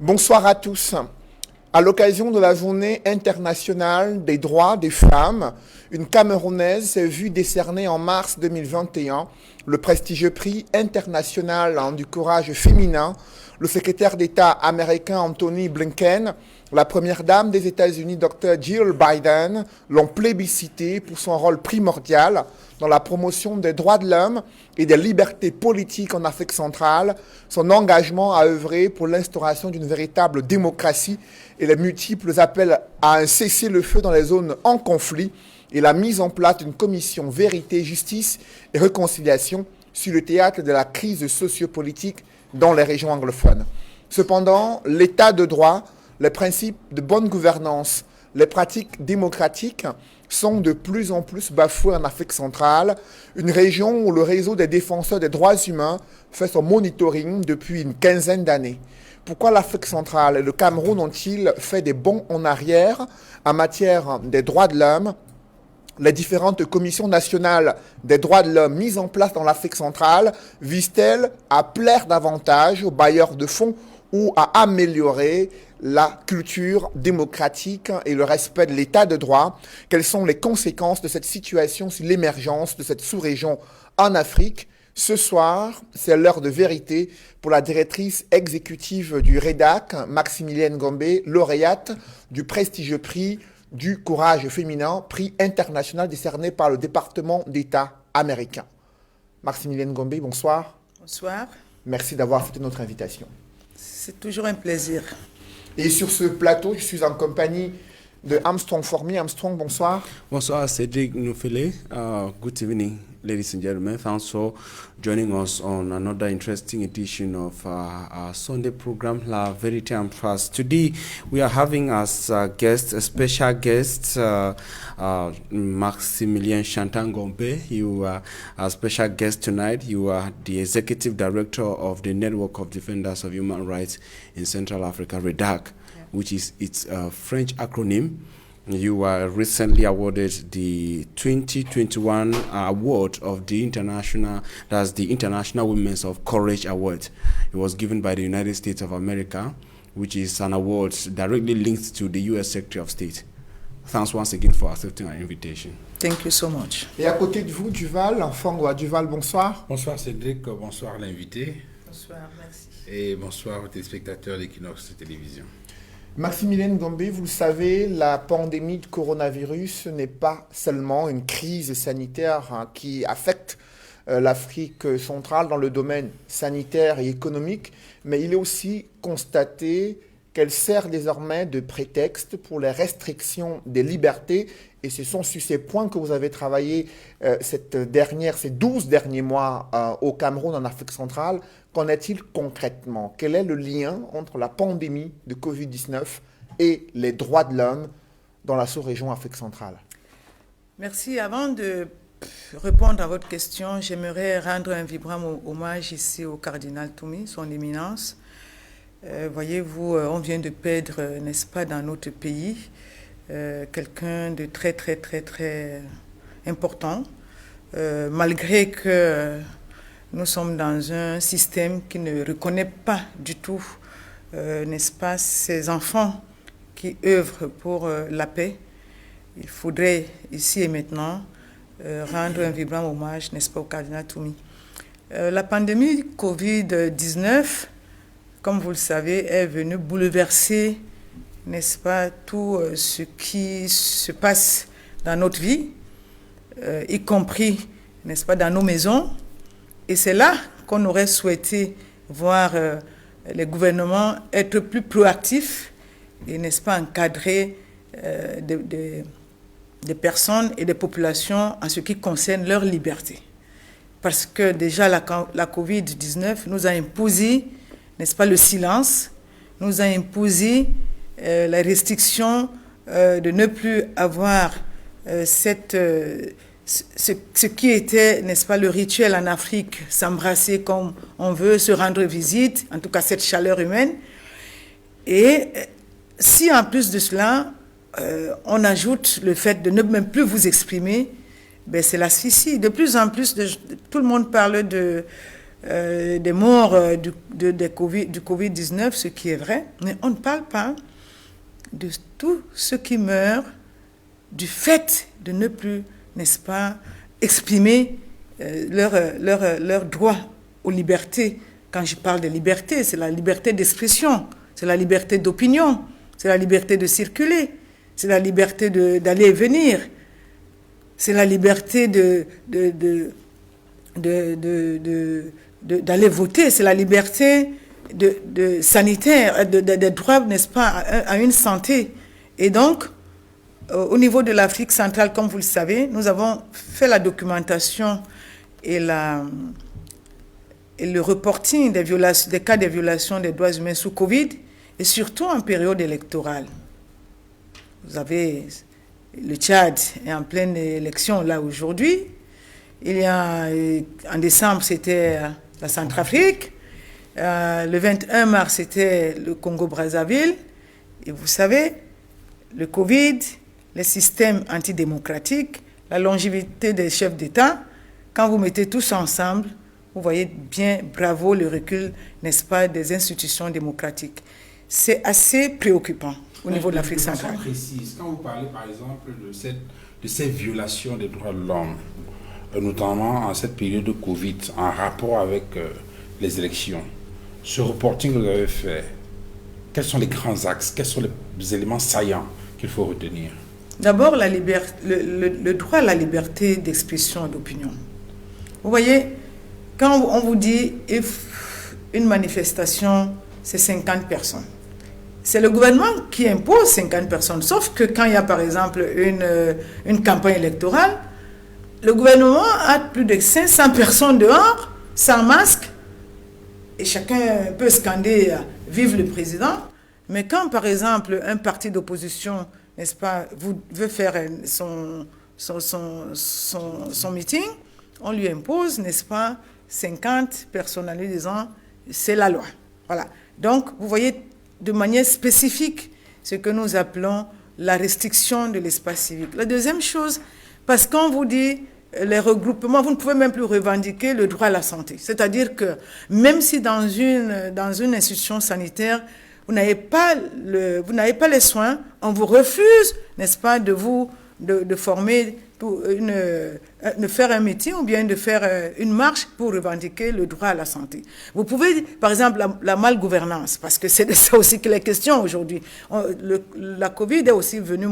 Bonsoir à tous. À l'occasion de la journée internationale des droits des femmes, une Camerounaise s'est vue décerner en mars 2021 le prestigieux prix international du courage féminin. Le secrétaire d'État américain Anthony Blinken, la première dame des États-Unis, Dr. Jill Biden, l'ont plébiscité pour son rôle primordial dans la promotion des droits de l'homme et des libertés politiques en Afrique centrale, son engagement à œuvrer pour l'instauration d'une véritable démocratie et les multiples appels à un cessez-le-feu dans les zones en conflit et la mise en place d'une commission vérité, justice et réconciliation sur le théâtre de la crise sociopolitique dans les régions anglophones. Cependant, l'état de droit, les principes de bonne gouvernance, les pratiques démocratiques sont de plus en plus bafoués en Afrique centrale, une région où le réseau des défenseurs des droits humains fait son monitoring depuis une quinzaine d'années. Pourquoi l'Afrique centrale et le Cameroun ont-ils fait des bonds en arrière en matière des droits de l'homme? Les différentes commissions nationales des droits de l'homme mises en place dans l'Afrique centrale visent-elles à plaire davantage aux bailleurs de fonds ou à améliorer la culture démocratique et le respect de l'état de droit? Quelles sont les conséquences de cette situation sur l'émergence de cette sous-région en Afrique? Ce soir, c'est l'heure de vérité pour la directrice exécutive du REDAC, Maximilienne Gombe, lauréate du prestigieux prix du courage féminin, prix international décerné par le département d'État américain. Maximilienne Gombe, bonsoir. Bonsoir. Merci d'avoir accepté notre invitation. C'est toujours un plaisir. Et sur ce plateau, je suis en compagnie de Armstrong Formier. Armstrong, bonsoir. Bonsoir, Cédric Noufele. Good evening, ladies and gentlemen. Thanks for joining us on another interesting edition of our Sunday program, La Vérité en Face. Today, we are having as a guest, a special guest, Maximilian Chantan Gombe. You are a special guest tonight. You are the executive director of the Network of Defenders of Human Rights in Central Africa, REDAC, which is its French acronym. You were recently awarded the 2021 award of the International Women's of Courage Award. It was given by the United States of America, which is an award directly linked to the U.S. Secretary of State. Thanks once again for accepting our invitation. Thank you so much. Et à côté de vous, Duval, Fangwa. Duval, bonsoir. Bonsoir Cédric, bonsoir l'invité. Bonsoir, merci. Et bonsoir aux téléspectateurs d'Equinox Télévision. Maximilienne Gombe, vous le savez, la pandémie de coronavirus n'est pas seulement une crise sanitaire qui affecte l'Afrique centrale dans le domaine sanitaire et économique, mais il est aussi constaté qu'elle sert désormais de prétexte pour les restrictions des libertés. Et ce sont sur ces points que vous avez travaillé ces 12 derniers mois au Cameroun, en Afrique centrale. Qu'en est-il concrètement? Quel est le lien entre la pandémie de Covid-19 et les droits de l'homme dans la sous-région Afrique centrale? Merci. Avant de répondre à votre question, j'aimerais rendre un vibrant hommage ici au cardinal Toumi, son éminence. Voyez-vous, on vient de perdre, n'est-ce pas, dans notre pays, quelqu'un de très, très, très, très important, malgré que nous sommes dans un système qui ne reconnaît pas du tout, n'est-ce pas, ces enfants qui œuvrent pour la paix. Il faudrait, ici et maintenant, rendre un vibrant hommage, n'est-ce pas, au cardinal Toumi. La pandémie Covid-19, comme vous le savez, est venue bouleverser, n'est-ce pas, tout ce qui se passe dans notre vie, y compris, n'est-ce pas, dans nos maisons. Et c'est là qu'on aurait souhaité voir les gouvernements être plus proactifs et, n'est-ce pas, encadrer des personnes et des populations en ce qui concerne leur liberté. Parce que déjà la Covid-19 nous a imposé, n'est-ce pas, le silence, nous a imposé la restriction de ne plus avoir ce qui était, n'est-ce pas, le rituel en Afrique, s'embrasser comme on veut, se rendre visite, en tout cas cette chaleur humaine. Et si en plus de cela, on ajoute le fait de ne même plus vous exprimer, ben c'est l'asphyxie. De plus en plus, tout le monde parle de des morts du Covid-19, ce qui est vrai, mais on ne parle pas de tous ceux qui meurent du fait de ne plus, n'est-ce pas, exprimer leur droit aux libertés. Quand je parle de liberté, c'est la liberté d'expression, c'est la liberté d'opinion, c'est la liberté de circuler, c'est la liberté d'aller et venir, c'est la liberté d'aller voter, c'est la liberté sanitaire, des droits, n'est-ce pas, à une santé. Et donc, au niveau de l'Afrique centrale, comme vous le savez, nous avons fait la documentation et le reporting des cas de violation des droits humains sous Covid, et surtout en période électorale. Vous avez le Tchad est en pleine élection là aujourd'hui. Il y a, en décembre, c'était la Centrafrique. Le 21 mars, c'était le Congo-Brazzaville. Et vous savez, le Covid, les systèmes antidémocratiques, la longévité des chefs d'État, quand vous mettez tous ensemble, vous voyez bien, bravo, le recul, n'est-ce pas, des institutions démocratiques. C'est assez préoccupant au niveau de l'Afrique centrale. Précise, quand vous parlez, par exemple, de ces violations des droits de l'homme, notamment en cette période de Covid, en rapport avec les élections, ce reporting que vous avez fait, quels sont les grands axes, quels sont les éléments saillants qu'il faut retenir? D'abord, le droit à la liberté d'expression et d'opinion. Vous voyez, quand on vous dit une manifestation, c'est 50 personnes. C'est le gouvernement qui impose 50 personnes. Sauf que quand il y a, par exemple, une campagne électorale, le gouvernement a plus de 500 personnes dehors, sans masque, et chacun peut scander « Vive le président ». Mais quand, par exemple, un parti d'opposition, n'est-ce pas, veut faire son meeting, on lui impose, n'est-ce pas, 50 personnes en lui disant « c'est la loi ». Voilà. Donc, vous voyez, de manière spécifique, ce que nous appelons la restriction de l'espace civique. La deuxième chose, parce qu'on vous dit les regroupements, vous ne pouvez même plus revendiquer le droit à la santé. C'est-à-dire que même si dans une institution sanitaire, vous n'avez pas les soins, on vous refuse, n'est-ce pas, de former, de faire un meeting ou bien de faire une marche pour revendiquer le droit à la santé. Vous pouvez, par exemple, la malgouvernance, parce que c'est de ça aussi qu'il est question aujourd'hui. La Covid est aussi venue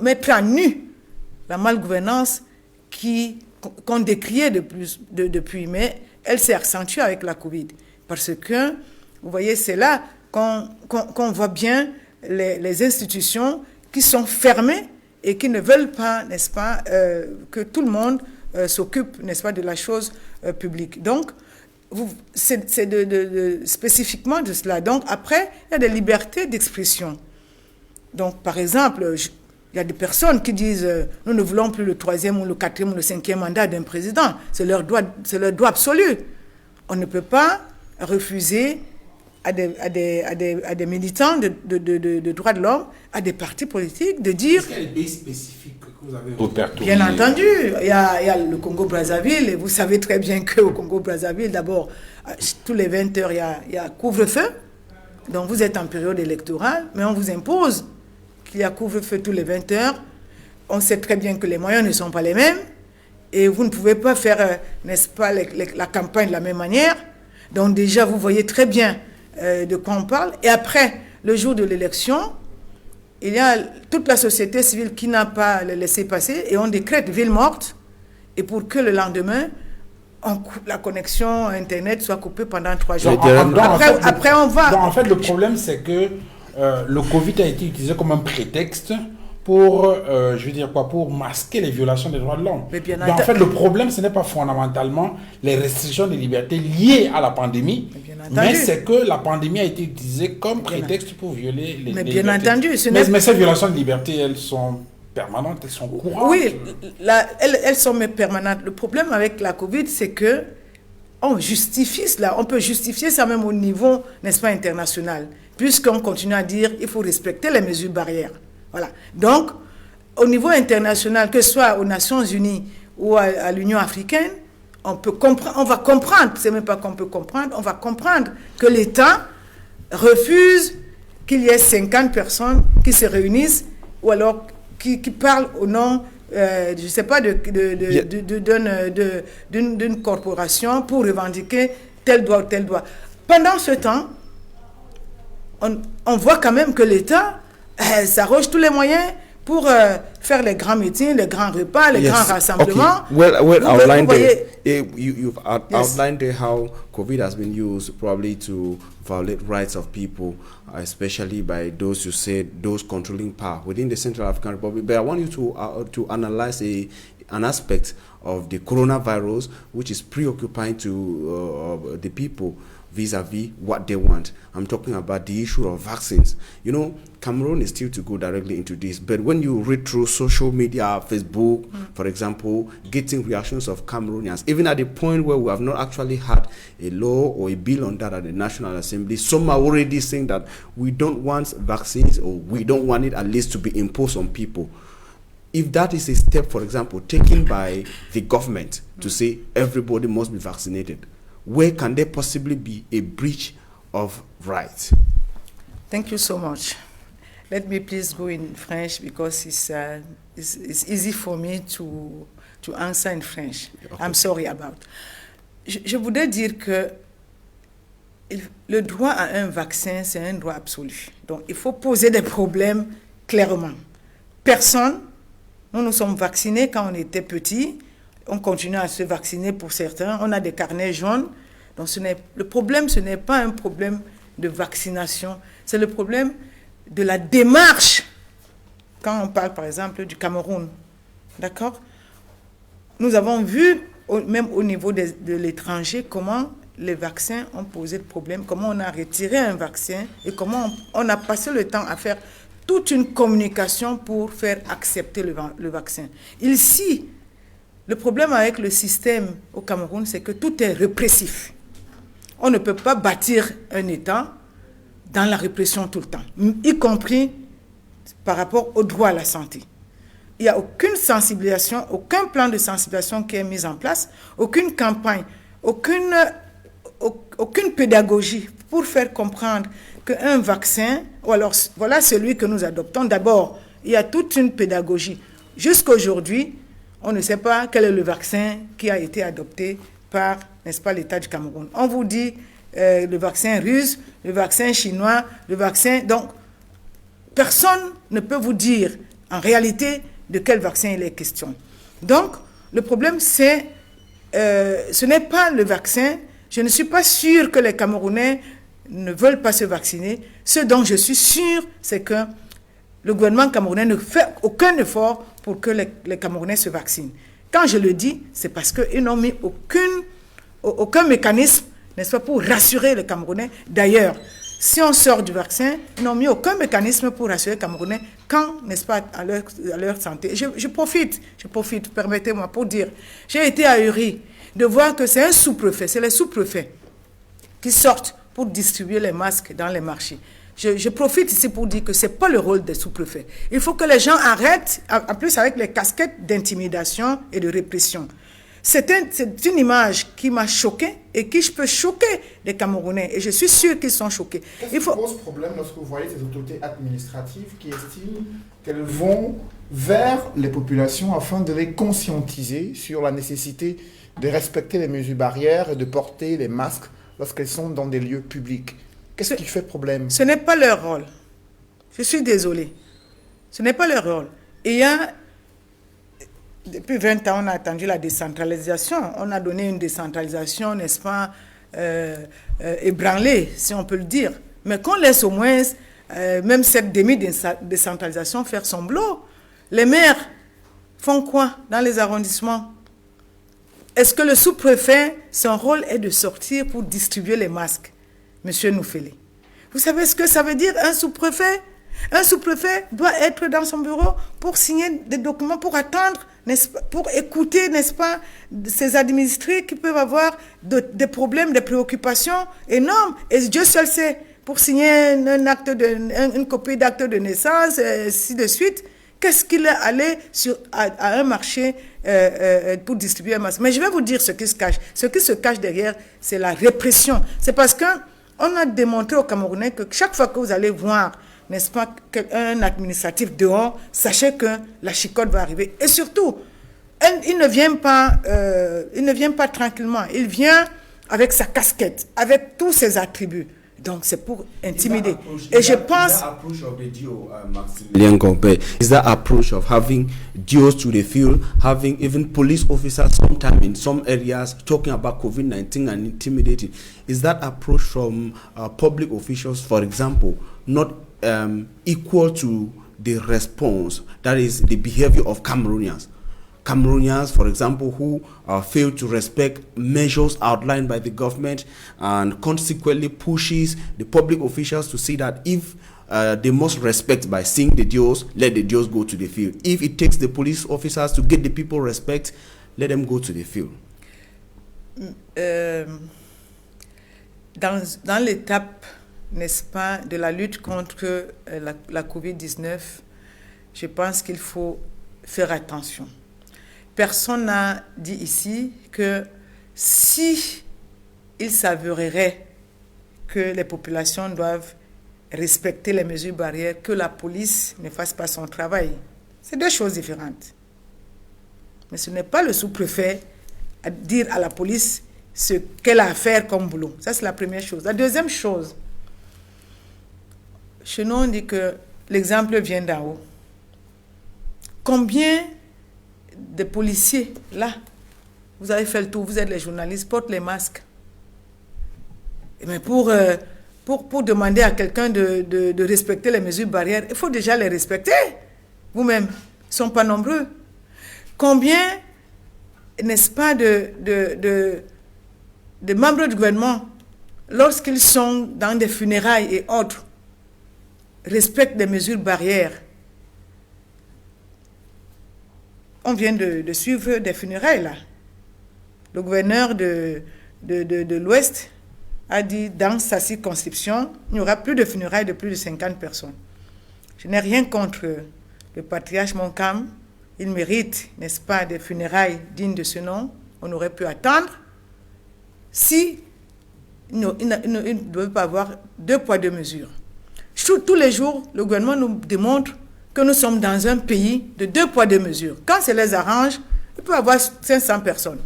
mettre à nu la malgouvernance qu'on décriait depuis, mais elle s'est accentuée avec la Covid. Parce que, vous voyez, c'est là qu'on voit bien les institutions qui sont fermées et qui ne veulent pas, n'est-ce pas, que tout le monde s'occupe, n'est-ce pas, de la chose publique. Donc, c'est spécifiquement de cela. Donc, après, il y a des libertés d'expression. Donc, par exemple, il y a des personnes qui disent nous ne voulons plus le 3e ou le 4e ou le 5e mandat d'un président. C'est leur droit absolu. On ne peut pas refuser à des militants de droits de l'homme, à des partis politiques, de dire... Est-ce qu'il y a des pays spécifiques que vous avez répertoriés? Bien entendu, il y a le Congo-Brazzaville, et vous savez très bien qu'au Congo-Brazzaville, d'abord, tous les 20 heures, il y a couvre-feu. Donc vous êtes en période électorale, mais on vous impose qu'il y a couvre-feu tous les 20 heures. On sait très bien que les moyens ne sont pas les mêmes, et vous ne pouvez pas faire, n'est-ce pas, la campagne de la même manière. Donc déjà, vous voyez très bien de quoi on parle. Et après, le jour de l'élection, il y a toute la société civile qui n'a pas laissé passer et on décrète ville morte. Et pour que le lendemain, la connexion Internet soit coupée pendant 3 jours. Après, on va... Donc, en fait, le problème, c'est que le Covid a été utilisé comme un prétexte pour, pour masquer les violations des droits de l'homme. Donc, en fait, le problème, ce n'est pas fondamentalement les restrictions des libertés liées à la pandémie, mais c'est que la pandémie a été utilisée comme prétexte pour violer les libertés. Bien entendu. Mais ces violations de liberté, elles sont permanentes, elles sont courantes. Oui, elles sont permanentes. Le problème avec la Covid, c'est que on justifie cela. On peut justifier ça même au niveau, n'est-ce pas, international, puisqu'on continue à dire qu'il faut respecter les mesures barrières. Voilà. Donc, au niveau international, que ce soit aux Nations Unies ou à l'Union africaine, on va comprendre, c'est même pas qu'on peut comprendre, on va comprendre que l'État refuse qu'il y ait 50 personnes qui se réunissent ou alors qui parlent au nom, je ne sais pas, d'une corporation pour revendiquer tel droit ou tel droit. Pendant ce temps, on voit quand même que l'État s'arroge tous les moyens pour faire les grands meetings, les grands repas, les grands rassemblements. Okay. You've outlined there how COVID has been used probably to violate rights of people, especially by those you said, those controlling power within the Central African Republic. But I want you to analyze an aspect of the coronavirus which is preoccupying to the people vis-a-vis what they want. I'm talking about the issue of vaccines. You know, Cameroon is still to go directly into this, but when you read through social media, Facebook, for example, getting reactions of Cameroonians, even at the point where we have not actually had a law or a bill on that at the National Assembly, some are already saying that we don't want vaccines, or we don't want it at least to be imposed on people. If that is a step, for example, taken by the government to say everybody must be vaccinated, where can there possibly be a breach of rights? Thank you so much. Let me please go in French because it's easy for me to answer in French. Okay. I'm sorry about. Je voudrais dire que le droit à un vaccin, c'est un droit absolu. Donc, il faut poser des problèmes clairement. Personne, nous sommes vaccinés quand on était petits. On continue à se vacciner pour certains. On a des carnets jaunes. Donc le problème, ce n'est pas un problème de vaccination. C'est le problème de la démarche. Quand on parle, par exemple, du Cameroun. D'accord? Nous avons vu, même au niveau de l'étranger, comment les vaccins ont posé le problème, comment on a retiré un vaccin et comment on a passé le temps à faire toute une communication pour faire accepter le vaccin. Ici, le problème avec le système au Cameroun, c'est que tout est répressif. On ne peut pas bâtir un État dans la répression tout le temps, y compris par rapport au droit à la santé. Il n'y a aucune sensibilisation, aucun plan de sensibilisation qui est mis en place, aucune campagne, aucune pédagogie pour faire comprendre qu'un vaccin, ou alors voilà celui que nous adoptons. D'abord, il y a toute une pédagogie. Jusqu'à aujourd'hui, on ne sait pas quel est le vaccin qui a été adopté par, n'est-ce pas, l'État du Cameroun. On vous dit le vaccin russe, le vaccin chinois, le vaccin... Donc, personne ne peut vous dire en réalité de quel vaccin il est question. Donc, le problème, ce n'est pas le vaccin. Je ne suis pas sûre que les Camerounais ne veulent pas se vacciner. Ce dont je suis sûre, c'est que le gouvernement camerounais ne fait aucun effort pour que les Camerounais se vaccinent. Quand je le dis, c'est parce qu'ils n'ont mis aucun mécanisme, n'est-ce pas, pour rassurer les Camerounais. D'ailleurs, si on sort du vaccin, ils n'ont mis aucun mécanisme pour rassurer les Camerounais quand, n'est-ce pas, à leur santé. Je profite, permettez-moi, pour dire, j'ai été ahuri de voir que c'est un sous-préfet, c'est les sous-préfets qui sortent pour distribuer les masques dans les marchés. Je profite ici pour dire que ce n'est pas le rôle des sous-préfets. Il faut que les gens arrêtent, en plus avec les casquettes d'intimidation et de répression. C'est une image qui m'a choquée et qui peut choquer les Camerounais. Et je suis sûre qu'ils sont choqués. Qu'est-ce qui pose problème lorsque vous voyez ces autorités administratives qui estiment qu'elles vont vers les populations afin de les conscientiser sur la nécessité de respecter les mesures barrières et de porter les masques lorsqu'elles sont dans des lieux publics? Qu'est-ce qui fait problème? Ce n'est pas leur rôle. Je suis désolée. Ce n'est pas leur rôle. Et il y a, depuis 20 ans, on a attendu la décentralisation. On a donné une décentralisation, n'est-ce pas, ébranlée, si on peut le dire. Mais qu'on laisse au moins, même cette demi-décentralisation, faire son boulot. Les maires font quoi dans les arrondissements? Est-ce que le sous-préfet, son rôle est de sortir pour distribuer les masques? Monsieur Noufélé, vous savez ce que ça veut dire, un sous-préfet? Un sous-préfet doit être dans son bureau pour signer des documents, pour attendre, n'est-ce pas, pour écouter, n'est-ce pas, ces administrés qui peuvent avoir des problèmes, des préoccupations énormes. Et Dieu seul sait, pour signer une copie d'acte de naissance, ainsi de suite. Qu'est-ce qu'il est allé à un marché pour distribuer un masque. Mais je vais vous dire ce qui se cache. Ce qui se cache derrière, c'est la répression. C'est parce qu'on a démontré aux Camerounais que chaque fois que vous allez voir, n'est-ce pas, un administratif dehors, sachez que la chicotte va arriver. Et surtout, il ne vient pas tranquillement. Il vient avec sa casquette, avec tous ses attributs. Donc c'est pour intimider. Et je pense. Is that approach of the DO, Maximilian Gombe, is that approach of having DOs to the field, having even police officers sometimes in some areas talking about COVID-19 and intimidating? Is that approach from public officials, for example, not equal to the response, that is the behavior of Cameroonians? Cameroonians, for example, who fail to respect measures outlined by the government and consequently pushes the public officials to see that if they must respect by seeing the DOs, let the DOs go to the field. If it takes the police officers to get the people respect, let them go to the field. Dans l'étape, n'est-ce pas, de la lutte contre la COVID-19, je pense qu'il faut faire attention. Personne n'a dit ici que si il s'avérerait que les populations doivent respecter les mesures barrières, que la police ne fasse pas son travail. C'est deux choses différentes. Mais ce n'est pas le sous-préfet à dire à la police ce qu'elle a à faire comme boulot. Ça, c'est la première chose. La deuxième chose, chez nous, on dit que l'exemple vient d'en haut. Combien de policiers, là, vous avez fait le tour, vous êtes les journalistes, portent les masques. Mais pour demander à quelqu'un de respecter les mesures barrières, il faut déjà les respecter. Vous-même, ils ne sont pas nombreux. Combien, n'est-ce pas, de membres du gouvernement, lorsqu'ils sont dans des funérailles et autres, respectent les mesures barrières? On vient de suivre des funérailles, là. Le gouverneur de l'Ouest a dit, dans sa circonscription, il n'y aura plus de funérailles de plus de 50 personnes. Je n'ai rien contre le patriarche Moncam. Il mérite, n'est-ce pas, des funérailles dignes de ce nom. On aurait pu attendre si il ne devait pas avoir deux poids, deux mesures. Tous les jours, le gouvernement nous démontre que nous sommes dans un pays de deux poids, deux mesures. Quand ça les arrange, il peut y avoir 500 personnes.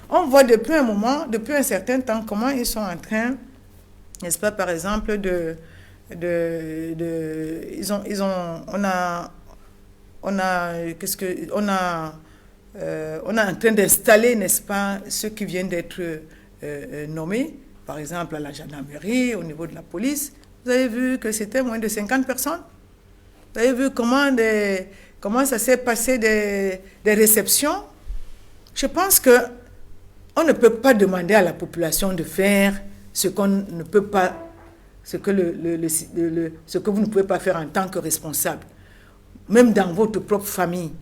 On voit depuis un moment, depuis un certain temps, comment ils sont en train, n'est-ce pas, par exemple, on est en train d'installer, n'est-ce pas, ceux qui viennent d'être nommés, par exemple à la gendarmerie, au niveau de la police. Vous avez vu que c'était moins de 50 personnes. Vous avez vu comment ça s'est passé des réceptions. Je pense que on ne peut pas demander à la population de faire ce qu'on ne peut pas, ce que vous ne pouvez pas faire en tant que responsable. Même dans votre propre famille.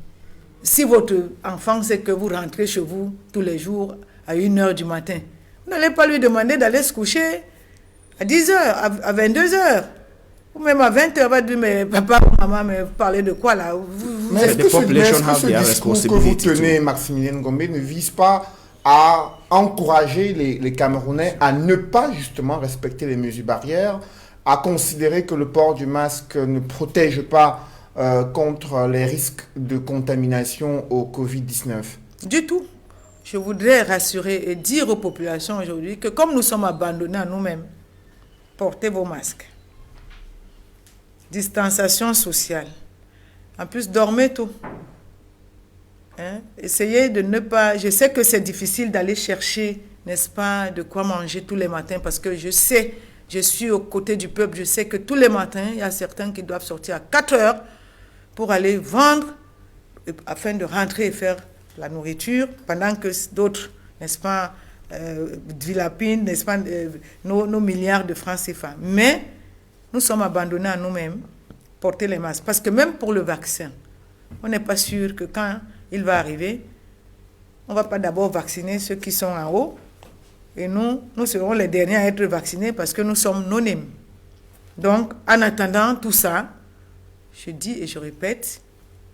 Si votre enfant sait que vous rentrez chez vous tous les jours à 1h du matin, vous n'allez pas lui demander d'aller se coucher à 10h, à 22h. Ou même à 20h, on va dire, mais papa ou maman, mais vous parlez de quoi là? Mais est-ce que ce discours que vous tenez, Maximilian Gombe, ne vise pas à encourager les Camerounais à ne pas justement respecter les mesures barrières, à considérer que le port du masque ne protège pas contre les risques de contamination au Covid-19? Du tout. Je voudrais rassurer et dire aux populations aujourd'hui que comme nous sommes abandonnés à nous-mêmes, portez vos masques. Distanciation sociale. En plus, dormez tôt. Essayez de ne pas... Je sais que c'est difficile d'aller chercher, n'est-ce pas, de quoi manger tous les matins parce que je sais, je suis aux côtés du peuple, je sais que tous les matins, il y a certains qui doivent sortir à 4 heures pour aller vendre afin de rentrer et faire la nourriture pendant que d'autres, n'est-ce pas, dilapident, n'est-ce pas, nos milliards de francs CFA. Mais nous sommes abandonnés à nous-mêmes, porter les masques. Parce que même pour le vaccin, on n'est pas sûr que quand il va arriver, on ne va pas d'abord vacciner ceux qui sont en haut. Et nous serons les derniers à être vaccinés parce que nous sommes anonymes. Donc, en attendant tout ça, je dis et je répète,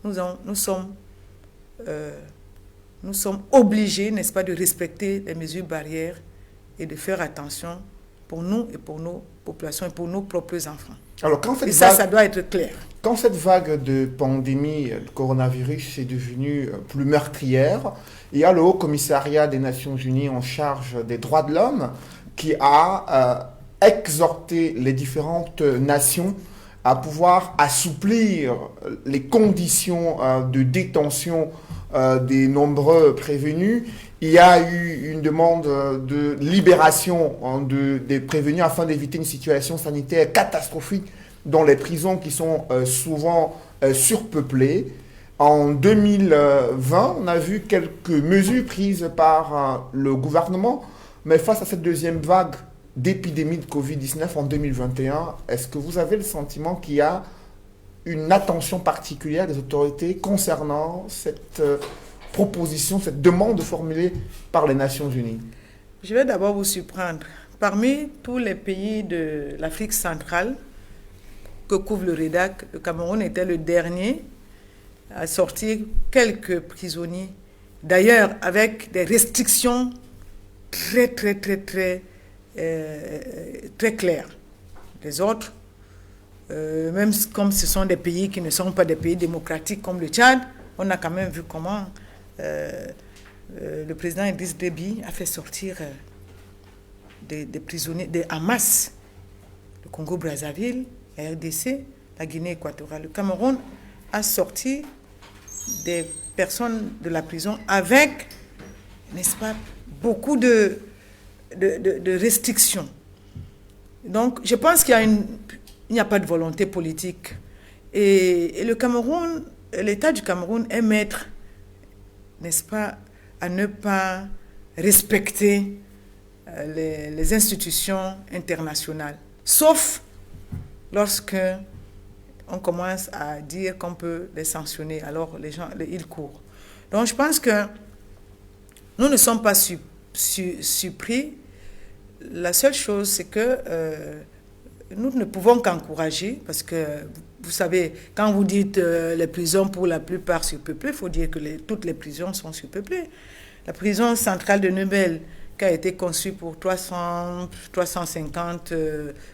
nous nous sommes obligés, n'est-ce pas, de respecter les mesures barrières et de faire attention pour nous et pour nos populations et pour nos propres enfants. Alors, ça doit être clair. Quand cette vague de pandémie de coronavirus est devenue plus meurtrière, il y a le Haut Commissariat des Nations Unies en charge des droits de l'homme qui a exhorté les différentes nations à pouvoir assouplir les conditions de détention des nombreux prévenus. Il y a eu une demande de libération des prévenus afin d'éviter une situation sanitaire catastrophique dans les prisons qui sont souvent surpeuplées. En 2020, on a vu quelques mesures prises par le gouvernement, mais face à cette deuxième vague d'épidémie de Covid-19 en 2021, est-ce que vous avez le sentiment qu'il y a une attention particulière des autorités concernant cette proposition, cette demande formulée par les Nations Unies? Je vais d'abord vous surprendre. Parmi tous les pays de l'Afrique centrale que couvre le REDAC, le Cameroun était le dernier à sortir quelques prisonniers. D'ailleurs, avec des restrictions très claires. Les autres, même comme ce sont des pays qui ne sont pas des pays démocratiques comme le Tchad, on a quand même vu comment le président Idriss Déby a fait sortir des prisonniers en masse. Le Congo-Brazzaville, la RDC, la Guinée équatoriale. Le Cameroun a sorti des personnes de la prison avec, n'est-ce pas, beaucoup de restrictions. Donc, je pense qu'il n'y a pas de volonté politique. Et le Cameroun, l'État du Cameroun est maître, n'est-ce pas, à ne pas respecter les institutions internationales. Sauf lorsque on commence à dire qu'on peut les sanctionner, alors les gens, ils courent. Donc je pense que nous ne sommes pas surpris. La seule chose, c'est que nous ne pouvons qu'encourager, parce que, vous savez, quand vous dites les prisons pour la plupart surpeuplées, il faut dire que toutes les prisons sont surpeuplées. La prison centrale de Nebel, qui a été conçue pour 350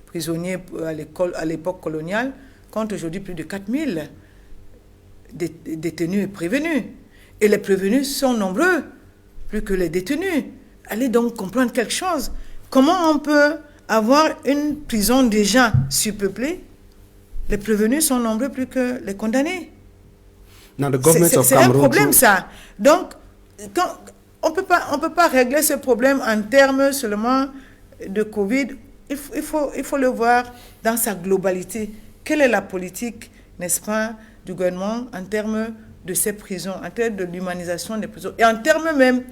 prisonniers à l'époque coloniale, compte aujourd'hui plus de 4000 détenus et prévenus. Et les prévenus sont nombreux, plus que les détenus. Allez donc comprendre quelque chose. Comment on peut avoir une prison déjà surpeuplée? Les prévenus sont nombreux plus que les condamnés. C'est un problème, ça. Donc, on peut pas régler ce problème en termes seulement de Covid. Il faut le voir dans sa globalité. Quelle est la politique, n'est-ce pas, du gouvernement en termes de ces prisons, en termes de l'humanisation des prisons et en termes même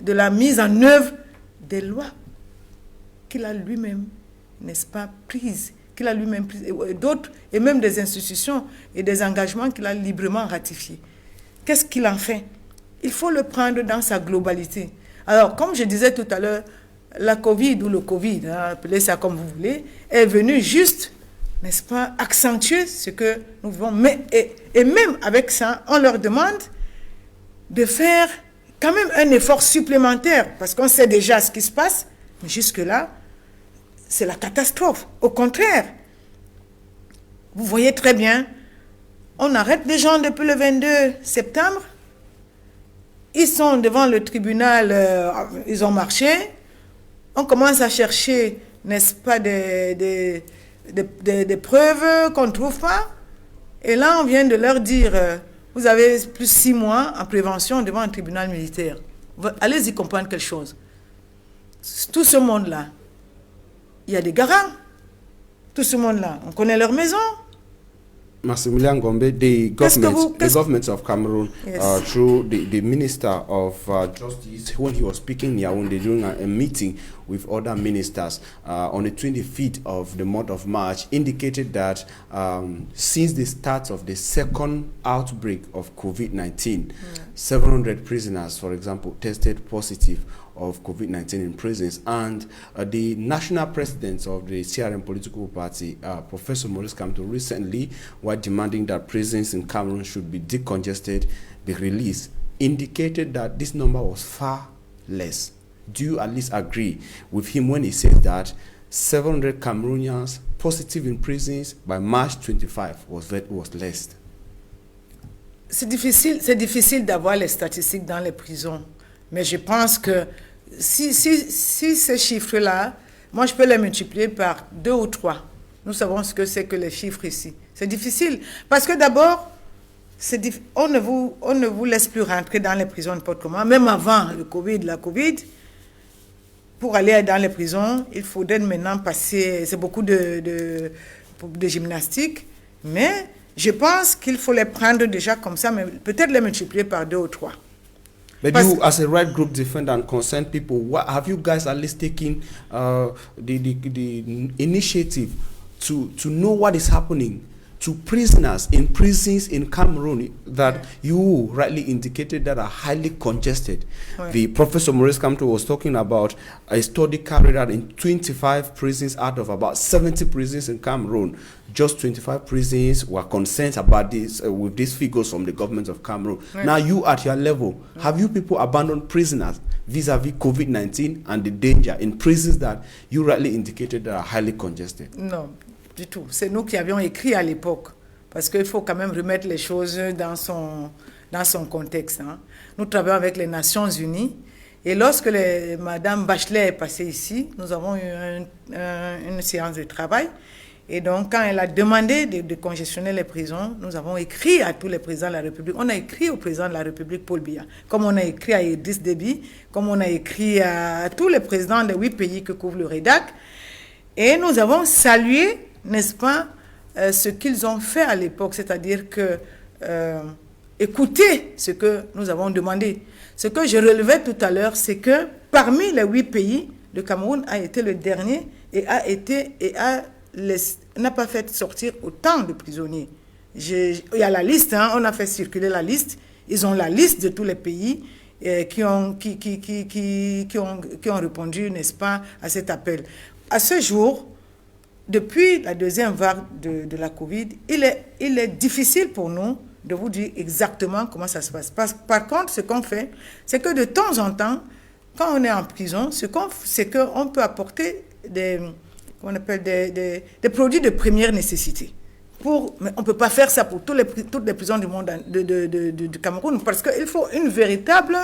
de la mise en œuvre des lois qu'il a lui-même, n'est-ce pas, prises, qu'il a lui-même prises, et d'autres, et même des institutions et des engagements qu'il a librement ratifiés. Qu'est-ce qu'il en fait? Il faut le prendre dans sa globalité. Alors, comme je disais tout à l'heure, la Covid ou le Covid, appelez ça comme vous voulez, est venu juste, n'est-ce pas, accentuer ce que nous vivons. Mais, et même avec ça, on leur demande de faire quand même un effort supplémentaire, parce qu'on sait déjà ce qui se passe, mais jusque-là, c'est la catastrophe. Au contraire, vous voyez très bien, on arrête les gens depuis le 22 septembre, ils sont devant le tribunal, ils ont marché, on commence à chercher, n'est-ce pas, des preuves qu'on ne trouve pas, et là on vient de leur dire, vous avez plus 6 mois en prévention devant un tribunal militaire. Allez-y comprendre quelque chose. Tout ce monde-là, il y a des garants. Tout ce monde-là, on connaît leur maison. Maximilian Gombe, the government of Cameroon, yes, through the Minister of Justice, when he was speaking in Yaoundé during a meeting with other ministers on the 25th of the month of March, indicated that since the start of the second outbreak of COVID-19, 700 prisoners, for example, tested positive of COVID-19 in prisons, and the national president of the CRM political party, Professor Maurice Kamto, recently were demanding that prisons in Cameroon should be decongested, be released indicated that this number was far less. Do you at least agree with him when he says that 700 Cameroonians positive in prisons by March 25 was less? C'est difficile d'avoir les statistiques dans les prisons. Mais je pense que si ces chiffres-là, moi je peux les multiplier par 2 ou 3. Nous savons ce que c'est que les chiffres ici. C'est difficile. Parce que d'abord, on ne vous laisse plus rentrer dans les prisons n'importe comment. Même avant la Covid, pour aller dans les prisons, il faudrait maintenant passer, c'est beaucoup de gymnastique, mais je pense qu'il faut les prendre déjà comme ça, mais peut-être les multiplier par 2 ou 3. But you, as a right group defender and concerned people, what have you guys at least taken the initiative to know what is happening to prisoners in prisons in Cameroon that you rightly indicated that are highly congested? Ouais. The Professor Maurice Kamto was talking about a study carried out in 25 prisons out of about 70 prisons in Cameroon. Just 25 prisons were concerned about this with these figures from the government of Cameroon. Ouais. Now you at your level, have you people abandoned prisoners vis-a-vis COVID-19 and the danger in prisons that you rightly indicated that are highly congested? Non, du tout. C'est nous qui avions écrit à l'époque, parce qu'il faut quand même remettre les choses dans son contexte. Hein. Nous travaillons avec les Nations Unies, et lorsque Madame Bachelet est passée ici, nous avons eu une séance de travail, et donc quand elle a demandé de congestionner les prisons, nous avons écrit à tous les présidents de la République. On a écrit au président de la République, Paul Biya, comme on a écrit à Idriss Déby, comme on a écrit à tous les présidents des 8 pays que couvre le REDAC, et nous avons salué, n'est-ce pas, ce qu'ils ont fait à l'époque, c'est-à-dire que écouter ce que nous avons demandé. Ce que je relevais tout à l'heure, c'est que parmi les 8 pays, le Cameroun a été le dernier et n'a pas fait sortir autant de prisonniers. Il y a la liste, hein, on a fait circuler la liste. Ils ont la liste de tous les pays qui ont répondu, n'est-ce pas, à cet appel. À ce jour, depuis la deuxième vague de la Covid, il est difficile pour nous de vous dire exactement comment ça se passe. Par contre, ce qu'on fait, c'est que de temps en temps, quand on est en prison, c'est qu'on peut apporter des produits de première nécessité. Mais on ne peut pas faire ça pour toutes les prisons du monde du Cameroun, parce qu'il faut une véritable...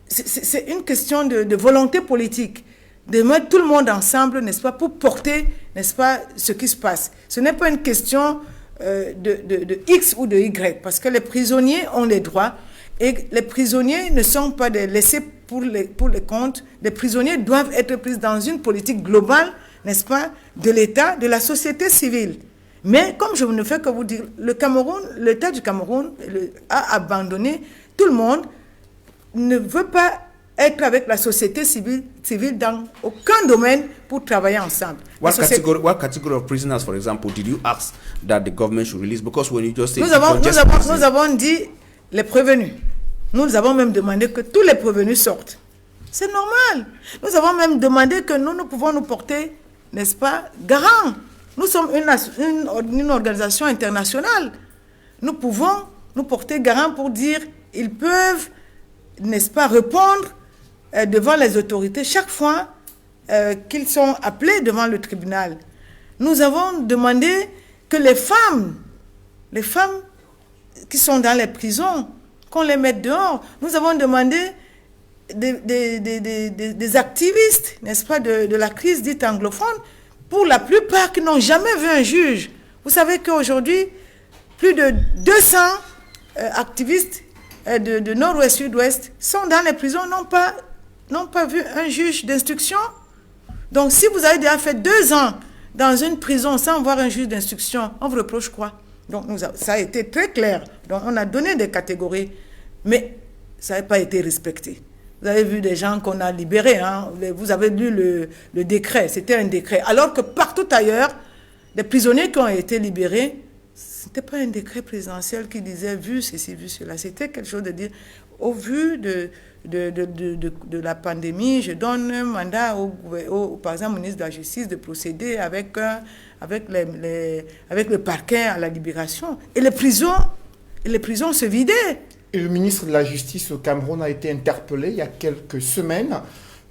C'est une question de volonté politique, de mettre tout le monde ensemble, n'est-ce pas, pour porter, n'est-ce pas, ce qui se passe. Ce n'est pas une question de X ou de Y, parce que les prisonniers ont les droits, et les prisonniers ne sont pas laissés pour les comptes. Les prisonniers doivent être pris dans une politique globale, n'est-ce pas, de l'État, de la société civile. Mais comme je ne fais que vous dire, l'État du Cameroun a abandonné. Tout le monde ne veut pas être avec la société civile dans aucun domaine pour travailler ensemble. What category of prisoners, for example, did you ask that the government should release? Because when you just say nous avons dit les prévenus. Nous avons même demandé que tous les prévenus sortent. C'est normal. Nous avons même demandé que nous pouvons nous porter, n'est-ce pas, garant. Nous sommes une organisation internationale. Nous pouvons nous porter garant pour dire ils peuvent, n'est-ce pas, répondre devant les autorités chaque fois qu'ils sont appelés devant le tribunal. Nous avons demandé que les femmes qui sont dans les prisons, qu'on les mette dehors. Nous avons demandé des activistes, n'est-ce pas, de la crise dite anglophone, pour la plupart qui n'ont jamais vu un juge. Vous savez qu'aujourd'hui, plus de 200 activistes de nord-ouest, sud-ouest sont dans les prisons, n'ont pas vu un juge d'instruction. Donc, si vous avez déjà fait 2 ans dans une prison sans voir un juge d'instruction, on vous reproche quoi? Donc, ça a été très clair. Donc, on a donné des catégories, mais ça n'a pas été respecté. Vous avez vu des gens qu'on a libérés. Hein? Vous avez lu le décret. C'était un décret. Alors que partout ailleurs, les prisonniers qui ont été libérés, ce n'était pas un décret présidentiel qui disait « vu ceci, vu cela ». C'était quelque chose de dire « au vu de la pandémie, je donne un mandat par exemple, au ministre de la Justice de procéder avec le parquet à la libération. » Et les prisons se vidaient. Et le ministre de la Justice au Cameroun a été interpellé il y a quelques semaines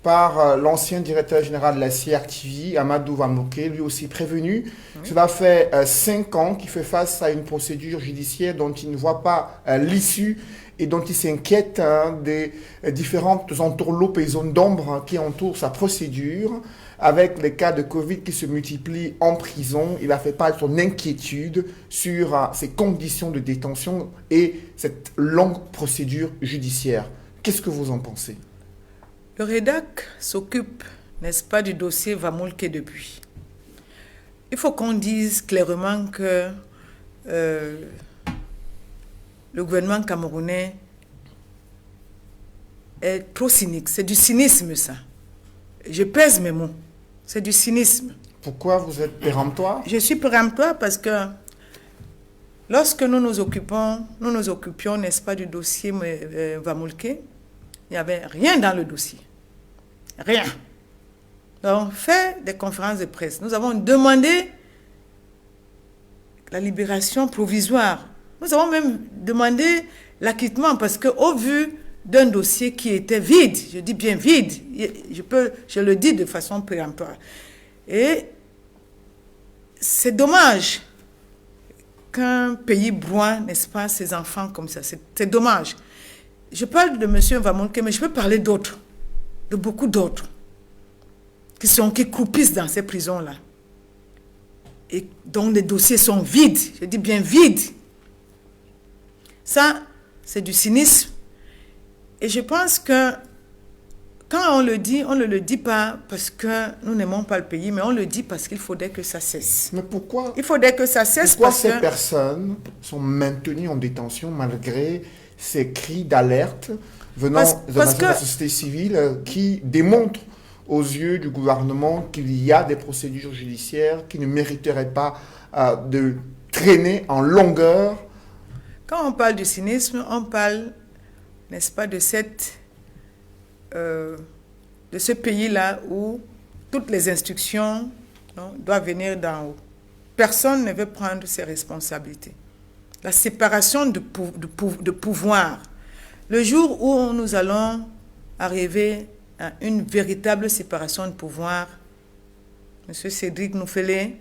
par l'ancien directeur général de la CRTV, Amadou Vamouké, lui aussi prévenu. Cela fait 5 ans qu'il fait face à une procédure judiciaire dont il ne voit pas l'issue et dont il s'inquiète des différentes entourloupes et zones d'ombre qui entourent sa procédure. Avec les cas de Covid qui se multiplient en prison, il a fait part de son inquiétude sur ses conditions de détention et cette longue procédure judiciaire. Qu'est-ce que vous en pensez? Le REDAC s'occupe, n'est-ce pas, du dossier Vamouké depuis. Il faut qu'on dise clairement que le gouvernement camerounais est trop cynique. C'est du cynisme, ça. Je pèse mes mots. C'est du cynisme. Pourquoi vous êtes péremptoire? Je suis péremptoire parce que lorsque nous nous occupions, n'est-ce pas, du dossier Vamouké, il n'y avait rien dans le dossier. Rien. Nous avons fait des conférences de presse. Nous avons demandé la libération provisoire. Nous avons même demandé l'acquittement parce qu'au vu d'un dossier qui était vide, je dis bien vide, je le dis de façon péremptoire. Et c'est dommage qu'un pays broie, n'est-ce pas, ses enfants comme ça. C'est dommage. Je parle de M. Vamouké, mais je peux parler d'autres, de beaucoup d'autres, qui croupissent dans ces prisons-là. Et dont les dossiers sont vides, je dis bien vides. Ça, c'est du cynisme. Et je pense que quand on le dit, on ne le dit pas parce que nous n'aimons pas le pays, mais on le dit parce qu'il faudrait que ça cesse. Mais pourquoi? Il faudrait que ça cesse pourquoi parce ces que personnes sont maintenues en détention malgré ces cris d'alerte venant de la société civile qui démontrent aux yeux du gouvernement qu'il y a des procédures judiciaires qui ne mériteraient pas de traîner en longueur? Quand on parle du cynisme, on parle, n'est-ce pas, de ce pays-là où toutes les instructions doivent venir d'en haut. Personne ne veut prendre ses responsabilités. La séparation de pouvoir. Le jour où nous allons arriver à une véritable séparation de pouvoir, M. Cédric Noufelé,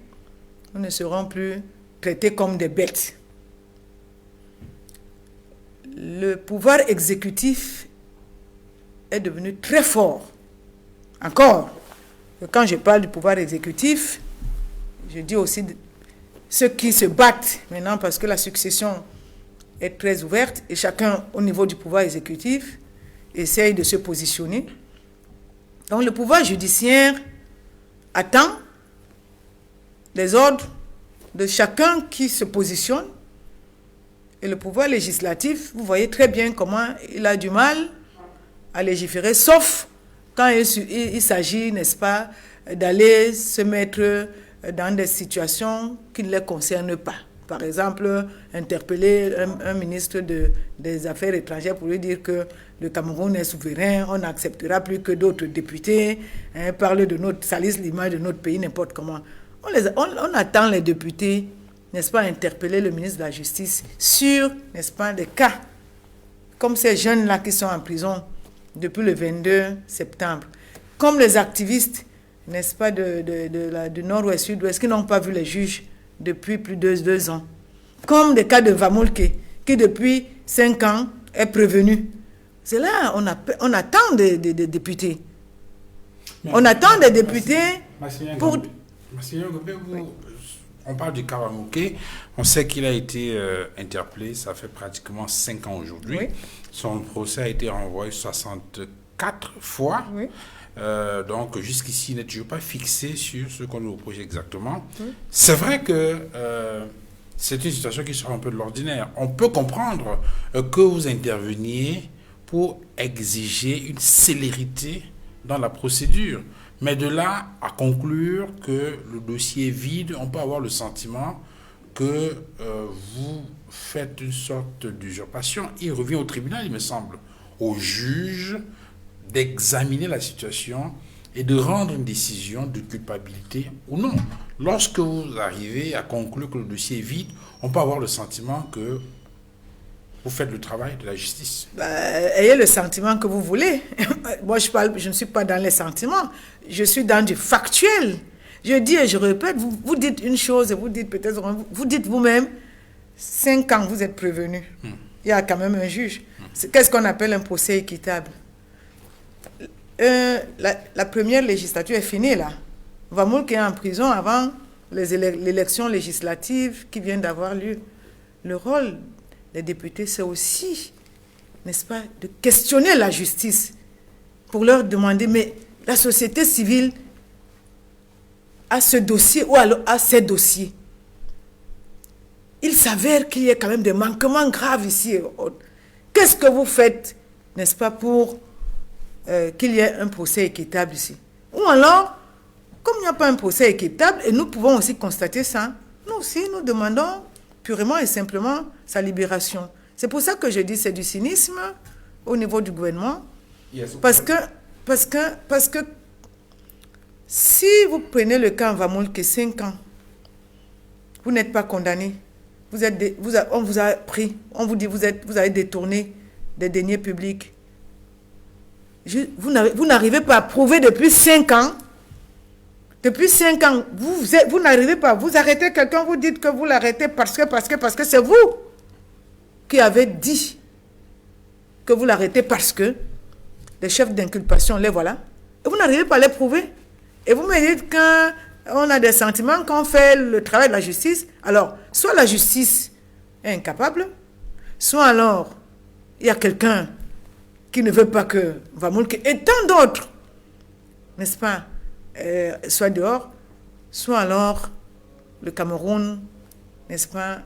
nous ne serons plus traités comme des bêtes. Le pouvoir exécutif est devenu très fort. Encore, quand je parle du pouvoir exécutif, je dis aussi ceux qui se battent maintenant parce que la succession est très ouverte et chacun au niveau du pouvoir exécutif essaye de se positionner. Donc le pouvoir judiciaire attend les ordres de chacun qui se positionne. Et le pouvoir législatif, vous voyez très bien comment il a du mal à légiférer, sauf quand il s'agit, n'est-ce pas, d'aller se mettre dans des situations qui ne les concernent pas. Par exemple, interpeller un ministre des Affaires étrangères pour lui dire que le Cameroun est souverain, on n'acceptera plus que d'autres députés parlent de salissent l'image de notre pays n'importe comment. On attend les députés, n'est-ce pas, interpeller le ministre de la Justice sur, n'est-ce pas, des cas comme ces jeunes-là qui sont en prison depuis le 22 septembre, comme les activistes, n'est-ce pas, du nord-ouest, sud-ouest, qui n'ont pas vu les juges depuis plus de 2 ans, comme des cas de Vamouké, qui depuis 5 ans est prévenu. C'est là, on attend des députés. On attend des députés pour... On parle du cas Vamouké, on sait qu'il a été interpellé, ça fait pratiquement 5 ans aujourd'hui. Oui. Son procès a été renvoyé 64 fois. Oui. Donc jusqu'ici, il n'est toujours pas fixé sur ce qu'on nous reproche exactement. Oui. C'est vrai que c'est une situation qui sort un peu de l'ordinaire. On peut comprendre que vous interveniez pour exiger une célérité dans la procédure. Mais de là à conclure que le dossier est vide, on peut avoir le sentiment que vous faites une sorte d'usurpation. Il revient au tribunal, il me semble, au juge d'examiner la situation et de rendre une décision de culpabilité ou non. Lorsque vous arrivez à conclure que le dossier est vide, on peut avoir le sentiment que vous faites le travail de la justice. Ayez le sentiment que vous voulez. Moi, je ne suis pas dans les sentiments. Je suis dans du factuel. Je dis et je répète, vous dites une chose et vous dites peut-être, vous dites vous-même, 5 ans, vous êtes prévenu. Il y a quand même un juge. Qu'est-ce qu'on appelle un procès équitable? La première législature est finie là. Vamulke est en prison avant l'élection législative qui vient d'avoir lieu. Le rôle des députés, c'est aussi, n'est-ce pas, de questionner la justice pour leur demander, mais la société civile a ce dossier ou alors a ces dossiers. Il s'avère qu'il y a quand même des manquements graves ici. Qu'est-ce que vous faites, n'est-ce pas, pour qu'il y ait un procès équitable ici? Ou alors, comme il n'y a pas un procès équitable, et nous pouvons aussi constater ça, nous aussi, nous demandons purement et simplement sa libération. C'est pour ça que je dis c'est du cynisme au niveau du gouvernement. Parce que si vous prenez le cas en Vamulke, 5 ans, vous n'êtes pas condamné. On vous a pris, on vous dit vous avez détourné des deniers publics. Vous n'arrivez pas à prouver depuis 5 ans. Depuis 5 ans, vous n'arrivez pas. Vous arrêtez quelqu'un, vous dites que vous l'arrêtez parce que c'est vous qui avez dit que vous l'arrêtez parce que les chefs d'inculpation, les voilà. Et vous n'arrivez pas à les prouver. Et vous me dites qu'on a des sentiments, qu'on fait le travail de la justice. Alors, soit la justice est incapable, soit alors il y a quelqu'un qui ne veut pas que Vamulke et tant d'autres, n'est-ce pas, soit dehors, soit alors le Cameroun, n'est-ce pas,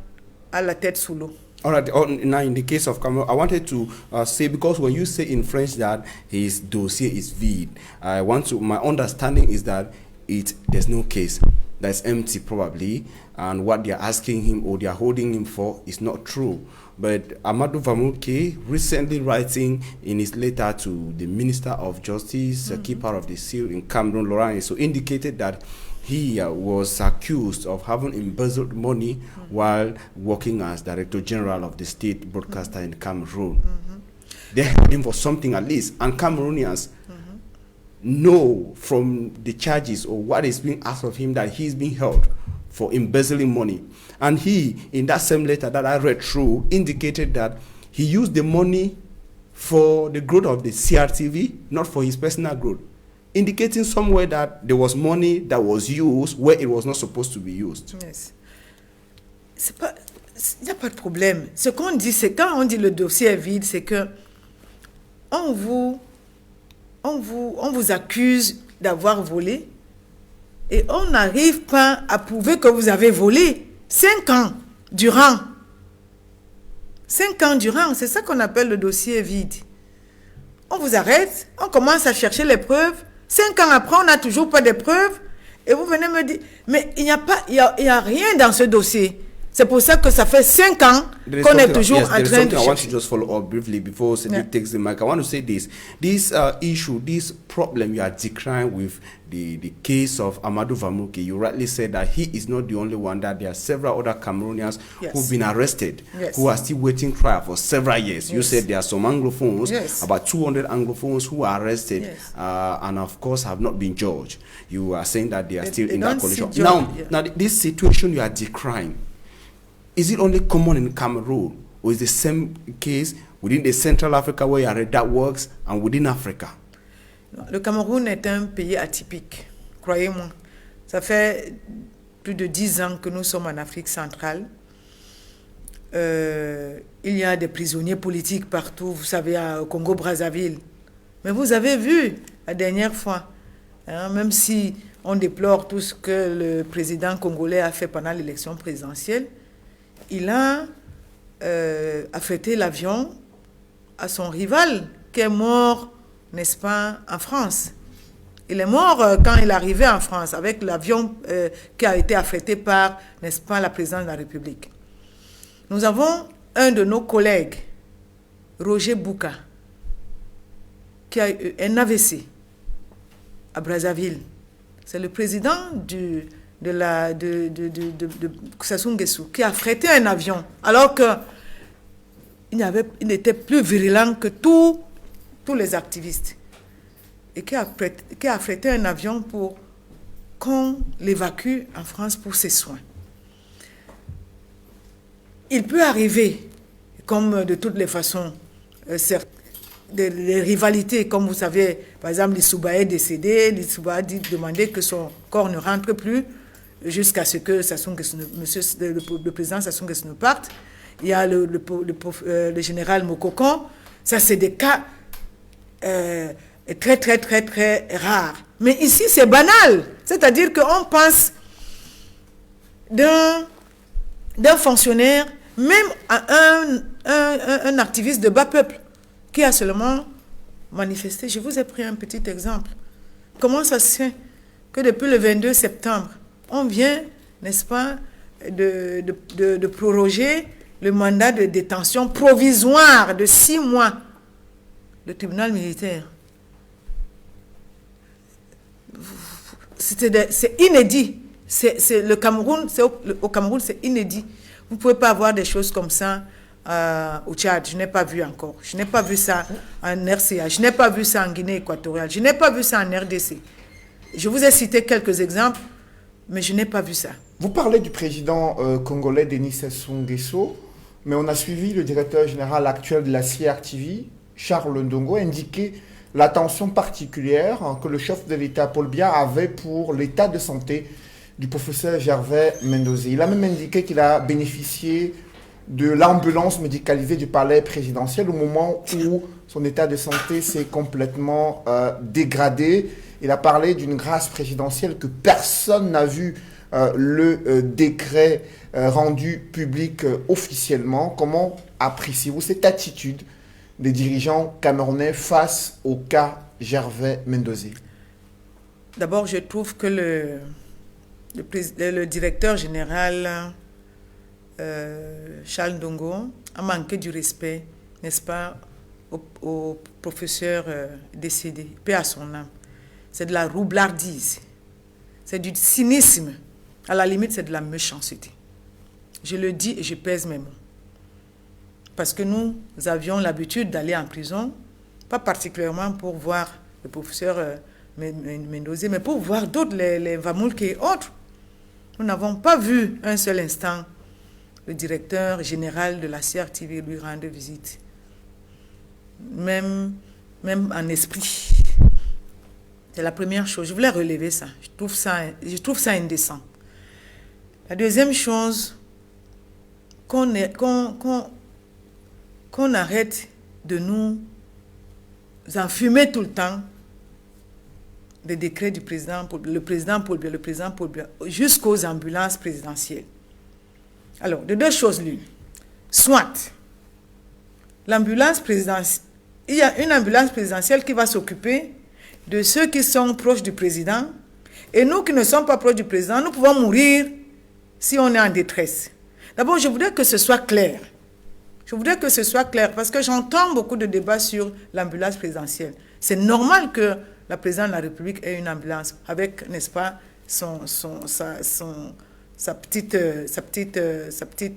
à la tête sous l'eau. All right. Now, in the case of Cameroon, I wanted to say, because when you say in French that his dossier is vide, my understanding is that there's no case. That's empty probably, and what they're asking him or they're holding him for is not true. But Amadou Vamulke, recently writing in his letter to the Minister of Justice, keeper of the seal in Cameroon, Laurent, so indicated that he was accused of having embezzled money while working as Director General of the state broadcaster in Cameroon. They held him for something at least, and Cameroonians know from the charges or what is being asked of him that he's being held for embezzling money. And he, in that same letter that I read through, indicated that he used the money for the growth of the CRTV, not for his personal growth, indicating somewhere that there was money that was used where it was not supposed to be used. Yes. Il n'y a pas de problème. Ce qu'on dit, c'est quand on dit le dossier est vide, c'est que on vous accuse d'avoir volé et on n'arrive pas à prouver que vous avez volé 5 ans durant. 5 ans durant, c'est ça qu'on appelle le dossier vide. On vous arrête, on commence à chercher les preuves. 5 ans après, on n'a toujours pas de preuves. Et vous venez me dire, mais il n'y a rien dans ce dossier. C'est pour ça que ça fait 5 ans qu'on est toujours en train de chercher. I want to just follow up briefly before Cedric takes the mic. I want to say this. This issue, this problem you are decrying with the case of Amadou Vamulke, you rightly said that he is not the only one, that there are several other Cameroonians who've been arrested, who are still waiting trial for several years. You said there are some Anglophones, about 200 Anglophones who are arrested and of course have not been judged. You are saying that they are still in that condition. Now, this situation you are decrying, is it only common in Cameroon, or is the same case within the Central Africa where that works and within Africa? Le Cameroun est un pays atypique, croyez-moi. Ça fait plus de 10 ans que nous sommes en Afrique centrale. Il y a des prisonniers politiques partout, vous savez, au Congo-Brazzaville. Mais vous avez vu la dernière fois, même si on déplore tout ce que le président congolais a fait pendant l'élection présidentielle, il a affrété l'avion à son rival qui est mort, n'est-ce pas, en France. Il est mort quand il est arrivé en France avec l'avion qui a été affrété par, n'est-ce pas, la présidente de la République. Nous avons un de nos collègues, Roger Bouka, qui a eu un AVC à Brazzaville. C'est le président de Sassou Nguesso qui a affrété un avion alors que il il n'était plus virulent que tous les activistes. Et qui a affrété un avion pour qu'on l'évacue en France pour ses soins. Il peut arriver, comme de toutes les façons, des rivalités, comme vous savez, par exemple, Lissouba est décédé, Lissouba a demandé que son corps ne rentre plus jusqu'à ce que le président Sassou Nguesso parte. Il y a le général Mokokon. Ça, c'est des cas très, très, très, très rares. Mais ici, c'est banal. C'est-à-dire qu'on pense d'un fonctionnaire, même à un activiste de bas peuple, qui a seulement manifesté. Je vous ai pris un petit exemple. Comment ça se fait que depuis le 22 septembre, on vient, n'est-ce pas, de proroger le mandat de détention provisoire de 6 mois, le tribunal militaire. C'est inédit. Au Cameroun, c'est inédit. Vous ne pouvez pas avoir des choses comme ça au Tchad. Je n'ai pas vu encore. Je n'ai pas vu ça en RCA. Je n'ai pas vu ça en Guinée équatoriale. Je n'ai pas vu ça en RDC. Je vous ai cité quelques exemples, mais je n'ai pas vu ça. Vous parlez du président congolais Denis Sassou Nguesso, mais on a suivi le directeur général actuel de la CRTV, Charles Ndongo, indiquer l'attention particulière que le chef de l'État, Paul Biya, avait pour l'état de santé du professeur Gervais Mendoza. Il a même indiqué qu'il a bénéficié de l'ambulance médicalisée du palais présidentiel au moment où son état de santé s'est complètement dégradé. Il a parlé d'une grâce présidentielle que personne n'a vu le décret rendu public officiellement. Comment appréciez-vous cette attitude des dirigeants camerounais face au cas Gervais Mendoza? D'abord, je trouve que le directeur général Charles Ndongo a manqué du respect, n'est-ce pas, au professeur décédé, paix à son âme. C'est de la roublardise, c'est du cynisme, à la limite c'est de la méchanceté. Je le dis et je pèse mes mots. Parce que nous avions l'habitude d'aller en prison, pas particulièrement pour voir le professeur Mendoza, mais pour voir d'autres, les Vamoulke et autres. Nous n'avons pas vu un seul instant le directeur général de la CRTV lui rendre visite. Même en esprit. C'est la première chose. Je voulais relever ça. Je trouve ça indécent. La deuxième chose, qu'on arrête de nous enfumer tout le temps des décrets du président, le président Paul Biya, jusqu'aux ambulances présidentielles. Alors, de deux choses l'une. Soit, l'ambulance présidentielle, il y a une ambulance présidentielle qui va s'occuper de ceux qui sont proches du président, et nous qui ne sommes pas proches du président, nous pouvons mourir si on est en détresse. D'abord, je voudrais que ce soit clair. Parce que j'entends beaucoup de débats sur l'ambulance présidentielle. C'est normal que la présidente de la République ait une ambulance avec, n'est-ce pas, sa petite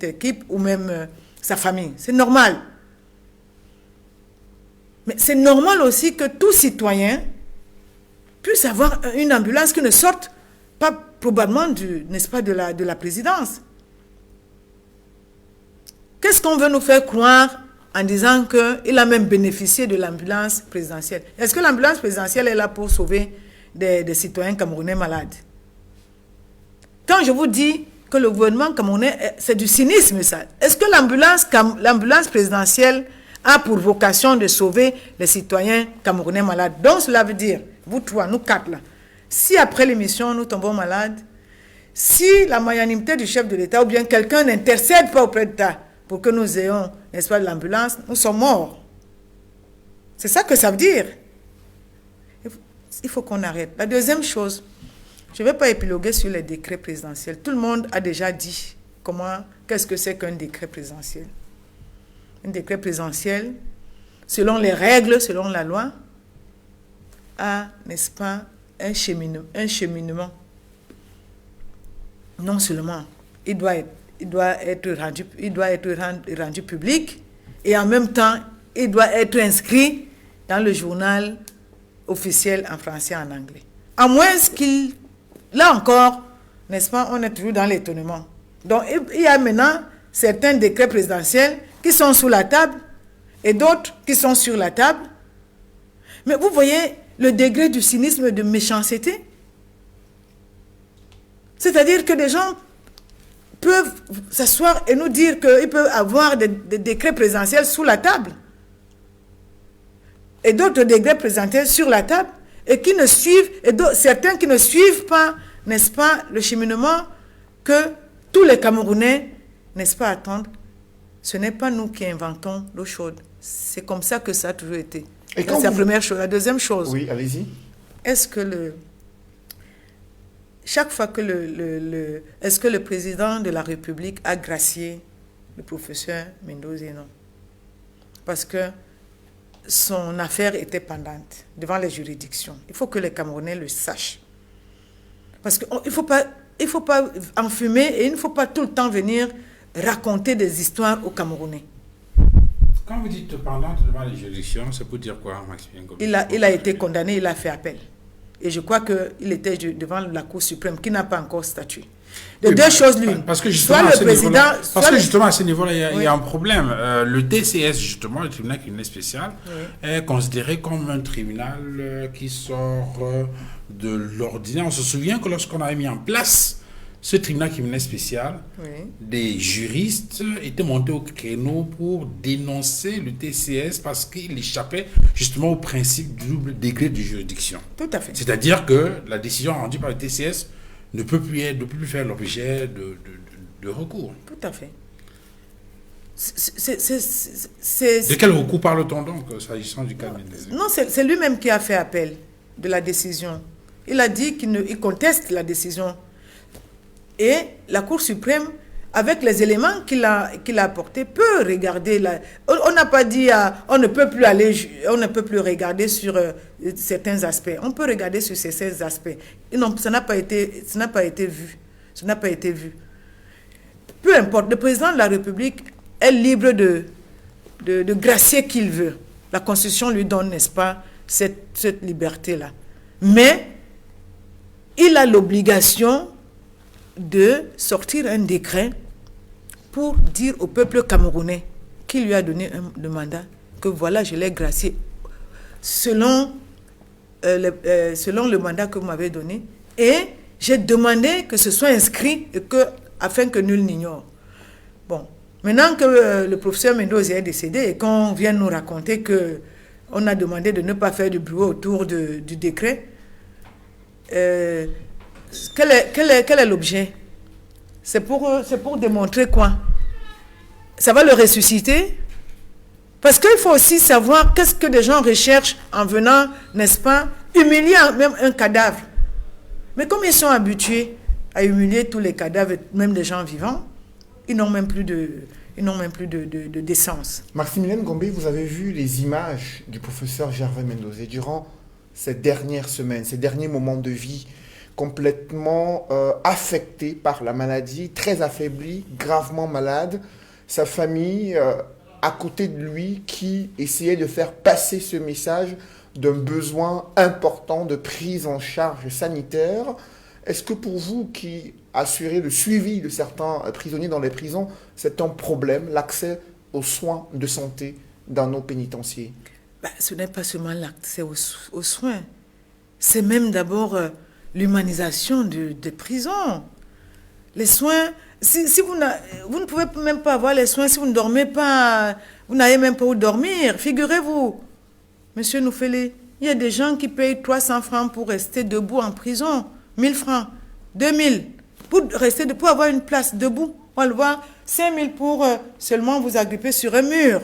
équipe ou même sa famille. C'est normal. Mais c'est normal aussi que tout citoyen puisse avoir une ambulance qui ne sorte pas probablement n'est-ce pas, de la présidence. Qu'est-ce qu'on veut nous faire croire en disant qu'il a même bénéficié de l'ambulance présidentielle? Est-ce que l'ambulance présidentielle est là pour sauver des citoyens camerounais malades? Quand je vous dis que le gouvernement camerounais, c'est du cynisme ça. Est-ce que l'ambulance présidentielle a pour vocation de sauver les citoyens camerounais malades? Donc cela veut dire, vous trois, nous quatre là, si après l'émission nous tombons malades, si la magnanimité du chef de l'État ou bien quelqu'un n'intercède pas auprès de l'État pour que nous ayons, n'est-ce pas, de l'ambulance, nous sommes morts. C'est ça que ça veut dire. Il faut qu'on arrête. La deuxième chose, je ne vais pas épiloguer sur les décrets présidentiels. Tout le monde a déjà dit qu'est-ce que c'est qu'un décret présidentiel. Un décret présidentiel, selon les règles, selon la loi, a, n'est-ce pas, un cheminement. Non seulement, il doit être rendu public, Et en même temps, il doit être inscrit dans le journal officiel en français et en anglais. À moins qu'il... Là encore, n'est-ce pas, on est toujours dans l'étonnement. Donc, il y a maintenant certains décrets présidentiels qui sont sous la table et d'autres qui sont sur la table. Mais vous voyez le degré du cynisme et de méchanceté. C'est-à-dire que des gens peuvent s'asseoir et nous dire qu'ils peuvent avoir des décrets présidentiels sous la table et d'autres décrets présidentiels sur la table et qui ne suivent, et certains qui ne suivent pas, n'est-ce pas, le cheminement que tous les Camerounais, n'est-ce pas, attendent. Ce n'est pas nous qui inventons l'eau chaude. C'est comme ça que ça a toujours été. C'est la première chose. La deuxième chose. Oui, allez-y. Est-ce que chaque fois que est-ce que le président de la République a gracié le professeur Mendoza? Non. Parce que son affaire était pendante devant les juridictions. Il faut que les Camerounais le sachent. Parce qu'il ne faut pas enfumer et il ne faut pas tout le temps venir raconter des histoires aux Camerounais. Quand vous dites pendante devant les juridictions, c'est pour dire quoi, Maxime Ngombe? Il a été condamné, il a fait appel. Et je crois qu'il était devant la Cour suprême qui n'a pas encore statué. De deux choses l'une. Parce que justement, à ce niveau-là, il y a un problème. Le TCS, justement, le tribunal criminel spécial, est considéré comme un tribunal qui sort de l'ordinaire. On se souvient que lorsqu'on avait mis en place ce tribunal criminel spécial, des juristes étaient montés au créneau pour dénoncer le TCS parce qu'il échappait justement au principe du double degré de juridiction. Tout à fait. C'est-à-dire que la décision rendue par le TCS ne peut plus faire l'objet de recours. Tout à fait. De quel recours parle-t-on donc, s'agissant du cas de Mendoza? Non, c'est lui-même qui a fait appel de la décision. Il a dit qu'il conteste la décision. Et la Cour suprême, avec les éléments qu'il a apportés, peut regarder. On n'a pas dit on ne peut plus regarder sur certains aspects. On peut regarder sur ces aspects. Et non, ça n'a pas été vu. Ça n'a pas été vu. Peu importe, le président de la République est libre de gracier qu'il veut. La Constitution lui donne, n'est-ce pas, cette liberté-là. Mais il a l'obligation de sortir un décret pour dire au peuple camerounais qui lui a donné le mandat que voilà, je l'ai gracié selon le mandat que vous m'avez donné, et j'ai demandé que ce soit inscrit afin que nul n'ignore. Bon, maintenant que le professeur Mendoza est décédé et qu'on vient nous raconter qu'on a demandé de ne pas faire du bruit autour du décret, quel est l'objet? C'est pour démontrer quoi? Ça va le ressusciter? Parce qu'il faut aussi savoir qu'est-ce que des gens recherchent en venant, n'est-ce pas, humilier même un cadavre. Mais comme ils sont habitués à humilier tous les cadavres, même des gens vivants, ils n'ont même plus de décence. Maximilien Ngombe, vous avez vu les images du professeur Gervais Mendoza durant ces dernières semaines, ces derniers moments de vie, complètement affecté par la maladie, très affaibli, gravement malade. Sa famille, à côté de lui, qui essayait de faire passer ce message d'un besoin important de prise en charge sanitaire. Est-ce que pour vous, qui assurez le suivi de certains prisonniers dans les prisons, c'est un problème, l'accès aux soins de santé dans nos pénitenciers? Ce n'est pas seulement l'accès aux soins. C'est même d'abord l'humanisation des prisons. Les soins, si vous ne pouvez même pas avoir les soins, si vous ne dormez pas, vous n'avez même pas où dormir. Figurez-vous, Monsieur Noufélé, il y a des gens qui payent 300 francs pour rester debout en prison, 1000 francs, 2000, pour avoir une place debout. On va le voir, 5000 pour seulement vous agripper sur un mur.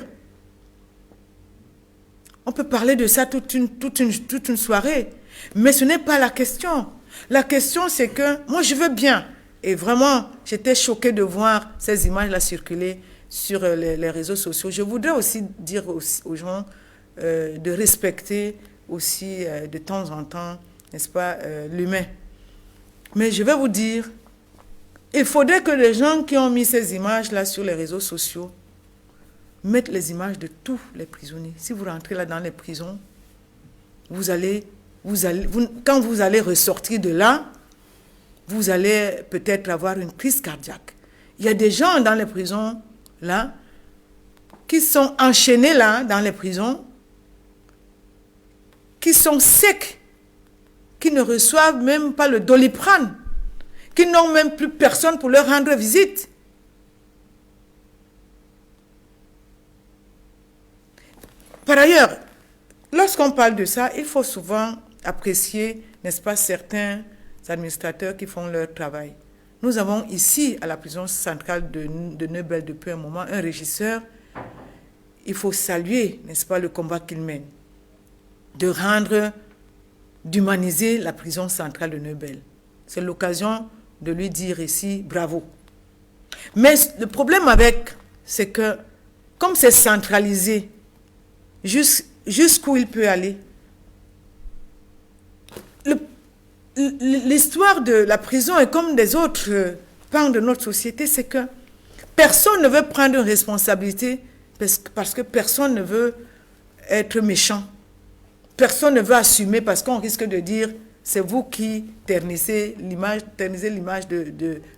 On peut parler de ça toute une soirée. Mais ce n'est pas la question. La question, c'est que moi, je veux bien. Et vraiment, j'étais choquée de voir ces images-là circuler sur les réseaux sociaux. Je voudrais aussi dire aux gens de respecter aussi de temps en temps, n'est-ce pas, l'humain. Mais je vais vous dire, il faudrait que les gens qui ont mis ces images-là sur les réseaux sociaux mettre les images de tous les prisonniers. Si vous rentrez là dans les prisons, quand vous allez ressortir de là, vous allez peut-être avoir une crise cardiaque. Il y a des gens dans les prisons, là, qui sont enchaînés là, dans les prisons, qui sont secs, qui ne reçoivent même pas le Doliprane, qui n'ont même plus personne pour leur rendre visite. Par ailleurs, lorsqu'on parle de ça, il faut souvent apprécier, n'est-ce pas, certains administrateurs qui font leur travail. Nous avons ici, à la prison centrale de Neubel, depuis un moment, un régisseur. Il faut saluer, n'est-ce pas, le combat qu'il mène, d'humaniser la prison centrale de Neubel. C'est l'occasion de lui dire ici, bravo. Mais le problème c'est que, comme c'est centralisé, jusqu'où il peut aller, l'histoire de la prison est comme des autres pans de notre société, c'est que personne ne veut prendre une responsabilité parce que personne ne veut être méchant. Personne ne veut assumer parce qu'on risque de dire c'est vous qui ternissez l'image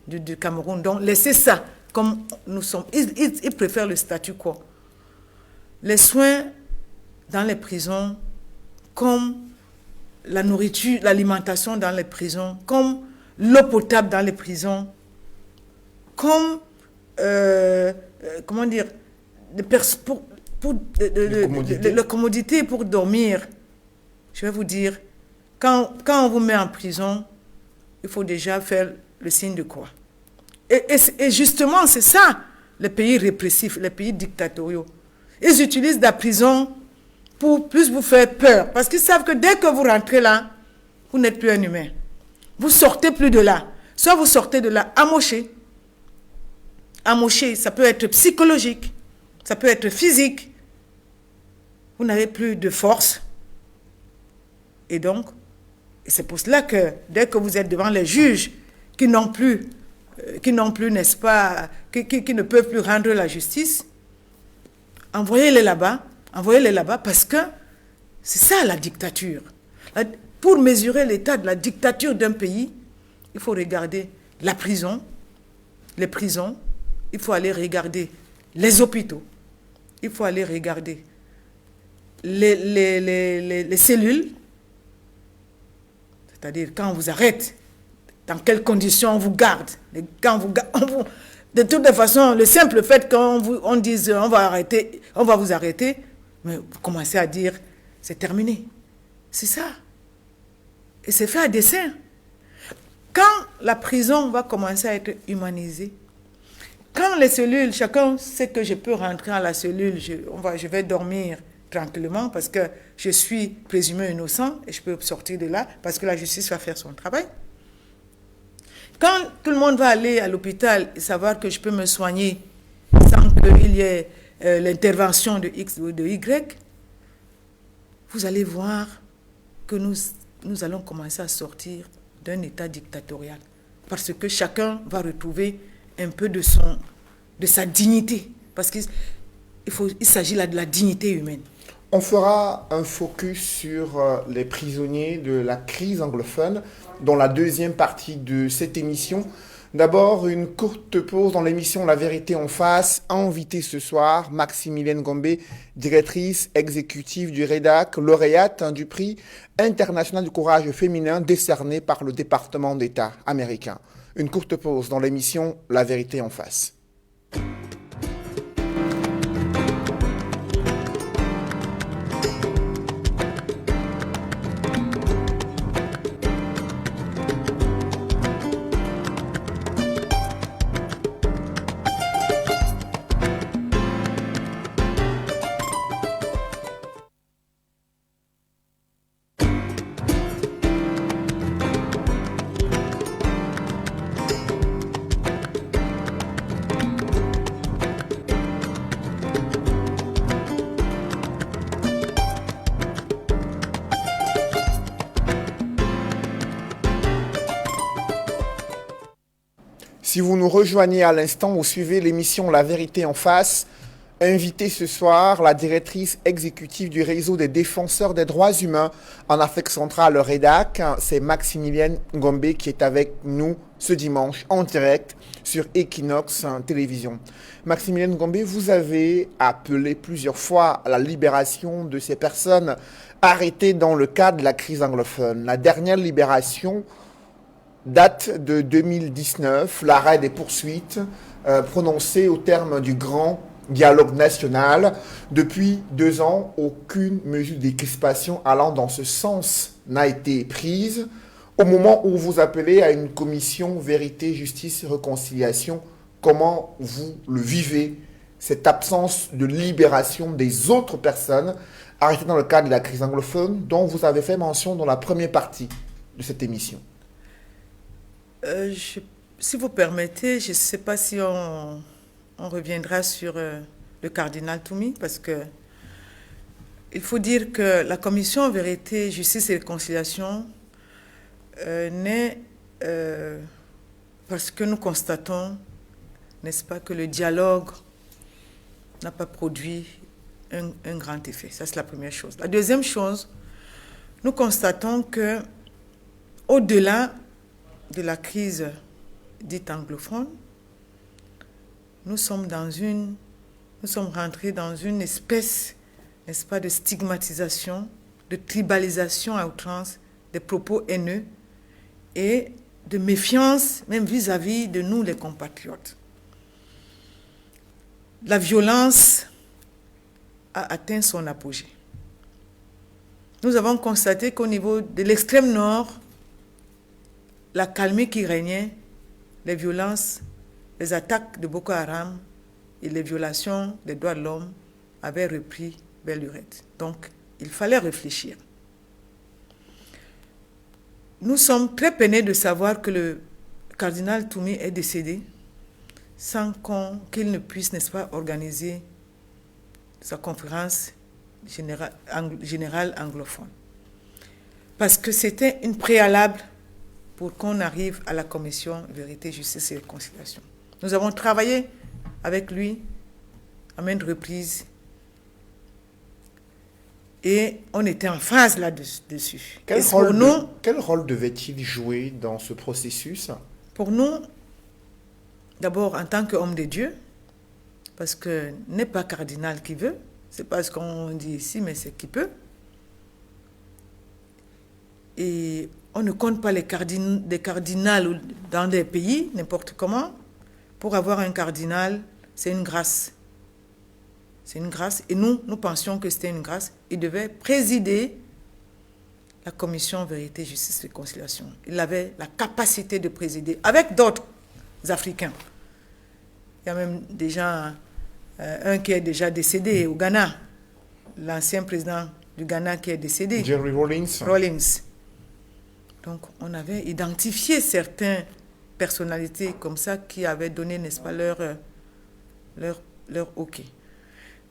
du Cameroun. Donc laissez ça comme nous sommes. Ils préfèrent le statu quo. Les soins dans les prisons, comme la nourriture, l'alimentation dans les prisons, comme l'eau potable dans les prisons, comme, comment dire, les commodités pour dormir. Je vais vous dire, quand on vous met en prison, il faut déjà faire le signe de croix. Et justement, c'est ça, les pays répressifs, les pays dictatoriaux. Ils utilisent la prison pour plus vous faire peur. Parce qu'ils savent que dès que vous rentrez là, vous n'êtes plus un humain. Vous sortez plus de là. Soit vous sortez de là amoché. Amoché, ça peut être psychologique, ça peut être physique. Vous n'avez plus de force. Et donc, c'est pour cela que dès que vous êtes devant les juges qui n'ont plus, n'est-ce pas, qui ne peuvent plus rendre la justice, envoyez-les là-bas parce que c'est ça la dictature. Pour mesurer l'état de la dictature d'un pays, il faut regarder la prison, les prisons, il faut aller regarder les hôpitaux, il faut aller regarder les cellules, c'est-à-dire quand on vous arrête, dans quelles conditions on vous garde, de toutes les façons, le simple fait qu'on dise on va vous arrêter, mais vous commencez à dire c'est terminé. C'est ça. Et c'est fait à dessein. Quand la prison va commencer à être humanisée, quand les cellules, chacun sait que je peux rentrer à la cellule, je vais dormir tranquillement parce que je suis présumé innocent et je peux sortir de là parce que la justice va faire son travail. Quand tout le monde va aller à l'hôpital et savoir que je peux me soigner sans qu'il y ait l'intervention de X ou de Y, vous allez voir que nous allons commencer à sortir d'un état dictatorial. Parce que chacun va retrouver un peu de sa dignité. Parce qu'il s'agit là de la dignité humaine. On fera un focus sur les prisonniers de la crise anglophone dans la deuxième partie de cette émission. D'abord, une courte pause dans l'émission La Vérité en face. Invitée ce soir, Maximilienne Gombe, directrice exécutive du REDAC, lauréate du prix international du courage féminin décerné par le département d'État américain. Une courte pause dans l'émission La Vérité en face. Si vous nous rejoignez à l'instant, vous suivez l'émission La Vérité en face. Invitée ce soir, la directrice exécutive du réseau des défenseurs des droits humains en Afrique centrale, le REDAC, c'est Maximilienne Ngombe qui est avec nous ce dimanche en direct sur Equinox Télévision. Maximilienne Ngombe, vous avez appelé plusieurs fois à la libération de ces personnes arrêtées dans le cadre de la crise anglophone. La dernière libération date de 2019, l'arrêt des poursuites prononcé au terme du grand dialogue national. Depuis 2 ans, aucune mesure de crispation allant dans ce sens n'a été prise. Au moment où vous appelez à une commission vérité, justice, réconciliation, comment vous le vivez, cette absence de libération des autres personnes arrêtées dans le cadre de la crise anglophone dont vous avez fait mention dans la première partie de cette émission? Si vous permettez, je ne sais pas si on reviendra sur le cardinal Toumi, parce que il faut dire que la commission vérité, justice et réconciliation naît parce que nous constatons, n'est-ce pas, que le dialogue n'a pas produit un grand effet. Ça, c'est la première chose. La deuxième chose, nous constatons que au-delà de la crise dite anglophone, nous sommes rentrés dans une espèce, n'est-ce pas, de stigmatisation, de tribalisation à outrance, des propos haineux et de méfiance, même vis-à-vis de nous, les compatriotes. La violence a atteint son apogée. Nous avons constaté qu'au niveau de l'extrême nord, la calmie qui régnait, les violences, les attaques de Boko Haram et les violations des droits de l'homme avaient repris belle lurette. Donc, il fallait réfléchir. Nous sommes très peinés de savoir que le cardinal Toumi est décédé sans qu'il ne puisse, n'est-ce pas, organiser sa conférence générale anglophone. Parce que c'était une préalable pour qu'on arrive à la commission Vérité, Justice et Réconciliation. Nous avons travaillé avec lui à maintes reprises et on était en phase là-dessus. Quel rôle devait-il jouer dans ce processus? Pour nous, d'abord en tant qu'homme de Dieu, parce que n'est pas cardinal qui veut, c'est pas ce qu'on dit ici, mais c'est qui peut. Et on ne compte pas des cardinals dans des pays, n'importe comment. Pour avoir un cardinal, c'est une grâce. C'est une grâce. Et nous pensions que c'était une grâce. Il devait présider la commission Vérité, Justice et Réconciliation. Il avait la capacité de présider avec d'autres Africains. Il y a même déjà un qui est déjà décédé au Ghana. L'ancien président du Ghana qui est décédé. Jerry Rawlings. Donc, on avait identifié certaines personnalités comme ça qui avaient donné, n'est-ce pas, leur OK.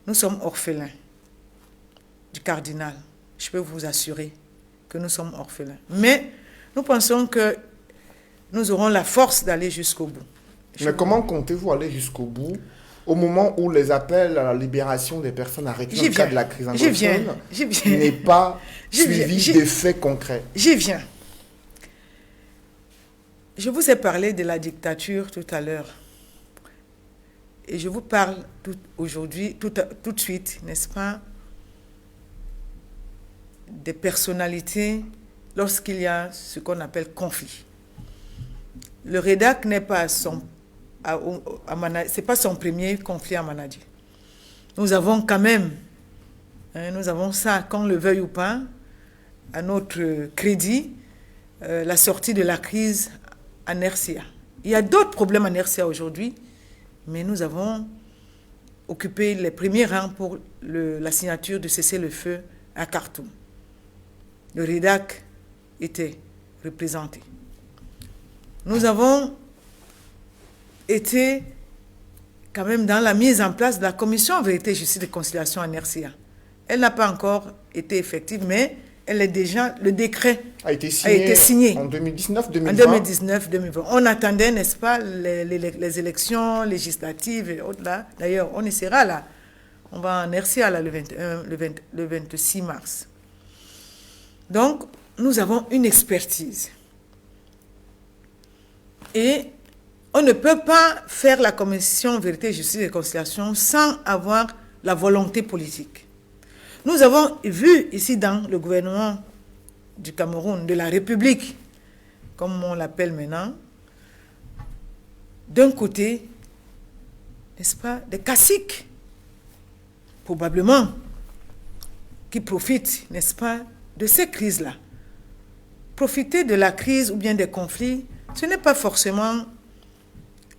Nous sommes orphelins du cardinal. Je peux vous assurer que nous sommes orphelins. Mais nous pensons que nous aurons la force d'aller jusqu'au bout. Mais comment comptez-vous aller jusqu'au bout au moment où les appels à la libération des personnes arrêtées dans le cadre de la crise anglophone n'est pas suivi d'effets concrets? J'y viens. Je vous ai parlé de la dictature tout à l'heure. Et je vous parle aujourd'hui, tout de suite, n'est-ce pas, des personnalités lorsqu'il y a ce qu'on appelle conflit. Le REDAC n'est pas c'est pas son premier conflit à Manadi. Nous avons quand même, nous avons ça, qu'on le veuille ou pas, à notre crédit, la sortie de la crise en RCA. Il y a d'autres problèmes en RCA aujourd'hui, mais nous avons occupé les premiers rangs pour la signature de cessez-le-feu à Khartoum. Le REDAC était représenté. Nous avons été quand même dans la mise en place de la commission Vérité, Justice et Réconciliation en RCA. Elle n'a pas encore été effective, mais elle est déjà, le décret a été signé en 2019-2020. En 2019-2020. On attendait, n'est-ce pas, les élections législatives et autres là. D'ailleurs, on y sera là On va en RCA là, le 26 mars. Donc, nous avons une expertise. Et on ne peut pas faire la commission Vérité, Justice et Réconciliation sans avoir la volonté politique. Nous avons vu ici dans le gouvernement du Cameroun, de la République, comme on l'appelle maintenant, d'un côté, n'est-ce pas, des caciques, probablement, qui profitent, n'est-ce pas, de ces crises-là. Profiter de la crise ou bien des conflits, ce n'est pas forcément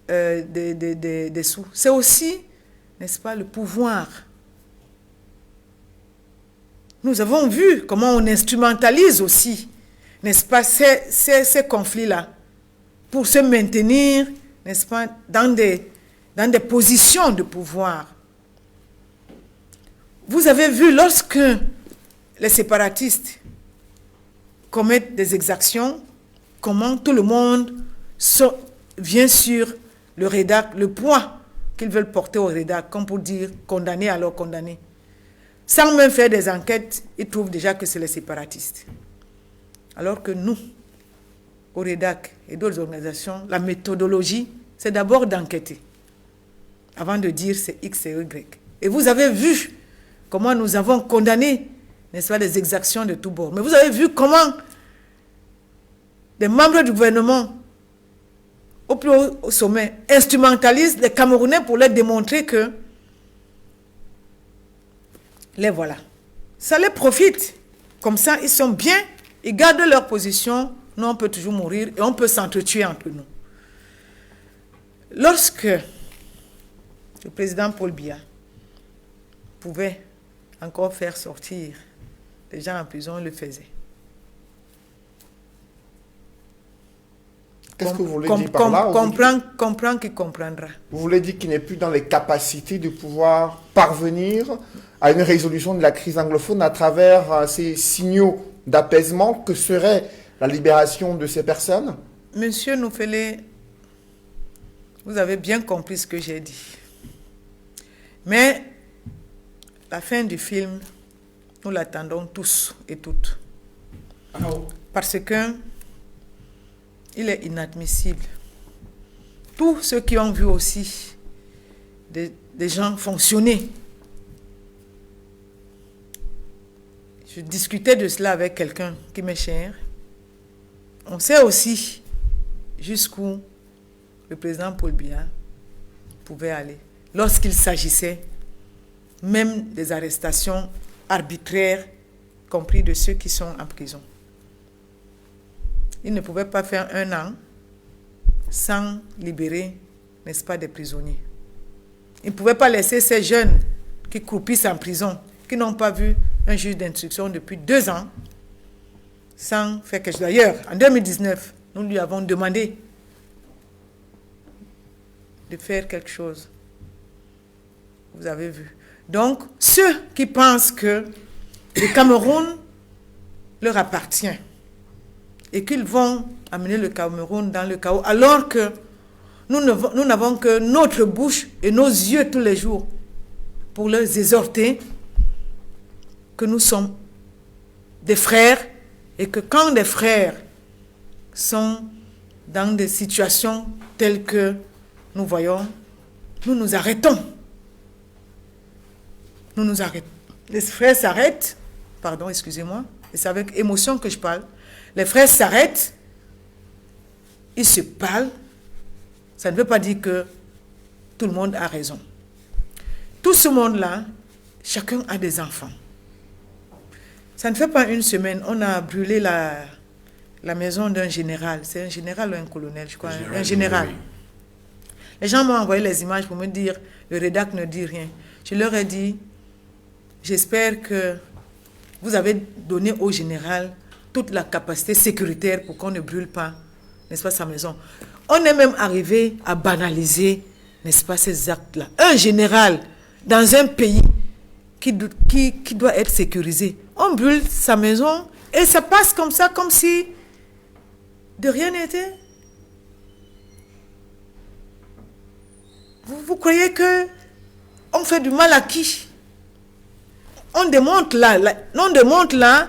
des sous. C'est aussi, n'est-ce pas, le pouvoir. Nous avons vu comment on instrumentalise aussi, n'est-ce pas, ces conflits-là pour se maintenir, n'est-ce pas, dans des positions de pouvoir. Vous avez vu lorsque les séparatistes commettent des exactions, comment tout le monde vient sur le REDAC, le poids qu'ils veulent porter au REDAC, comme pour dire condamné alors condamné. Sans même faire des enquêtes, ils trouvent déjà que c'est les séparatistes. Alors que nous, au REDAC et d'autres organisations, la méthodologie, c'est d'abord d'enquêter, avant de dire c'est X et Y. Et vous avez vu comment nous avons condamné, n'est-ce pas, les exactions de tous bords. Mais vous avez vu comment des membres du gouvernement, au plus haut sommet, instrumentalisent les Camerounais pour leur démontrer que les voilà. Ça les profite. Comme ça, ils sont bien, ils gardent leur position. Nous, on peut toujours mourir et on peut s'entretuer entre nous. Lorsque le président Paul Biya pouvait encore faire sortir les gens en prison, il le faisait. Qu'est-ce que vous voulez dire par là? Comprends qu'il comprendra. Vous voulez dire qu'il n'est plus dans les capacités de pouvoir parvenir à une résolution de la crise anglophone à travers ces signaux d'apaisement que serait la libération de ces personnes? Monsieur Noufele, vous avez bien compris ce que j'ai dit. Mais la fin du film, nous l'attendons tous et toutes. Parce que il est inadmissible. Tous ceux qui ont vu aussi des gens fonctionner. Je discutais de cela avec quelqu'un qui m'est cher. On sait aussi jusqu'où le président Paul Biya pouvait aller lorsqu'il s'agissait même des arrestations arbitraires, compris de ceux qui sont en prison. Il ne pouvait pas faire 1 an sans libérer, n'est-ce pas, des prisonniers. Il ne pouvait pas laisser ces jeunes qui croupissent en prison, qui n'ont pas vu un juge d'instruction depuis 2 ans, sans faire quelque chose. D'ailleurs, en 2019, nous lui avons demandé de faire quelque chose. Vous avez vu. Donc, ceux qui pensent que le Cameroun leur appartient et qu'ils vont amener le Cameroun dans le chaos, alors que nous n'avons que notre bouche et nos yeux tous les jours pour leur exhorter que nous sommes des frères et que quand des frères sont dans des situations telles que nous voyons, nous nous arrêtons. Nous nous arrêtons. Les frères s'arrêtent, pardon, excusez-moi, et c'est avec émotion que je parle. Les frères s'arrêtent, ils se parlent. Ça ne veut pas dire que tout le monde a raison. Tout ce monde-là, chacun a des enfants. Ça ne fait pas 1 semaine, on a brûlé la maison d'un général. C'est un général ou un colonel, je crois. Un général. Oui. Les gens m'ont envoyé les images pour me dire, le REDAC ne dit rien. Je leur ai dit, j'espère que vous avez donné au général toute la capacité sécuritaire pour qu'on ne brûle pas, n'est-ce pas, sa maison. On est même arrivé à banaliser, n'est-ce pas, ces actes-là. Un général dans un pays qui doit être sécurisé, on brûle sa maison et ça passe comme ça, comme si de rien n'était. Vous croyez que on fait du mal à qui? on démontre là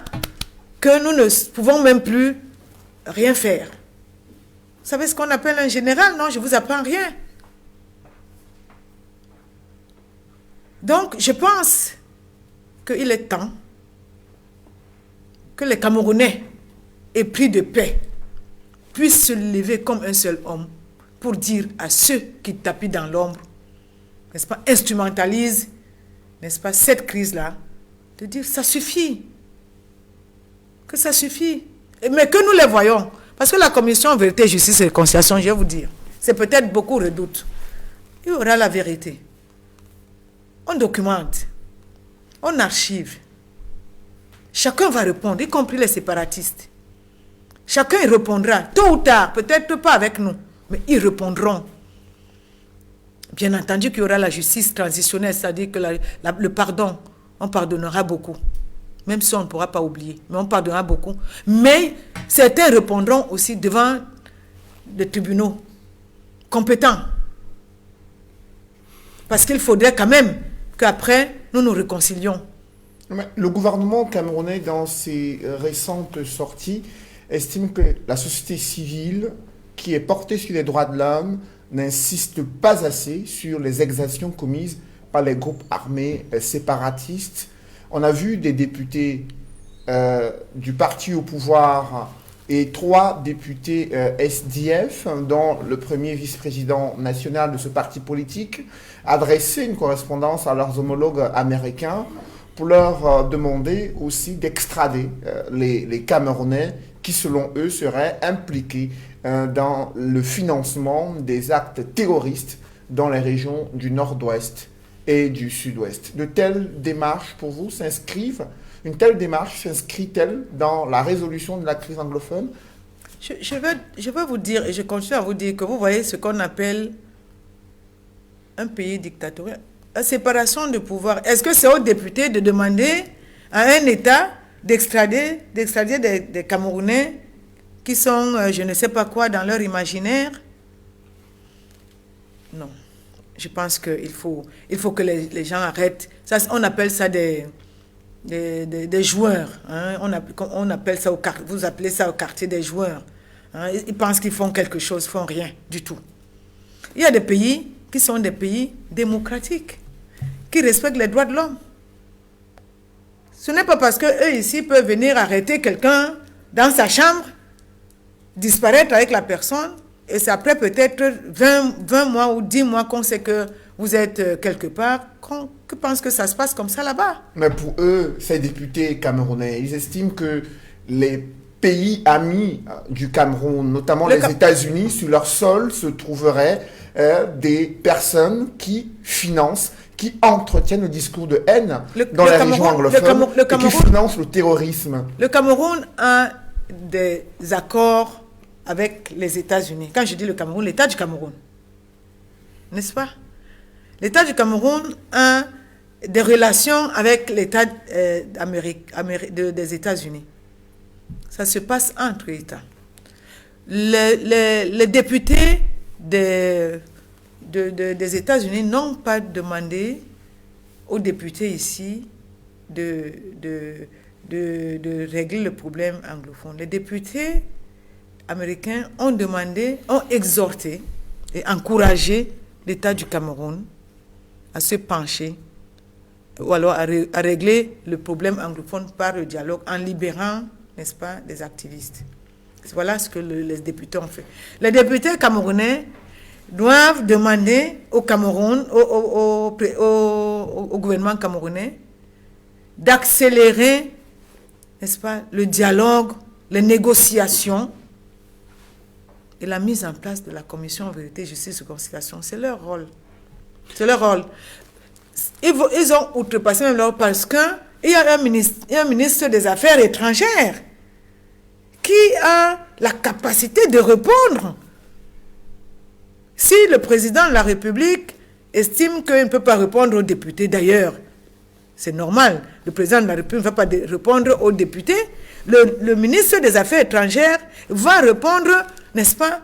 que nous ne pouvons même plus rien faire. Vous savez ce qu'on appelle un général? Non, je ne vous apprends rien. Donc, je pense qu'il est temps que les Camerounais épris de paix puissent se lever comme un seul homme pour dire à ceux qui tapent dans l'ombre, n'est-ce pas, instrumentalisent, n'est-ce pas, cette crise-là, de dire ça suffit. Que ça suffit. Mais que nous les voyons. Parce que la commission vérité, justice et réconciliation, je vais vous dire, c'est peut-être beaucoup redoutent. Il y aura la vérité. On documente. On archive. Chacun va répondre, y compris les séparatistes. Chacun y répondra, tôt ou tard, peut-être pas avec nous, mais ils répondront. Bien entendu qu'il y aura la justice transitionnelle, c'est-à-dire que le pardon, on pardonnera beaucoup. Même si on ne pourra pas oublier, mais on pardonnera beaucoup. Mais certains répondront aussi devant des tribunaux compétents. Parce qu'il faudrait quand même qu'après, nous nous réconcilions. Le gouvernement camerounais, dans ses récentes sorties, estime que la société civile, qui est portée sur les droits de l'homme, n'insiste pas assez sur les exactions commises par les groupes armés séparatistes. On a vu des députés du parti au pouvoir et 3 députés SDF, dont le premier vice-président national de ce parti politique, adresser une correspondance à leurs homologues américains pour leur demander aussi d'extrader les Camerounais qui, selon eux, seraient impliqués dans le financement des actes terroristes dans les régions du Nord-Ouest et du Sud-Ouest. De telles démarches, pour vous, une telle démarche s'inscrit-elle dans la résolution de la crise anglophone? Je veux vous dire, et je continue à vous dire, que vous voyez ce qu'on appelle un pays dictatorial. La séparation de pouvoir. Est-ce que c'est aux députés de demander à un État d'extrader des Camerounais qui sont, je ne sais pas quoi, dans leur imaginaire? Non. Je pense qu'il faut que les gens arrêtent. Ça, on appelle ça des joueurs. Hein. On appelle ça vous appelez ça au quartier des joueurs. Hein. Ils pensent qu'ils font quelque chose, ils ne font rien du tout. Il y a des pays qui sont des pays démocratiques, qui respectent les droits de l'homme. Ce n'est pas parce qu'eux ici peuvent venir arrêter quelqu'un dans sa chambre, disparaître avec la personne, et c'est après peut-être 20 mois ou 10 mois qu'on sait que vous êtes quelque part, qu'on pense que ça se passe comme ça là-bas. Mais pour eux, ces députés camerounais, ils estiment que les pays amis du Cameroun, notamment les États-Unis, sur leur sol se trouveraient des personnes qui financent, qui entretiennent le discours de haine dans les régions anglophones et qui financent le terrorisme. Le Cameroun a des accords avec les États-Unis. Quand je dis le Cameroun, l'État du Cameroun. N'est-ce pas? L'État du Cameroun a des relations avec l'État des États-Unis. Ça se passe entre États. Les députés des États-Unis n'ont pas demandé aux députés ici de régler le problème anglophone. Les députés américains ont exhorté et encouragé l'État du Cameroun à se pencher ou alors à régler le problème anglophone par le dialogue en libérant, n'est-ce pas, des activistes. Voilà ce que les députés ont fait. Les députés camerounais doivent demander au Cameroun, au gouvernement camerounais, d'accélérer, n'est-ce pas, le dialogue, les négociations et la mise en place de la commission vérité, justice et réconciliation. C'est leur rôle. C'est leur rôle. Ils ont outrepassé même leur rôle parce qu'il y a un ministre des Affaires étrangères qui a la capacité de répondre. Si le président de la République estime qu'il ne peut pas répondre aux députés, d'ailleurs, c'est normal, le président de la République ne va pas répondre aux députés, le ministre des Affaires étrangères va répondre, n'est-ce pas,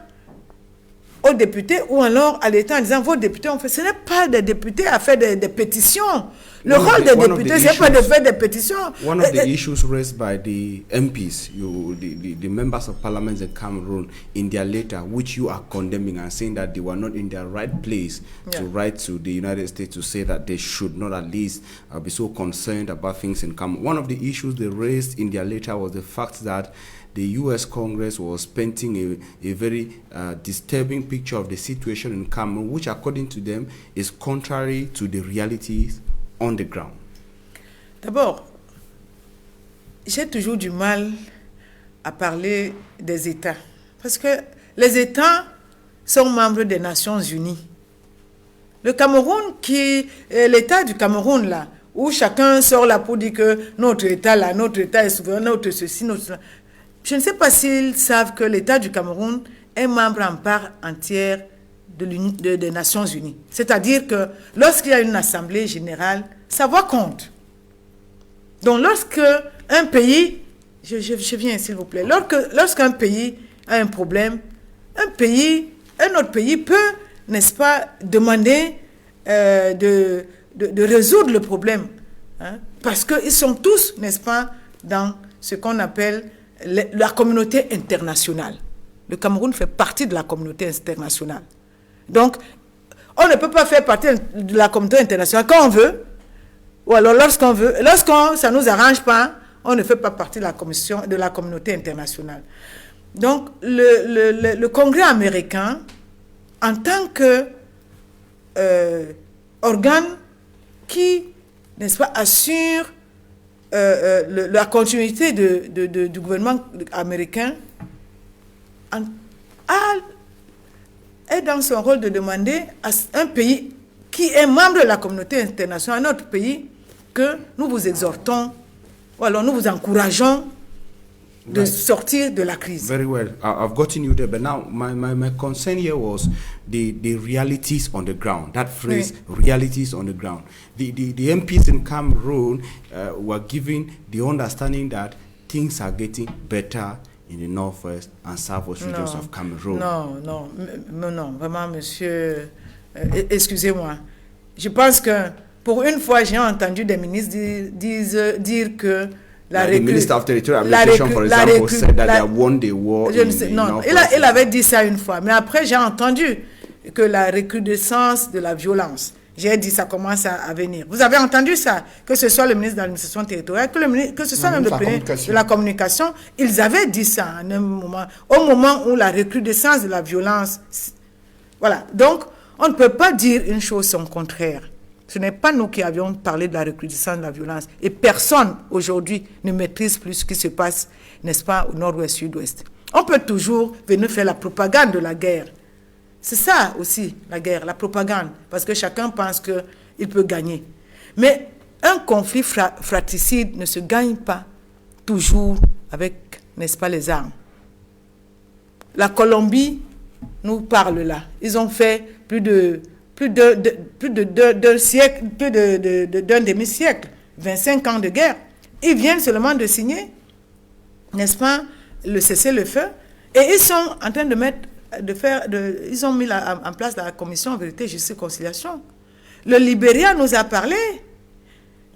aux députés ou alors à l'État en disant vos députés ont fait. Ce n'est pas des députés à faire des pétitions. Le rôle des députés, c'est pas de faire des pétitions. One of the issues raised by the MPs, the members of parliament in Cameroon, in their letter, which you are condemning and saying that they were not in their right place to write to the United States to say that they should not at least be so concerned about things in Cameroon. One of the issues they raised in their letter was the fact that the U.S. Congress was painting a very disturbing picture of the situation in Cameroon, which according to them is contrary to the realities on the ground. D'abord, j'ai toujours du mal à parler des États. Parce que les États sont membres des Nations Unies. Le Cameroun, l'État du Cameroun, là, où chacun sort là pour dire que notre État est souverain, notre ceci, notre cela. Je ne sais pas s'ils savent que l'État du Cameroun est membre en part entière des Nations Unies. C'est-à-dire que lorsqu'il y a une assemblée générale, sa voix compte. Donc lorsque un pays, je viens s'il vous plaît, lorsqu'un pays a un problème, un autre pays peut, n'est-ce pas, demander de résoudre le problème. Hein, parce qu'ils sont tous, n'est-ce pas, dans ce qu'on appelle la communauté internationale. Le Cameroun fait partie de la communauté internationale. Donc, on ne peut pas faire partie de la communauté internationale quand on veut, ou alors lorsqu'on veut. Ça ne nous arrange pas, on ne fait pas partie de la communauté internationale. Donc, le Congrès américain, en tant que organe qui, n'est-ce pas, assure la continuité du gouvernement américain, est dans son rôle de demander à un pays qui est membre de la communauté internationale, un autre pays, que nous vous exhortons, ou alors nous vous encourageons de sortir de la crise. Very well. I've gotten you there, but now my concern here was the realities on the ground. That phrase, realities on the ground. The MPs in Cameroon were given the understanding that things are getting better in the northwest and southwest regions of Cameroon. Non, vraiment, monsieur, excusez-moi. Je pense que pour une fois, j'ai entendu des ministres dire que the Minister of Territorial Administration, for example, said that they won the war. Non, il avait dit ça une fois, mais après j'ai entendu que la recrudescence de la violence, j'ai dit ça commence à venir. Vous avez entendu ça? Que ce soit le ministre de l'administration territoriale, que ce soit même le premier de la communication, ils avaient dit ça à un moment, au moment où la recrudescence de la violence. Voilà. Donc, on ne peut pas dire une chose son contraire. Ce n'est pas nous qui avions parlé de la recrudescence de la violence. Et personne aujourd'hui ne maîtrise plus ce qui se passe, n'est-ce pas, au nord-ouest, sud-ouest. On peut toujours venir faire la propagande de la guerre. C'est ça aussi, la guerre, la propagande. Parce que chacun pense qu'il peut gagner. Mais un conflit fratricide ne se gagne pas toujours avec, n'est-ce pas, les armes. La Colombie nous parle là. Ils ont fait plus d'un siècle, plus d'un demi-siècle, 25 ans de guerre. Ils viennent seulement de signer, n'est-ce pas, le cessez-le-feu. Et ils sont en train ils ont mis en place la commission vérité, justice et conciliation. Le Libéria nous a parlé.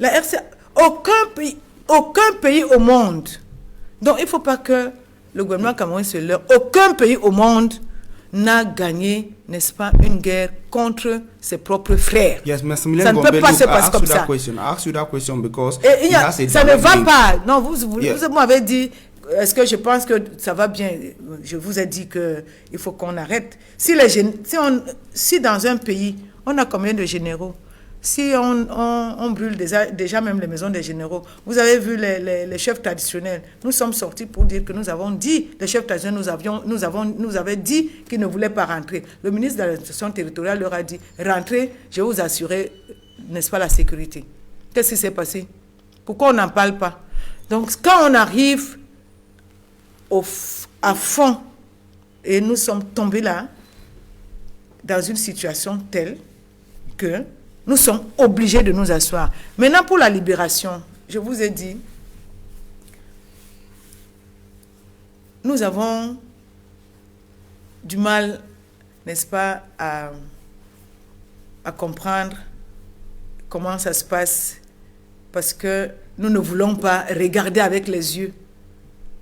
La RCA, aucun pays au monde. Donc il ne faut pas que le gouvernement camerounais se leurre. Aucun pays au monde n'a gagné, n'est-ce pas, une guerre contre ses propres frères. Yes, ça ne peut pas se passer comme ça. I asked you that question because ça ne va pas. Non, vous m'avez dit, est-ce que je pense que ça va bien? Je vous ai dit qu'il faut qu'on arrête. Si dans un pays, on a combien de généraux? Si on brûle déjà même les maisons des généraux, vous avez vu les chefs traditionnels, nous sommes sortis pour dire que nous avons dit, les chefs traditionnels nous avaient dit qu'ils ne voulaient pas rentrer. Le ministre de l'administration territoriale leur a dit, rentrez, je vais vous assurer, n'est-ce pas, la sécurité. Qu'est-ce qui s'est passé? Pourquoi on n'en parle pas? Donc quand on arrive à fond, et nous sommes tombés là, dans une situation telle que nous sommes obligés de nous asseoir. Maintenant, pour la libération, je vous ai dit, nous avons du mal, n'est-ce pas, à comprendre comment ça se passe, parce que nous ne voulons pas regarder avec les yeux.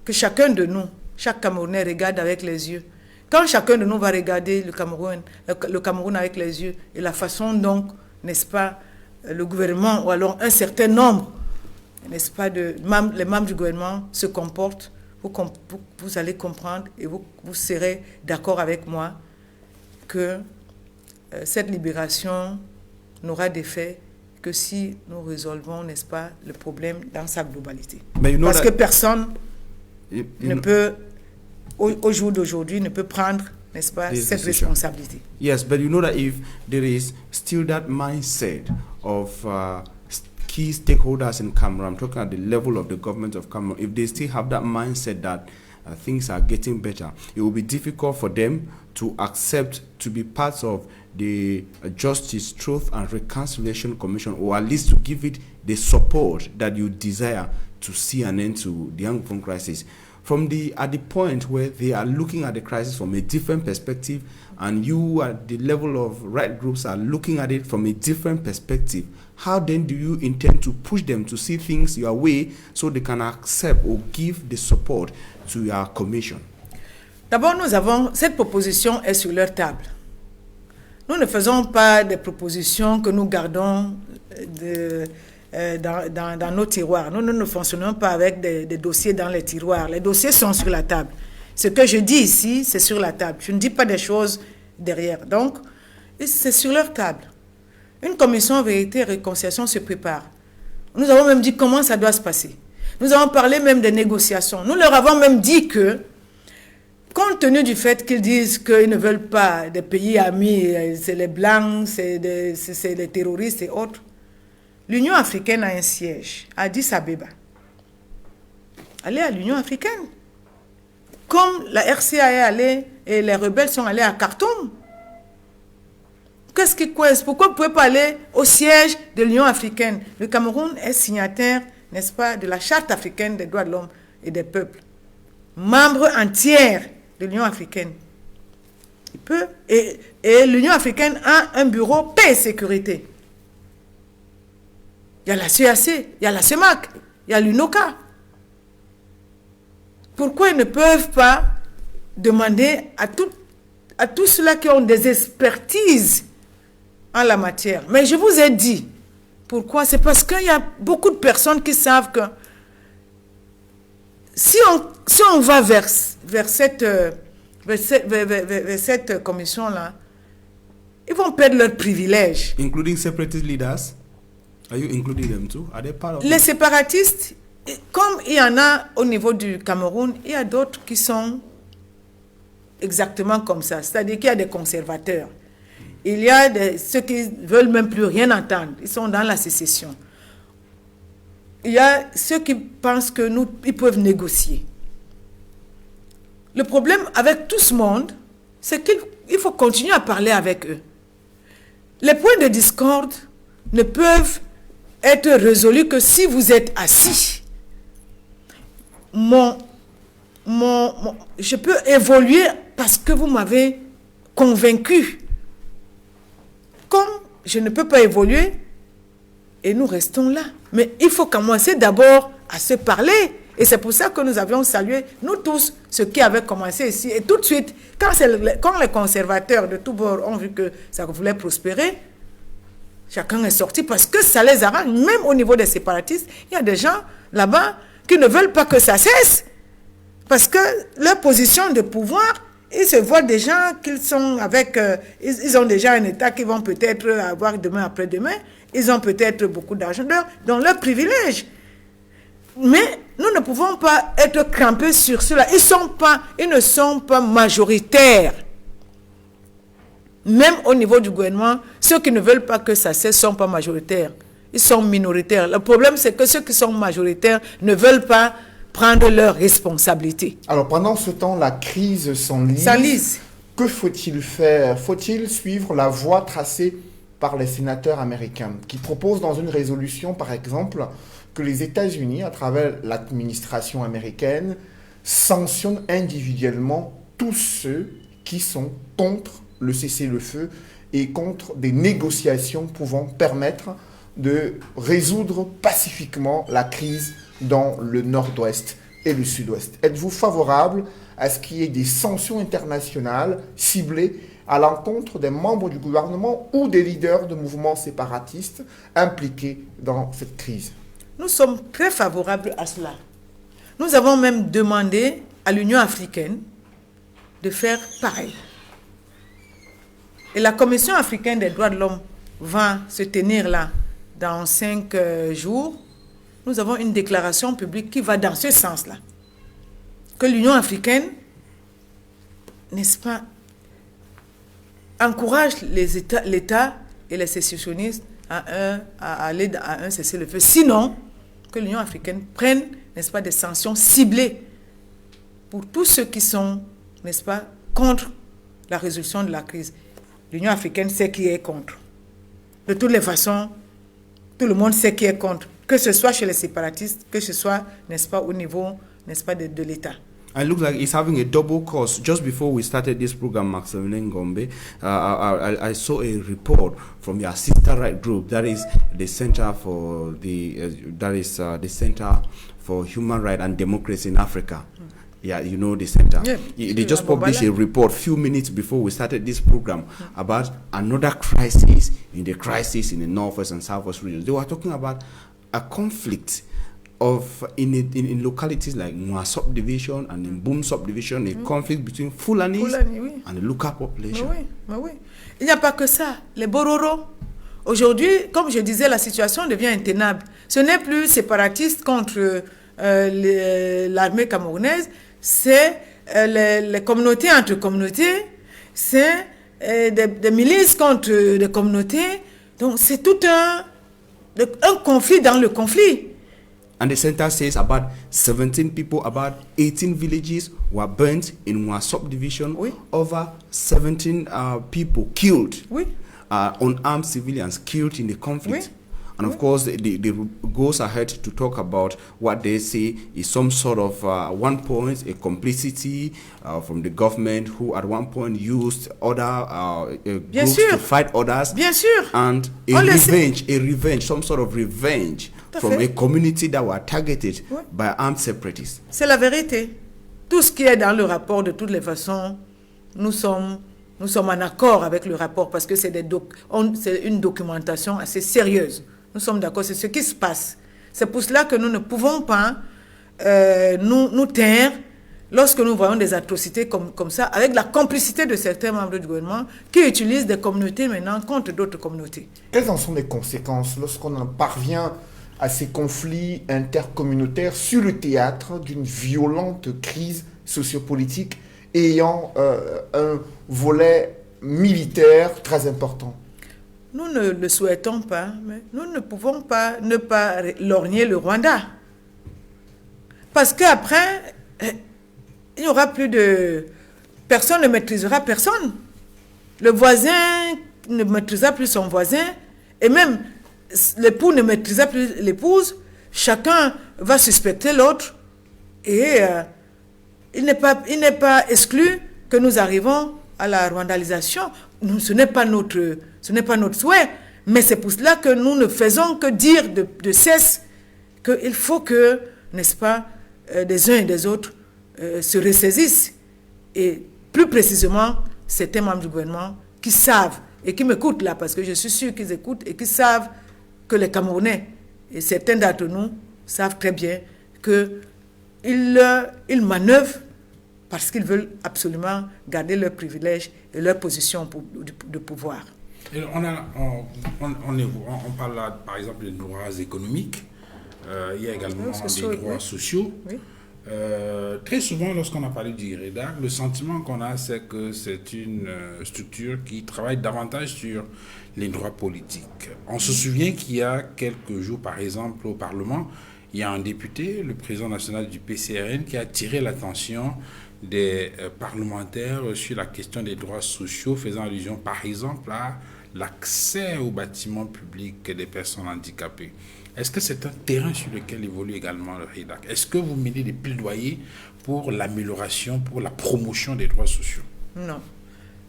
Que chacun de nous, chaque Camerounais regarde avec les yeux. Quand chacun de nous va regarder le Cameroun avec les yeux, et la façon dont, n'est-ce pas, le gouvernement, ou alors un certain nombre, n'est-ce pas, les membres du gouvernement se comportent, vous allez comprendre et vous serez d'accord avec moi que cette libération n'aura d'effet que si nous résolvons, n'est-ce pas, le problème dans sa globalité. Parce que personne ne peut, au jour d'aujourd'hui, ne peut prendre, n'est-ce pas, cette responsabilité. Yes, but you know that if there is still that mindset of key stakeholders in Cameroon, I'm talking at the level of the government of Cameroon, if they still have that mindset that things are getting better, it will be difficult for them to accept to be part of the Justice, Truth and Reconciliation Commission, or at least to give it the support that you desire to see an end to the Anglophone crisis. At the point where they are looking at the crisis from a different perspective, and you at the level of right groups are looking at it from a different perspective, how then do you intend to push them to see things your way so they can accept or give the support to your commission? D'abord, cette proposition est sur leur table. Nous ne faisons pas des propositions que nous gardons dans nos tiroirs. Nous ne fonctionnons pas avec des dossiers dans les tiroirs. Les dossiers sont sur la table. Ce que je dis ici, c'est sur la table. Je ne dis pas des choses derrière. Donc, c'est sur leur table. Une commission vérité et réconciliation se prépare. Nous avons même dit comment ça doit se passer. Nous avons parlé même des négociations. Nous leur avons même dit que, compte tenu du fait qu'ils disent qu'ils ne veulent pas des pays amis, c'est les Blancs, c'est les terroristes et autres, l'Union africaine a un siège à Addis Abeba. Allez à l'Union africaine. Comme la RCA est allée et les rebelles sont allés à Khartoum. Qu'est-ce qui coince? Pourquoi vous ne pouvez pas aller au siège de l'Union africaine? Le Cameroun est signataire, n'est-ce pas, de la Charte africaine des droits de l'homme et des peuples. Membre entière de l'Union africaine. Il peut, et l'Union africaine a un bureau paix et sécurité. Il y a la CAC, il y a la CEMAC, il y a l'UNOCA. Pourquoi ils ne peuvent pas demander à tous ceux-là qui ont des expertises en la matière? Mais je vous ai dit, pourquoi? C'est parce qu'il y a beaucoup de personnes qui savent que si on va vers cette commission-là, ils vont perdre leurs privilèges. Including separatist leaders? Are you including them too? Are they part of Les séparatistes, comme il y en a au niveau du Cameroun, il y a d'autres qui sont exactement comme ça. C'est-à-dire qu'il y a des conservateurs. Il y a ceux qui ne veulent même plus rien entendre. Ils sont dans la sécession. Il y a ceux qui pensent qu'ils peuvent négocier. Le problème avec tout ce monde, c'est qu'il faut continuer à parler avec eux. Les points de discorde ne peuvent être résolus que si vous êtes assis. Je peux évoluer parce que vous m'avez convaincu. Comme je ne peux pas évoluer, et nous restons là. Mais il faut commencer d'abord à se parler. Et c'est pour ça que nous avions salué, nous tous, ceux qui avaient commencé ici. Et tout de suite, quand les conservateurs de tous bords ont vu que ça voulait prospérer, chacun est sorti parce que ça les arrange. Même au niveau des séparatistes, il y a des gens là-bas qui ne veulent pas que ça cesse. Parce que leur position de pouvoir, ils se voient des gens qu'ils sont avec... ils ont déjà un État qu'ils vont peut-être avoir demain après-demain. Ils ont peut-être beaucoup d'argent dans leur privilège. Mais nous ne pouvons pas être crampés sur cela. Ils ne sont pas majoritaires. Même au niveau du gouvernement, ceux qui ne veulent pas que ça cesse ne sont pas majoritaires. Ils sont minoritaires. Le problème, c'est que ceux qui sont majoritaires ne veulent pas prendre leurs responsabilités. Alors, pendant ce temps, la crise s'enlise. Que faut-il faire? Faut-il suivre la voie tracée par les sénateurs américains qui proposent dans une résolution, par exemple, que les États-Unis, à travers l'administration américaine, sanctionnent individuellement tous ceux qui sont contre le cessez-le-feu et contre des négociations pouvant permettre de résoudre pacifiquement la crise dans le nord-ouest et le sud-ouest. Êtes-vous favorable à ce qu'il y ait des sanctions internationales ciblées à l'encontre des membres du gouvernement ou des leaders de mouvements séparatistes impliqués dans cette crise? Nous sommes très favorables à cela. Nous avons même demandé à l'Union africaine de faire pareil. Et la Commission africaine des droits de l'homme va se tenir là dans 5 jours. Nous avons une déclaration publique qui va dans ce sens-là. Que l'Union africaine, n'est-ce pas, encourage l'État et les sécessionnistes à aller à un cessez-le-feu. Sinon, que l'Union africaine prenne, n'est-ce pas, des sanctions ciblées pour tous ceux qui sont, n'est-ce pas, contre la résolution de la crise. L'Union africaine sait qui est contre. De toutes les façons, tout le monde sait qui est contre. Que ce soit chez les séparatistes, que ce soit, n'est-ce pas, au niveau, n'est-ce pas, de l'État. It looks like it's having a double cost. Just before we started this program, Maximilian Gombe, I saw a report from your sister right group, that is the Center for the Center for Human Rights and Democracy in Africa. Yeah, you know the center. Yeah, they just published a report few minutes before we started this program about another crisis in the northwest and southwest regions. They were talking about a conflict in localities like Mwa subdivision and in Boom subdivision, a conflict between Fulanis and the local population. Oui. Il n'y a pas que ça. Les Bororo, aujourd'hui, comme je disais, la situation devient intenable. Ce n'est plus séparatiste contre l'armée camerounaise, c'est les communautés entre communautés, c'est des milices contre des communautés. Donc c'est tout un conflit dans le conflit. And the center says about 17 people, about 18 villages were burnt in one subdivision. Oui. Over 17 people killed, oui. Unarmed civilians killed in the conflict. Oui. And of course, they goes ahead to talk about what they say is some sort of, one point, a complicity from the government who at one point used other groups to fight others. Bien sûr. And a revenge, some sort of revenge from a community that were targeted by armed separatists. C'est la vérité. Tout ce qui est dans le rapport, de toutes les façons, nous sommes en accord avec le rapport parce que c'est une documentation assez sérieuse. Nous sommes d'accord, c'est ce qui se passe. C'est pour cela que nous ne pouvons pas nous taire lorsque nous voyons des atrocités comme ça, avec la complicité de certains membres du gouvernement qui utilisent des communautés maintenant contre d'autres communautés. Quelles en sont les conséquences lorsqu'on en parvient à ces conflits intercommunautaires sur le théâtre d'une violente crise sociopolitique ayant un volet militaire très important? Nous ne le souhaitons pas, mais nous ne pouvons pas ne pas lorgner le Rwanda. Parce qu'après, il n'y aura plus de... Personne ne maîtrisera personne. Le voisin ne maîtrisera plus son voisin, et même l'époux ne maîtrisera plus l'épouse. Chacun va suspecter l'autre, et il n'est pas exclu que nous arrivons à la rwandalisation. Ce n'est pas notre souhait, mais c'est pour cela que nous ne faisons que dire de cesse qu'il faut que, n'est-ce pas, des uns et des autres se ressaisissent. Et plus précisément, certains membres du gouvernement qui savent, et qui m'écoutent là, parce que je suis sûr qu'ils écoutent, et qui savent que les Camerounais, et certains d'entre nous, savent très bien qu'ils manœuvrent parce qu'ils veulent absolument garder leurs privilèges et leur position de pouvoir. Et on parle là, par exemple, des droits économiques. Il y a également des droits sociaux. Oui. Très souvent, lorsqu'on a parlé du REDAC, le sentiment qu'on a, c'est que c'est une structure qui travaille davantage sur les droits politiques. On se souvient qu'il y a quelques jours, par exemple, au Parlement, il y a un député, le président national du PCRN, qui a attiré l'attention des parlementaires sur la question des droits sociaux, faisant allusion, par exemple, à l'accès aux bâtiments publics des personnes handicapées. Est-ce que c'est un terrain sur lequel évolue également le REDAC? Est-ce que vous menez des plaidoyers pour l'amélioration, pour la promotion des droits sociaux? Non.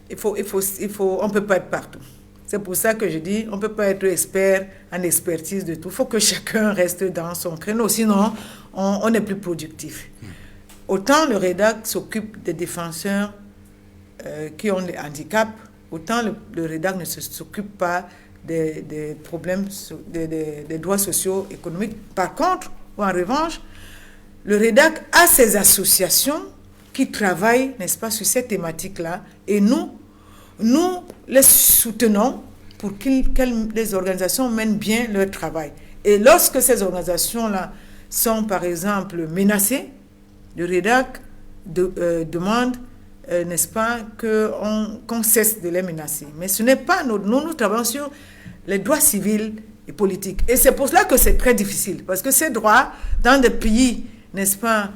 on ne peut pas être partout. C'est pour ça que je dis, on ne peut pas être expert en expertise de tout. Il faut que chacun reste dans son créneau, sinon on n'est plus productif. Autant le REDAC s'occupe des défenseurs qui ont des handicaps, autant le REDAC ne s'occupe pas des problèmes, des droits sociaux, économiques. Par contre, ou en revanche, le REDAC a ses associations qui travaillent, n'est-ce pas, sur cette thématique-là, et nous les soutenons pour que les organisations mènent bien leur travail. Et lorsque ces organisations-là sont, par exemple, menacées, le REDAC demande, n'est-ce pas, qu'on cesse de les menacer. Mais ce n'est pas nous travaillons sur les droits civils et politiques. Et c'est pour cela que c'est très difficile, parce que ces droits, dans des pays, n'est-ce pas,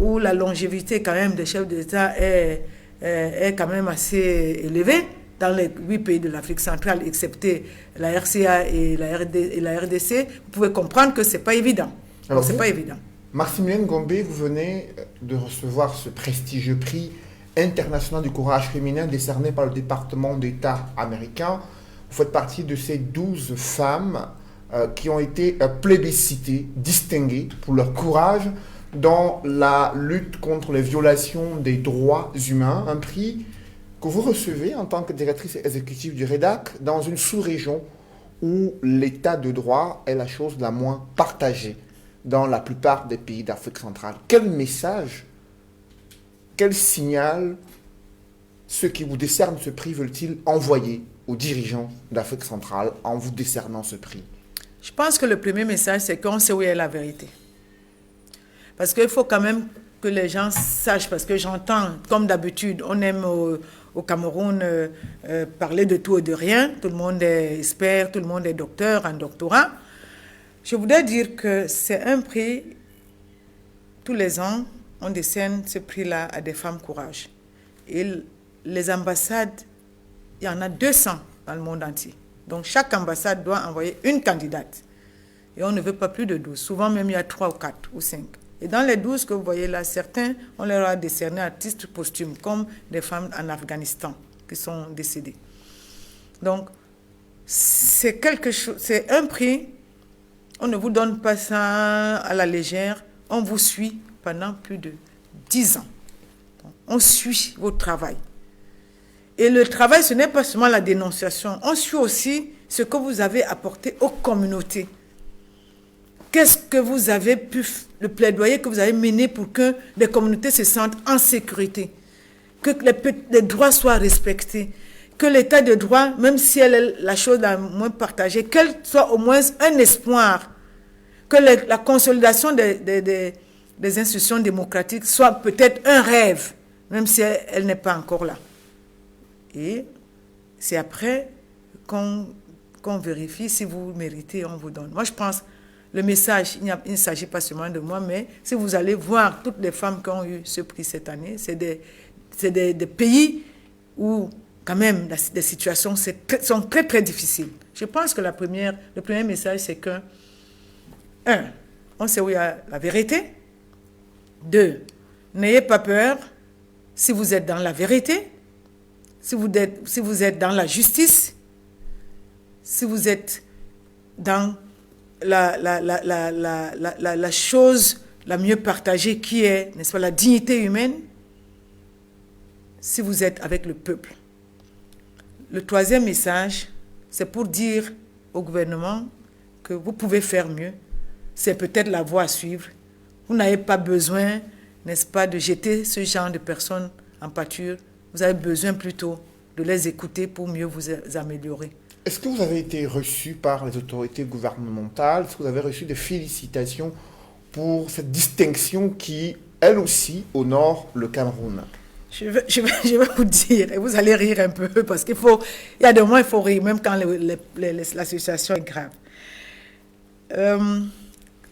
où la longévité quand même des chefs d'État est quand même assez élevée, dans les 8 pays de l'Afrique centrale, excepté la RCA et la RDC, vous pouvez comprendre que ce n'est pas évident. Alors, c'est pas évident. Maximilienne Gombe, vous venez de recevoir ce prestigieux prix international du courage féminin décerné par le département d'État américain. Vous faites partie de ces 12 femmes qui ont été plébiscitées, distinguées pour leur courage dans la lutte contre les violations des droits humains. Un prix que vous recevez en tant que directrice exécutive du REDAC dans une sous-région où l'état de droit est la chose la moins partagée dans la plupart des pays d'Afrique centrale. Quel message, quel signal ceux qui vous décernent ce prix veulent-ils envoyer aux dirigeants d'Afrique centrale en vous décernant ce prix? Je pense que le premier message, c'est qu'on sait où est la vérité. Parce qu'il faut quand même que les gens sachent, parce que j'entends, comme d'habitude, on aime au Cameroun parler de tout et de rien. Tout le monde est expert, tout le monde est docteur, un doctorat. Je voudrais dire que c'est un prix, tous les ans, on décerne ce prix-là à des femmes courage. Et les ambassades, il y en a 200 dans le monde entier. Donc chaque ambassade doit envoyer une candidate. Et on ne veut pas plus de 12. Souvent même, il y a 3 ou 4 ou 5. Et dans les 12 que vous voyez là, certains, on leur a décerné à titre posthume, comme des femmes en Afghanistan qui sont décédées. Donc, c'est quelque chose, c'est un prix, on ne vous donne pas ça à la légère, on vous suit pendant plus de 10 ans. Donc, on suit votre travail. Et le travail, ce n'est pas seulement la dénonciation, on suit aussi ce que vous avez apporté aux communautés. Qu'est-ce que vous avez pu, le plaidoyer que vous avez mené pour que les communautés se sentent en sécurité, que les droits soient respectés, que l'état de droit, même si elle est la chose la moins partagée, qu'elle soit au moins un espoir, que la consolidation des institutions démocratiques soit peut-être un rêve, même si elle n'est pas encore là. Et c'est après qu'on vérifie si vous méritez, on vous donne. Moi, je pense... Le message, il ne s'agit pas seulement de moi, mais si vous allez voir toutes les femmes qui ont eu ce prix cette année, c'est des pays où, quand même, les situations sont très, très difficiles. Je pense que le premier message, c'est que, 1, on sait où il y a la vérité. 2, n'ayez pas peur si vous êtes dans la vérité, si vous êtes dans la justice, si vous êtes dans la chose la mieux partagée qui est, n'est-ce pas, la dignité humaine, si vous êtes avec le peuple. Le troisième message, c'est pour dire au gouvernement que vous pouvez faire mieux. C'est peut-être la voie à suivre. Vous n'avez pas besoin, n'est-ce pas, de jeter ce genre de personnes en pâture. Vous avez besoin plutôt de les écouter pour mieux vous améliorer. Est-ce que vous avez été reçu par les autorités gouvernementales? Est-ce que vous avez reçu des félicitations pour cette distinction qui, elle aussi, honore le Cameroun? Je vais vous dire, et vous allez rire un peu, parce il y a des moments, il faut rire, même quand la situation est grave.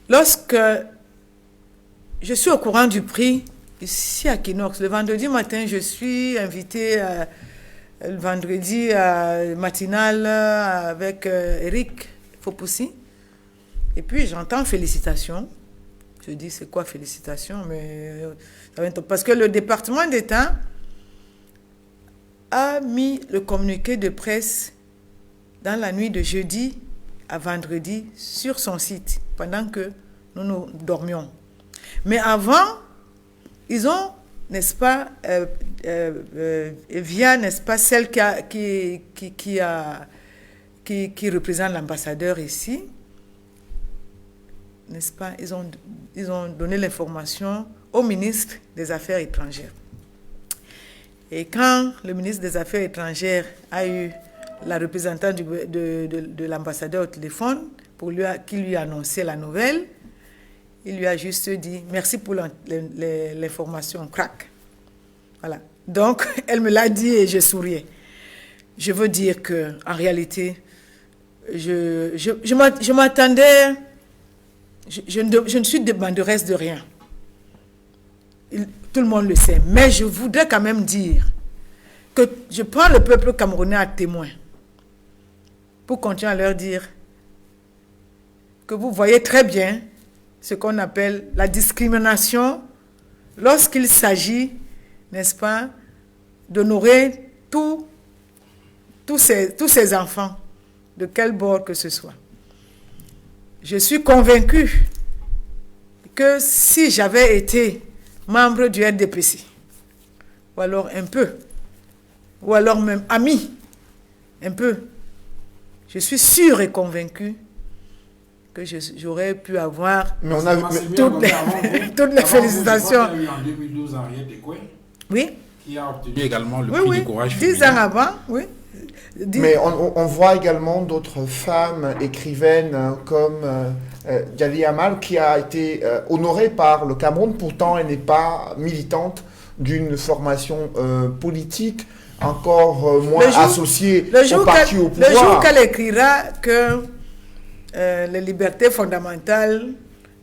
Lorsque je suis au courant du prix, ici à Kinox, le vendredi matin, je suis invitée le vendredi matinal avec Eric Fopoussi. Et puis j'entends félicitations. Je dis, c'est quoi félicitations? Mais parce que le département d'État a mis le communiqué de presse dans la nuit de jeudi à vendredi sur son site pendant que nous dormions. Mais avant, ils ont, n'est-ce pas, via, n'est-ce pas, celle qui représente l'ambassadeur ici, n'est-ce pas, ils ont donné l'information au ministre des Affaires étrangères. Et quand le ministre des Affaires étrangères a eu la représentante de l'ambassadeur au téléphone qui lui a annoncé la nouvelle, il lui a juste dit « Merci pour l'information, crack ». Voilà. Donc, elle me l'a dit et je souriais. Je veux dire qu'en réalité, je m'attendais, je ne suis demanderesse de rien. Tout le monde le sait. Mais je voudrais quand même dire que je prends le peuple camerounais à témoin pour continuer à leur dire que vous voyez très bien ce qu'on appelle la discrimination lorsqu'il s'agit, n'est-ce pas, d'honorer tous ces enfants, de quel bord que ce soit. Je suis convaincue que si j'avais été membre du RDPC, ou alors un peu, ou alors même ami, un peu, je suis sûre et convaincue que j'aurais pu avoir toutes les félicitations. Il y a eu en 2012 Henriette Ekwe, oui, qui a obtenu également le prix du courage féminin. 10 ans avant, oui. Mais on voit également d'autres femmes écrivaines comme Djali Amal qui a été honorée par le Cameroun. Pourtant, elle n'est pas militante d'une formation politique, encore moins associée au parti au pouvoir. Le jour qu'elle écrira que les libertés fondamentales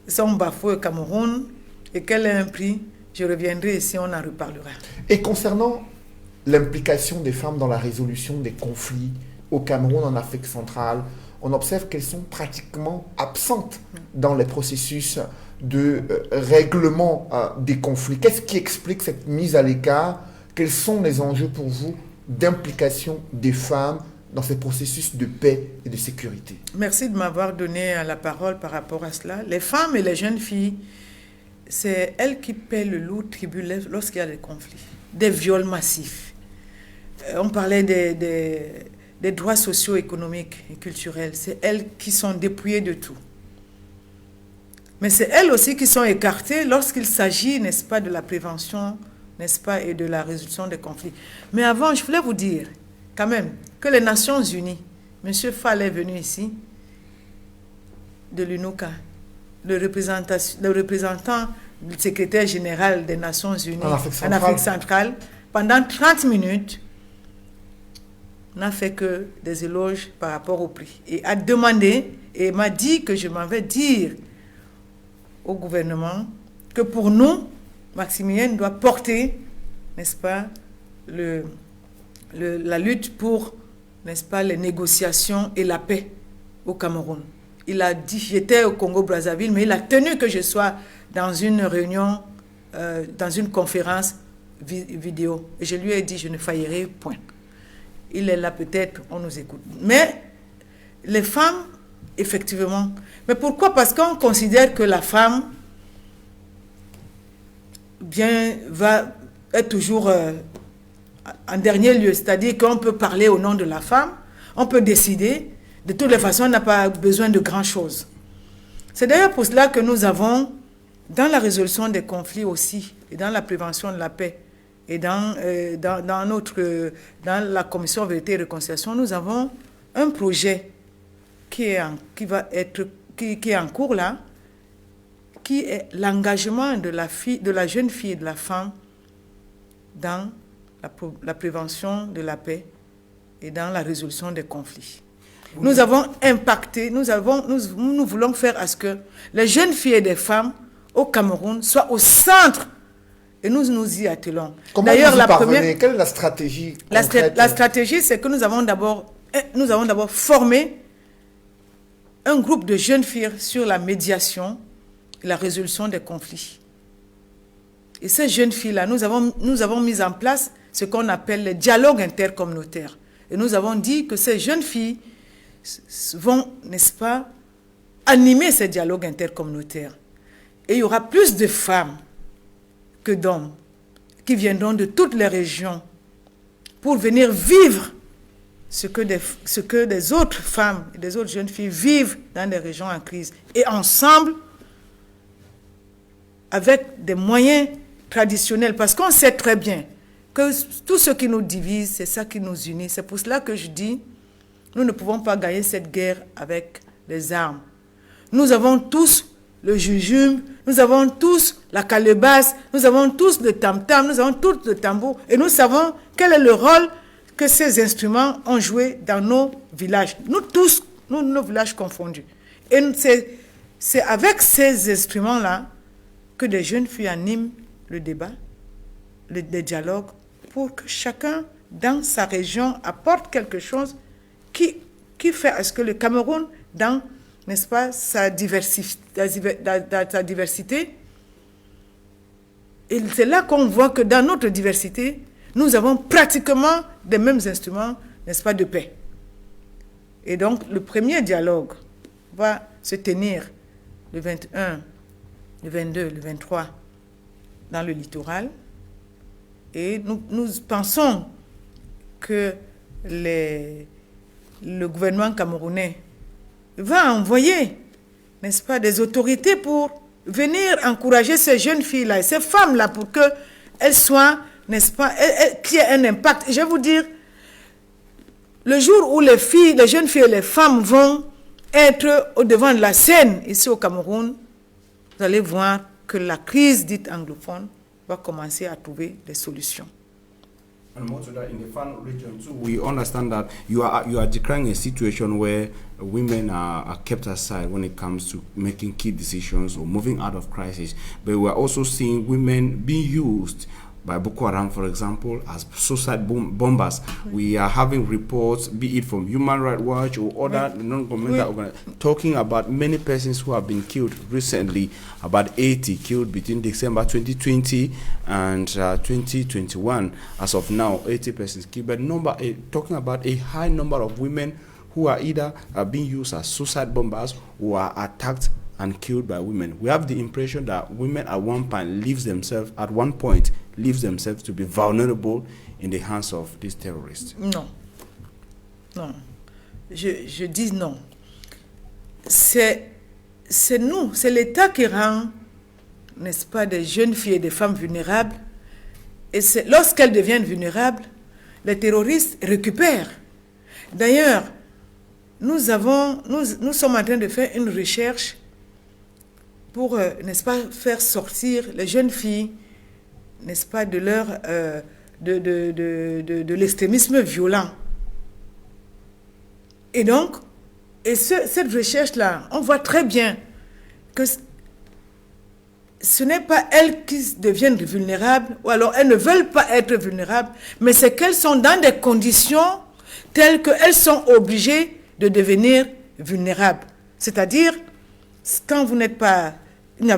sont bafouées au Cameroun et qu'elle a un prix, je reviendrai ici, on en reparlera. Et concernant l'implication des femmes dans la résolution des conflits au Cameroun, en Afrique centrale, on observe qu'elles sont pratiquement absentes dans les processus de règlement des conflits. Qu'est-ce qui explique cette mise à l'écart? Quels sont les enjeux pour vous d'implication des femmes dans ces processus de paix et de sécurité? Merci de m'avoir donné la parole par rapport à cela. Les femmes et les jeunes filles, c'est elles qui paient le lourd tribut lorsqu'il y a des conflits, des viols massifs. On parlait des droits sociaux, économiques et culturels. C'est elles qui sont dépouillées de tout. Mais c'est elles aussi qui sont écartées lorsqu'il s'agit, n'est-ce pas, de la prévention, n'est-ce pas, et de la résolution des conflits. Mais avant, je voulais vous dire, quand même, que les Nations Unies, M. Fall est venu ici, de l'UNOCA, le représentant du secrétaire général des Nations Unies en Afrique centrale, pendant 30 minutes, n'a fait que des éloges par rapport au prix. Et a demandé, et m'a dit que je m'en vais dire au gouvernement que pour nous, Maximilien doit porter, n'est-ce pas, la lutte pour, n'est-ce pas, les négociations et la paix au Cameroun. Il a dit, j'étais au Congo-Brazzaville, mais il a tenu que je sois dans une réunion, dans une conférence vidéo. Et je lui ai dit, je ne faillirai point. Il est là peut-être, on nous écoute. Mais les femmes, effectivement. Mais pourquoi? Parce qu'on considère que la femme va être toujours en dernier lieu. C'est-à-dire qu'on peut parler au nom de la femme, on peut décider. De toutes les façons, on n'a pas besoin de grand-chose. C'est d'ailleurs pour cela que nous avons, dans la résolution des conflits aussi, et dans la prévention de la paix, et dans la commission Vérité et Réconciliation, nous avons un projet qui est en cours là, qui est l'engagement de la jeune fille et de la femme dans la prévention de la paix et dans la résolution des conflits. Oui. Nous avons impacté, nous voulons faire à ce que les jeunes filles et les femmes au Cameroun soient au centre. Et nous y attelons. Comment vous y parvenez? Quelle est la stratégie concrète? La stratégie, c'est que nous avons d'abord formé un groupe de jeunes filles sur la médiation et la résolution des conflits. Et ces jeunes filles-là, nous avons mis en place ce qu'on appelle le dialogue intercommunautaire. Et nous avons dit que ces jeunes filles vont, n'est-ce pas, animer ces dialogues intercommunautaires. Et il y aura plus de femmes que d'hommes qui viendront de toutes les régions pour venir vivre ce que des autres femmes et des autres jeunes filles vivent dans des régions en crise. Et ensemble, avec des moyens traditionnels, parce qu'on sait très bien que tout ce qui nous divise, c'est ça qui nous unit. C'est pour cela que je dis, nous ne pouvons pas gagner cette guerre avec les armes. Nous avons tous le jujube, nous avons tous la calebasse, nous avons tous le tam-tam, nous avons tous le tambour, et nous savons quel est le rôle que ces instruments ont joué dans nos villages. Nous tous, nos villages confondus. Et c'est avec ces instruments-là que des jeunes filles animent le débat, le dialogue, pour que chacun, dans sa région, apporte quelque chose qui fait à ce que le Cameroun, dans, n'est-ce pas, sa diversité, et c'est là qu'on voit que dans notre diversité, nous avons pratiquement les mêmes instruments, n'est-ce pas, de paix. Et donc, le premier dialogue va se tenir le 21, le 22, le 23 dans le littoral. Et nous pensons que le gouvernement camerounais va envoyer, n'est-ce pas, des autorités pour venir encourager ces jeunes filles-là et ces femmes-là pour qu'elles soient, n'est-ce pas, qu'il y ait un impact. Et je vais vous dire, le jour où les jeunes filles et les femmes vont être au devant de la scène ici au Cameroun, vous allez voir que la crise dite anglophone va commencer à trouver des solutions. And more to that, in the Fan region too, we understand that you are decrying a situation where women are kept aside when it comes to making key decisions or moving out of crisis. But we are also seeing women being used by Boko Haram, for example, as suicide bombers. We are having reports, be it from Human Rights Watch or other non-governmental organizations, talking about many persons who have been killed recently, about 80 killed between December 2020 and 2021. As of now, 80 persons killed. But talking about a high number of women who are either being used as suicide bombers or are attacked and killed by women. We have the impression that women at one point leave themselves to be vulnerable in the hands of these terrorists. Non. Non. Je dis non. C'est nous, c'est l'État qui rend, n'est-ce pas, des jeunes filles et des femmes vulnérables. Et lorsqu'elles deviennent vulnérables, les terroristes récupèrent. D'ailleurs, nous sommes en train de faire une recherche pour, n'est-ce pas, faire sortir les jeunes filles, n'est-ce pas, de leur de l'extrémisme violent. Et donc, cette recherche-là, on voit très bien que ce n'est pas elles qui deviennent vulnérables, ou alors elles ne veulent pas être vulnérables, mais c'est qu'elles sont dans des conditions telles qu'elles sont obligées de devenir vulnérables. C'est-à-dire, quand vous n'avez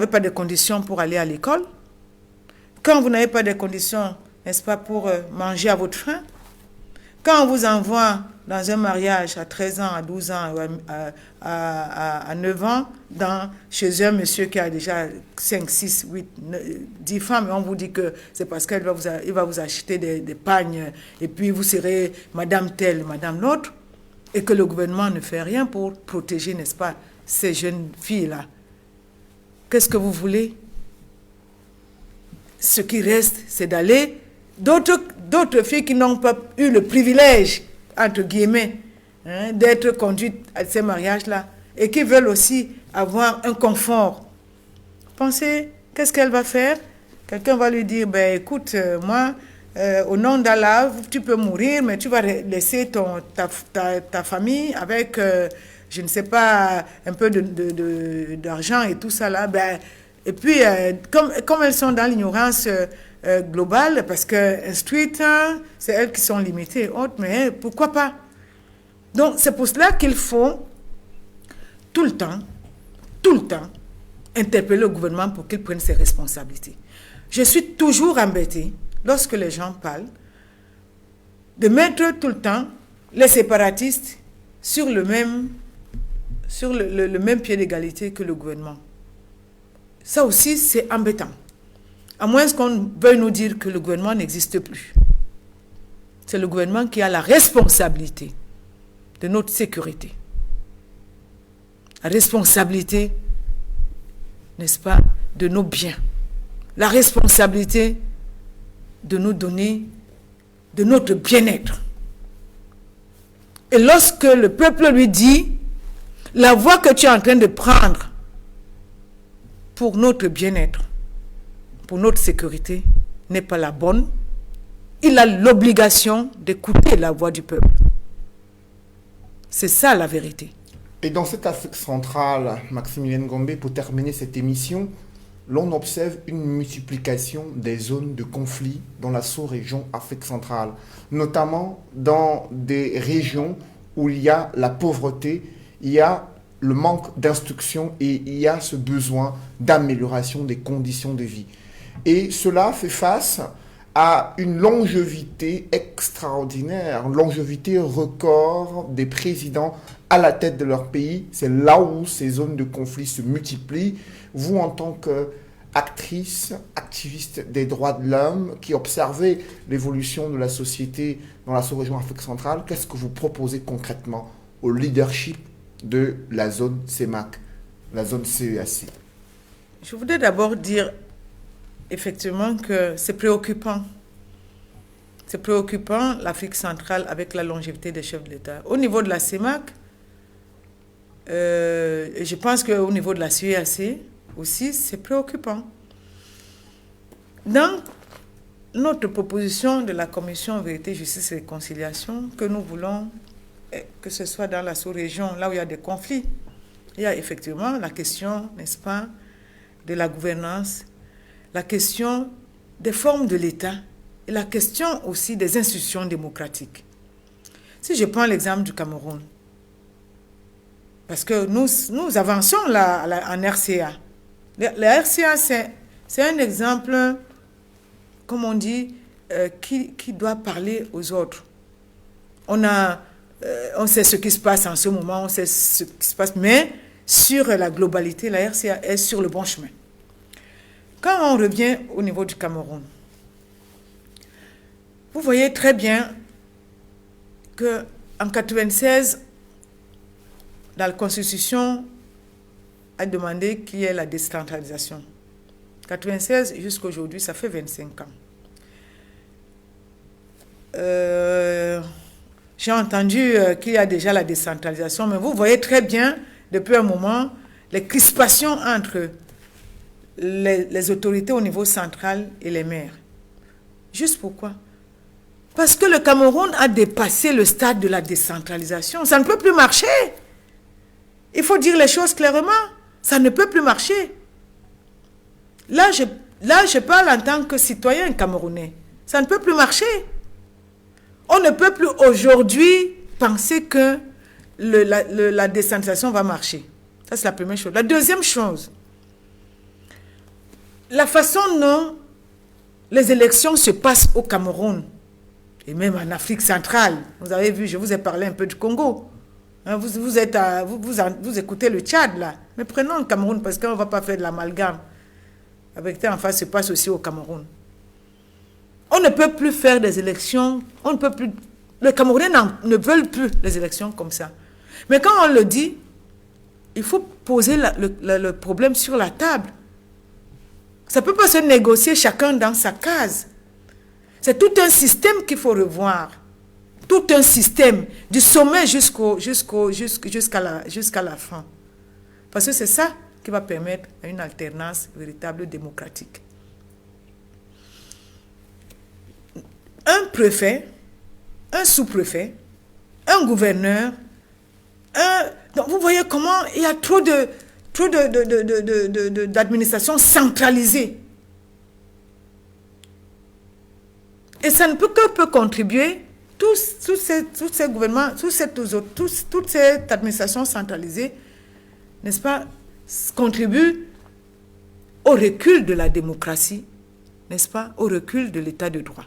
pas de conditions pour aller à l'école, quand vous n'avez pas de conditions, n'est-ce pas, pour manger à votre faim, quand on vous envoie dans un mariage à 13 ans, à 12 ans, à 9 ans, chez un monsieur qui a déjà 5, 6, 8, 10 femmes, et on vous dit que c'est parce qu'il va vous acheter des pagnes, et puis vous serez madame telle, madame l'autre, et que le gouvernement ne fait rien pour protéger, n'est-ce pas, ces jeunes filles-là. Qu'est-ce que vous voulez? Ce qui reste, c'est d'aller... D'autres filles qui n'ont pas eu le privilège, entre guillemets, d'être conduites à ces mariages-là, et qui veulent aussi avoir un confort. Pensez, qu'est-ce qu'elle va faire? Quelqu'un va lui dire, ben écoute, moi, au nom d'Allah, tu peux mourir, mais tu vas laisser ta famille avec... je ne sais pas, un peu d'argent et tout ça là. Ben, et puis, comme elles sont dans l'ignorance globale, parce que instruites, c'est elles qui sont limitées, autres, mais pourquoi pas? Donc, c'est pour cela qu'il faut tout le temps, interpeller le gouvernement pour qu'il prenne ses responsabilités. Je suis toujours embêtée lorsque les gens parlent de mettre tout le temps les séparatistes sur le même pied d'égalité que le gouvernement. Ça aussi, c'est embêtant. À moins qu'on veuille nous dire que le gouvernement n'existe plus. C'est le gouvernement qui a la responsabilité de notre sécurité. La responsabilité, n'est-ce pas, de nos biens. La responsabilité de nous donner de notre bien-être. Et lorsque le peuple lui dit, la voie que tu es en train de prendre pour notre bien-être, pour notre sécurité, n'est pas la bonne, il a l'obligation d'écouter la voix du peuple. C'est ça la vérité. Et dans cette Afrique centrale, Maximilien Ngombe, pour terminer cette émission, l'on observe une multiplication des zones de conflit dans la sous-région Afrique centrale, notamment dans des régions où il y a la pauvreté, il y a le manque d'instruction et il y a ce besoin d'amélioration des conditions de vie. Et cela fait face à une longévité extraordinaire, longévité record des présidents à la tête de leur pays. C'est là où ces zones de conflit se multiplient. Vous, en tant qu'actrice, activiste des droits de l'homme, qui observez l'évolution de la société dans la sous-région Afrique centrale, qu'est-ce que vous proposez concrètement au leadership de la zone CEMAC, la zone CEAC? Je voudrais d'abord dire effectivement que c'est préoccupant. C'est préoccupant, l'Afrique centrale, avec la longévité des chefs de l'État. Au niveau de la CEMAC, je pense qu'au niveau de la CEAC aussi, c'est préoccupant. Dans notre proposition de la Commission Vérité, Justice et Réconciliation, que nous voulons que ce soit dans la sous-région, là où il y a des conflits, il y a effectivement la question, n'est-ce pas, de la gouvernance, la question des formes de l'État et la question aussi des institutions démocratiques. Si je prends l'exemple du Cameroun, parce que nous avançons là, en RCA. La RCA, c'est un exemple, comme on dit, qui doit parler aux autres. On sait ce qui se passe en ce moment, on sait ce qui se passe, mais sur la globalité, la RCA est sur le bon chemin. Quand on revient au niveau du Cameroun, vous voyez très bien qu'en 1996, dans la Constitution, a demandé qu'il y ait la décentralisation. 1996 jusqu'à aujourd'hui, ça fait 25 ans. J'ai entendu qu'il y a déjà la décentralisation, mais vous voyez très bien, depuis un moment, les crispations entre les autorités au niveau central et les maires. Juste pourquoi? Parce que le Cameroun a dépassé le stade de la décentralisation. Ça ne peut plus marcher. Il faut dire les choses clairement. Ça ne peut plus marcher. Là, je parle en tant que citoyen camerounais. Ça ne peut plus marcher. On ne peut plus aujourd'hui penser que la décentralisation va marcher. Ça, c'est la première chose. La deuxième chose, la façon dont les élections se passent au Cameroun, et même en Afrique centrale. Vous avez vu, je vous ai parlé un peu du Congo. Hein, vous écoutez le Tchad, là. Mais prenons le Cameroun, parce qu'on ne va pas faire de l'amalgame. Avec ça, en face, se passe aussi au Cameroun. On ne peut plus faire des élections, on ne peut plus... Les Camerounais ne veulent plus les élections comme ça. Mais quand on le dit, il faut poser le problème sur la table. Ça ne peut pas se négocier chacun dans sa case. C'est tout un système qu'il faut revoir. Tout un système, du sommet jusqu'à la fin. Parce que c'est ça qui va permettre une alternance véritable démocratique. Un préfet, un sous-préfet, un gouverneur, donc vous voyez comment il y a trop d'administration centralisée. Et ça ne peut que contribuer, tous ces gouvernements, toute cette administration centralisée, n'est-ce pas, contribue au recul de la démocratie, n'est-ce pas, au recul de l'état de droit.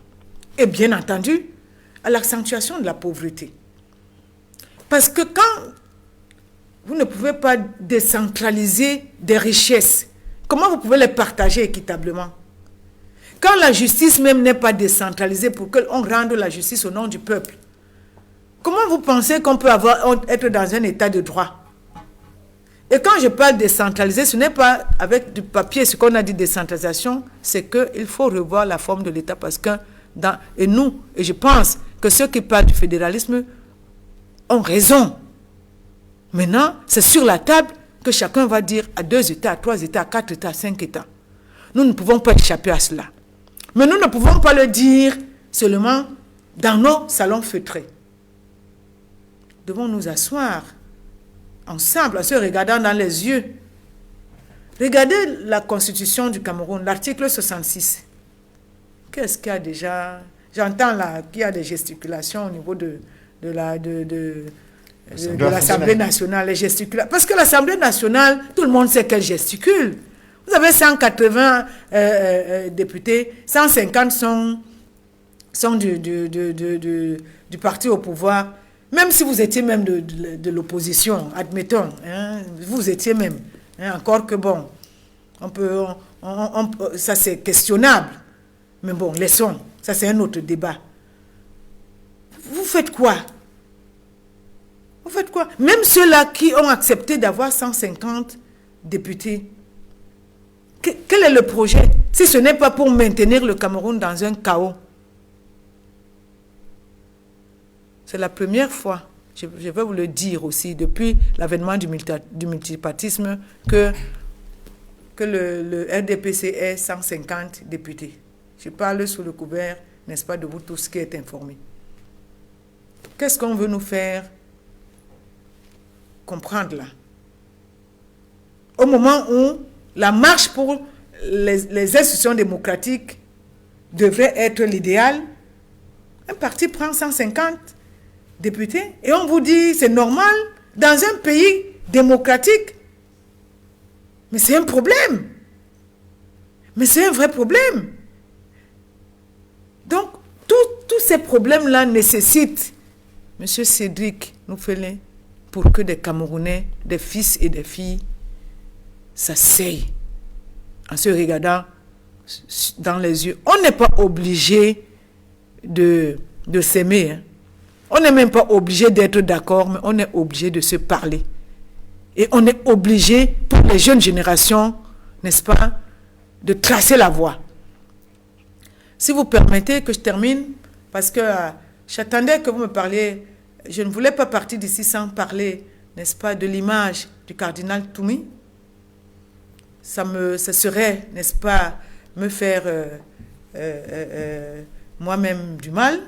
Et bien entendu, à l'accentuation de la pauvreté. Parce que quand vous ne pouvez pas décentraliser des richesses, comment vous pouvez les partager équitablement? Quand la justice même n'est pas décentralisée pour qu'on rende la justice au nom du peuple, comment vous pensez qu'on peut être dans un état de droit? Et quand je parle décentralisé, ce n'est pas avec du papier, ce qu'on a dit décentralisation, c'est qu'il faut revoir la forme de l'État parce que, et je pense que ceux qui parlent du fédéralisme ont raison. Maintenant, c'est sur la table que chacun va dire à 2 États, à 3 États, à 4 États, à 5 États. Nous ne pouvons pas échapper à cela. Mais nous ne pouvons pas le dire seulement dans nos salons feutrés. Nous devons nous asseoir ensemble, en se regardant dans les yeux. Regardez la Constitution du Cameroun, l'article 66. Qu'est-ce qu'il y a déjà? J'entends là qu'il y a des gesticulations au niveau de l'Assemblée nationale. Les gesticulations. Parce que l'Assemblée nationale, tout le monde sait qu'elle gesticule. Vous avez 180 députés, 150 sont du parti au pouvoir. Même si vous étiez même de l'opposition, admettons, hein, vous étiez même, hein, encore que bon, ça c'est questionnable, mais bon, laissons, ça c'est un autre débat. Vous faites quoi? Vous faites quoi? Même ceux-là qui ont accepté d'avoir 150 députés, quel est le projet? Si ce n'est pas pour maintenir le Cameroun dans un chaos. C'est la première fois, je vais vous le dire aussi, depuis l'avènement du multipartisme, que le RDPC ait 150 députés. Je parle sous le couvert, n'est-ce pas, de vous tous qui êtes informés. Qu'est-ce qu'on veut nous faire comprendre là? Au moment où la marche pour les institutions démocratiques devrait être l'idéal, un parti prend 150 députés et on vous dit c'est normal dans un pays démocratique. Mais c'est un problème. Mais c'est un vrai problème. Donc, tous ces problèmes-là nécessitent, M. Cédric Noufelé, pour que des Camerounais, des fils et des filles, s'asseyent en se regardant dans les yeux. On n'est pas obligé de s'aimer, hein. On n'est même pas obligé d'être d'accord, mais on est obligé de se parler. Et on est obligé, pour les jeunes générations, n'est-ce pas, de tracer la voie. Si vous permettez que je termine, parce que j'attendais que vous me parliez, je ne voulais pas partir d'ici sans parler, n'est-ce pas, de l'image du cardinal Toumi. Ça serait, n'est-ce pas, me faire moi-même du mal.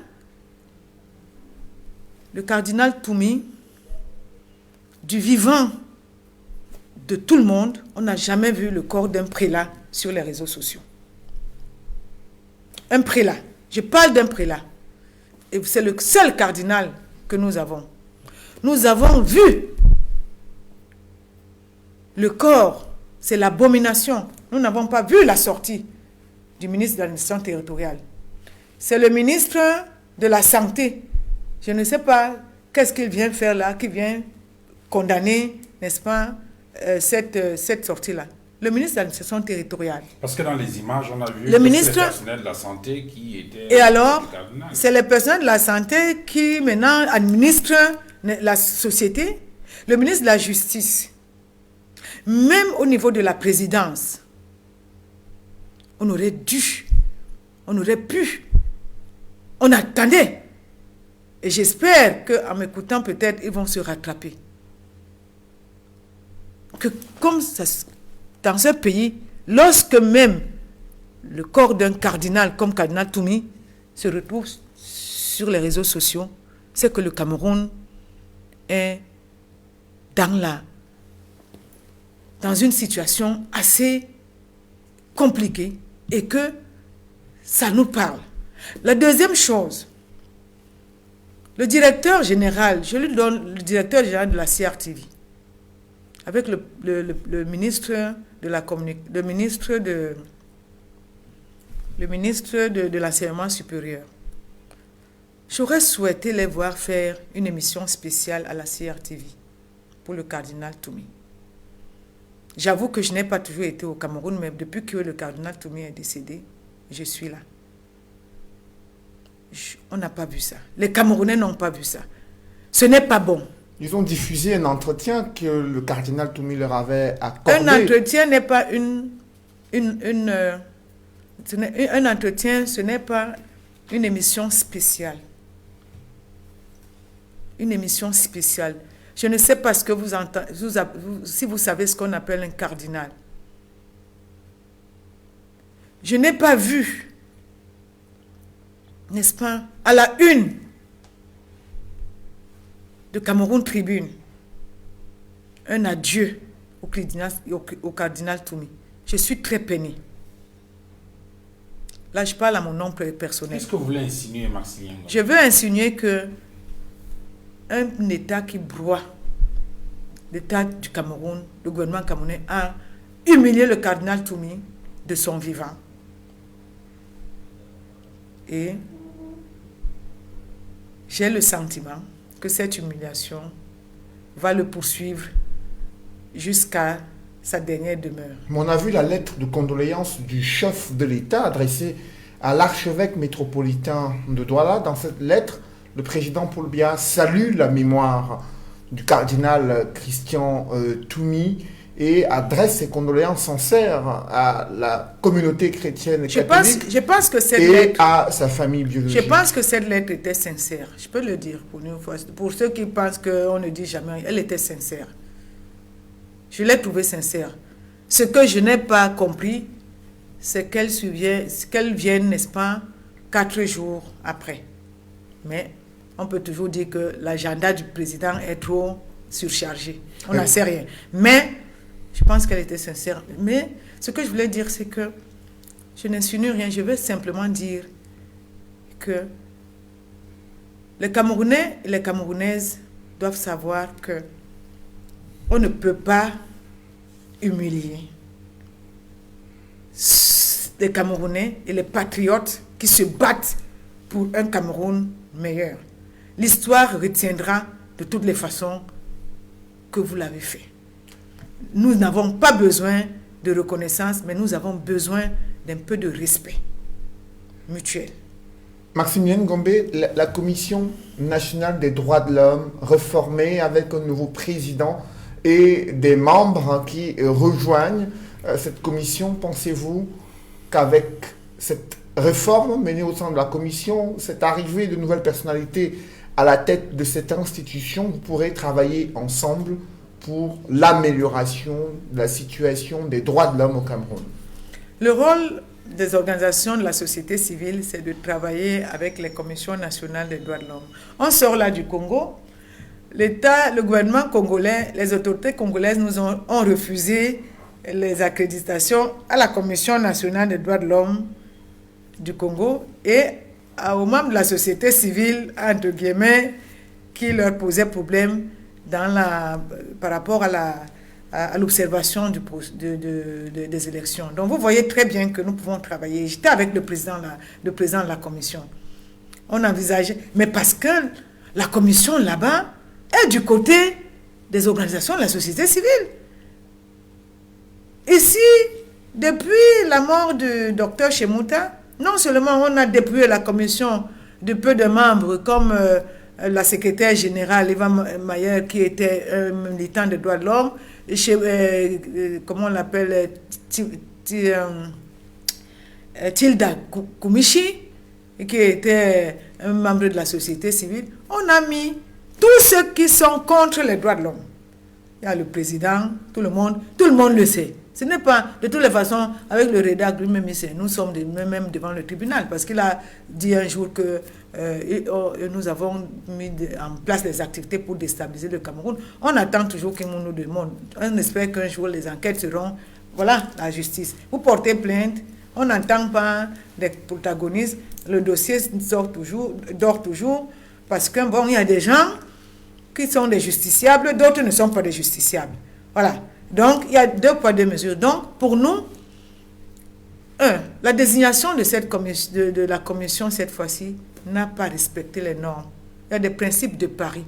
Le cardinal Toumi, du vivant de tout le monde, on n'a jamais vu le corps d'un prélat sur les réseaux sociaux. Un prélat. Je parle d'un prélat. Et c'est le seul cardinal que nous avons. Nous avons vu le corps, c'est l'abomination. Nous n'avons pas vu la sortie du ministre de l'administration territoriale. C'est le ministre de la Santé. Je ne sais pas qu'est-ce qu'il vient faire là, qui vient condamner, n'est-ce pas, cette sortie-là. Le ministre de l'administration territoriale. Parce que dans les images, on a vu le ministre, les personnels de la santé qui étaient... Et alors, c'est les personnels de la santé qui maintenant administrent la société. Le ministre de la Justice, même au niveau de la présidence, on aurait dû, on aurait pu, on attendait. Et j'espère qu'en m'écoutant, peut-être, ils vont se rattraper. Que comme ça, dans ce pays, lorsque même le corps d'un cardinal comme cardinal Toumi se retrouve sur les réseaux sociaux, c'est que le Cameroun est dans une situation assez compliquée et que ça nous parle. La deuxième chose, le directeur général, je lui donne le directeur général de la CRTV, avec le ministre de la communication, le ministre de l'enseignement supérieur. J'aurais souhaité les voir faire une émission spéciale à la CRTV pour le cardinal Toumi. J'avoue que je n'ai pas toujours été au Cameroun, mais depuis que le cardinal Toumi est décédé, je suis là. On n'a pas vu ça. Les Camerounais n'ont pas vu ça. Ce n'est pas bon. Ils ont diffusé un entretien que le cardinal Toumi leur avait accordé. Un entretien n'est pas un entretien, ce n'est pas une émission spéciale. Une émission spéciale. Je ne sais pas ce que vous entendez, si vous savez ce qu'on appelle un cardinal. Je n'ai pas vu, n'est-ce pas, à la une de Cameroun Tribune, un adieu au cardinal Toumi. Je suis très peinée. Là, je parle à mon nom personnel. Qu'est-ce que vous voulez insinuer, Maximilien? Je veux insinuer que un État qui broie, l'État du Cameroun, le gouvernement camerounais, a humilié le cardinal Toumi de son vivant. Et j'ai le sentiment que cette humiliation va le poursuivre jusqu'à sa dernière demeure. Mais on a vu la lettre de condoléances du chef de l'État adressée à l'archevêque métropolitain de Douala. Dans cette lettre, le président Paul Biya salue la mémoire du cardinal Christian Toumi et adresse ses condoléances sincères à la communauté chrétienne catholique je pense que cette et lettre, à sa famille biologique. Je pense que cette lettre était sincère. Je peux le dire pour une fois. Pour ceux qui pensent qu'on ne dit jamais, elle était sincère. Je l'ai trouvée sincère. Ce que je n'ai pas compris, c'est qu'elle vienne, n'est-ce pas, 4 jours après. Mais on peut toujours dire que l'agenda du président est trop surchargé. On n'en sait rien. Mais je pense qu'elle était sincère. Mais ce que je voulais dire, c'est que je n'insinue rien. Je veux simplement dire que les Camerounais et les Camerounaises doivent savoir que on ne peut pas humilier les Camerounais et les patriotes qui se battent pour un Cameroun meilleur. L'histoire retiendra de toutes les façons que vous l'avez fait. Nous n'avons pas besoin de reconnaissance, mais nous avons besoin d'un peu de respect mutuel. Maximilien Ngombe, la Commission nationale des droits de l'homme réformée avec un nouveau président et des membres qui rejoignent cette commission, pensez-vous qu'avec cette réforme menée au sein de la commission, cette arrivée de nouvelles personnalités à la tête de cette institution, vous pourrez travailler ensemble pour l'amélioration de la situation des droits de l'homme au Cameroun? Le rôle des organisations de la société civile, c'est de travailler avec les commissions nationales des droits de l'homme. On sort là du Congo. L'État, le gouvernement congolais, les autorités congolaises nous ont refusé les accréditations à la Commission nationale des droits de l'homme du Congo et aux membres de la société civile, entre guillemets, qui leur posaient problème par rapport à l'observation des élections. Donc vous voyez très bien que nous pouvons travailler. J'étais avec le président de la commission. On envisageait, mais parce que la commission là-bas est du côté des organisations de la société civile. Ici, depuis la mort du docteur Chemouta, non seulement on a dépouillé la commission de peu de membres comme la secrétaire générale Eva Mayer qui était un militant des droits de l'homme, comment on l'appelle, Tilda Kumishi, qui était un membre de la société civile. On a mis tous ceux qui sont contre les droits de l'homme. Il y a le président, tout le monde le sait. Ce n'est pas, de toutes les façons, avec le rédacteur lui-même, nous sommes même devant le tribunal, parce qu'il a dit un jour que nous avons mis en place des activités pour déstabiliser le Cameroun. On attend toujours qu'il nous demande. On espère qu'un jour les enquêtes seront, voilà, la justice. Vous portez plainte, on n'entend pas des protagonistes, le dossier dort toujours, parce que bon, il y a des gens qui sont des justiciables, d'autres ne sont pas des justiciables. Voilà. Donc, il y a 2 poids 2 mesures. Donc, pour nous, la désignation de la commission, cette fois-ci, n'a pas respecté les normes. Il y a des principes de Paris.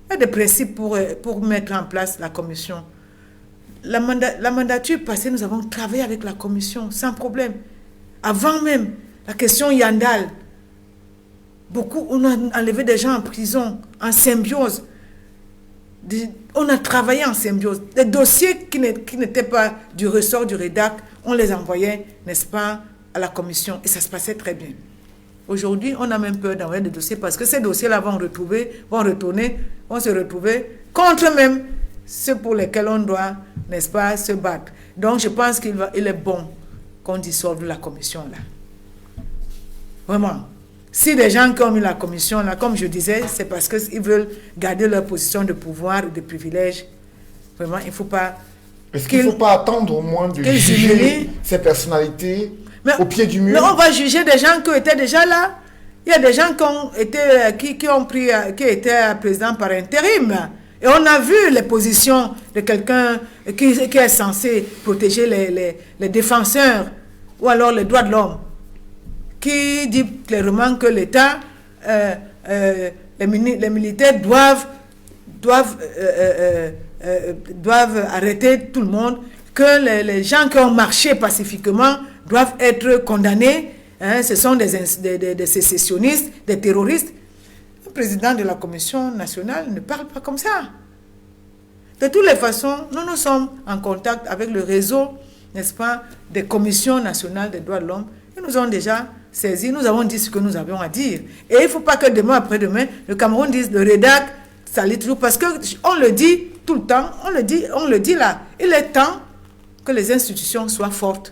Il y a des principes pour mettre en place la commission. La mandature passée, nous avons travaillé avec la commission sans problème. Avant même, la question Yandal, on a enlevé des gens en prison, en symbiose. On a travaillé en symbiose. Des dossiers qui n'étaient pas du ressort du REDAC, on les envoyait, n'est-ce pas, à la commission. Et ça se passait très bien. Aujourd'hui, on a même peur d'envoyer des dossiers parce que ces dossiers-là vont se retrouver contre même ceux pour lesquels on doit, n'est-ce pas, se battre. Donc, je pense qu'il est bon qu'on dissolve la commission-là. Vraiment. Si des gens qui ont mis la commission-là, comme je disais, c'est parce qu'ils veulent garder leur position de pouvoir et de privilège. Vraiment, il ne faut pas... Est-ce qu'il ne faut pas attendre au moins de juger ces personnalités au pied du mur? Mais on va juger des gens qui étaient déjà là. Il y a des gens qui étaient présidents par intérim. Et on a vu les positions de quelqu'un qui est censé protéger les défenseurs ou alors les droits de l'homme, qui dit clairement que l'État, les militaires doivent arrêter tout le monde, que les gens qui ont marché pacifiquement doivent être condamnés. Ce sont des sécessionnistes, des terroristes. Le président de la Commission nationale ne parle pas comme ça. De toutes les façons, nous sommes en contact avec le réseau, n'est-ce pas, des commissions nationales des droits de l'homme. Ils nous ont déjà saisis, nous avons dit ce que nous avions à dire. Et il ne faut pas que demain, après-demain, le Cameroun dise le REDAC, ça l'est toujours, parce qu'on le dit tout le temps, on le dit là. Il est temps que les institutions soient fortes.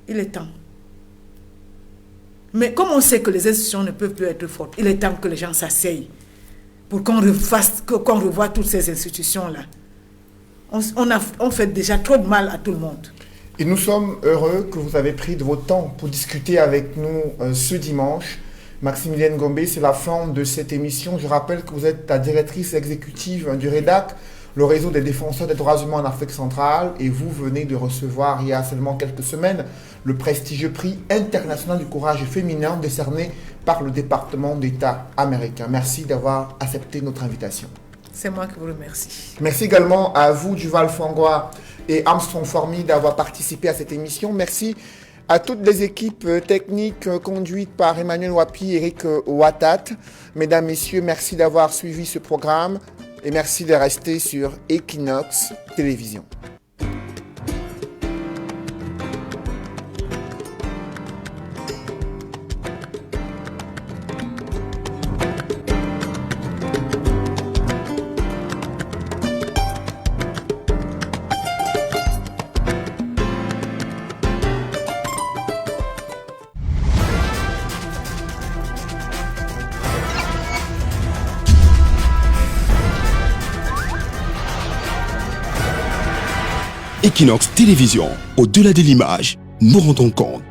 Il est temps. Mais comme on sait que les institutions ne peuvent plus être fortes, il est temps que les gens s'asseyent pour qu'on revoie toutes ces institutions-là. On fait déjà trop de mal à tout le monde. Et nous sommes heureux que vous avez pris de votre temps pour discuter avec nous ce dimanche. Maximilienne Gombe, c'est la fin de cette émission. Je rappelle que vous êtes la directrice exécutive du REDAC, le réseau des défenseurs des droits humains en Afrique centrale, et vous venez de recevoir il y a seulement quelques semaines le prestigieux prix international du courage féminin décerné par le département d'État américain. Merci d'avoir accepté notre invitation. C'est moi qui vous remercie. Merci également à vous, Duval Fangois et Armstrong Formy, d'avoir participé à cette émission. Merci à toutes les équipes techniques conduites par Emmanuel Wapi et Eric Ouattat. Mesdames, Messieurs, merci d'avoir suivi ce programme et merci de rester sur Equinox Télévision. Equinox Télévision, au-delà de l'image, nous rendons compte.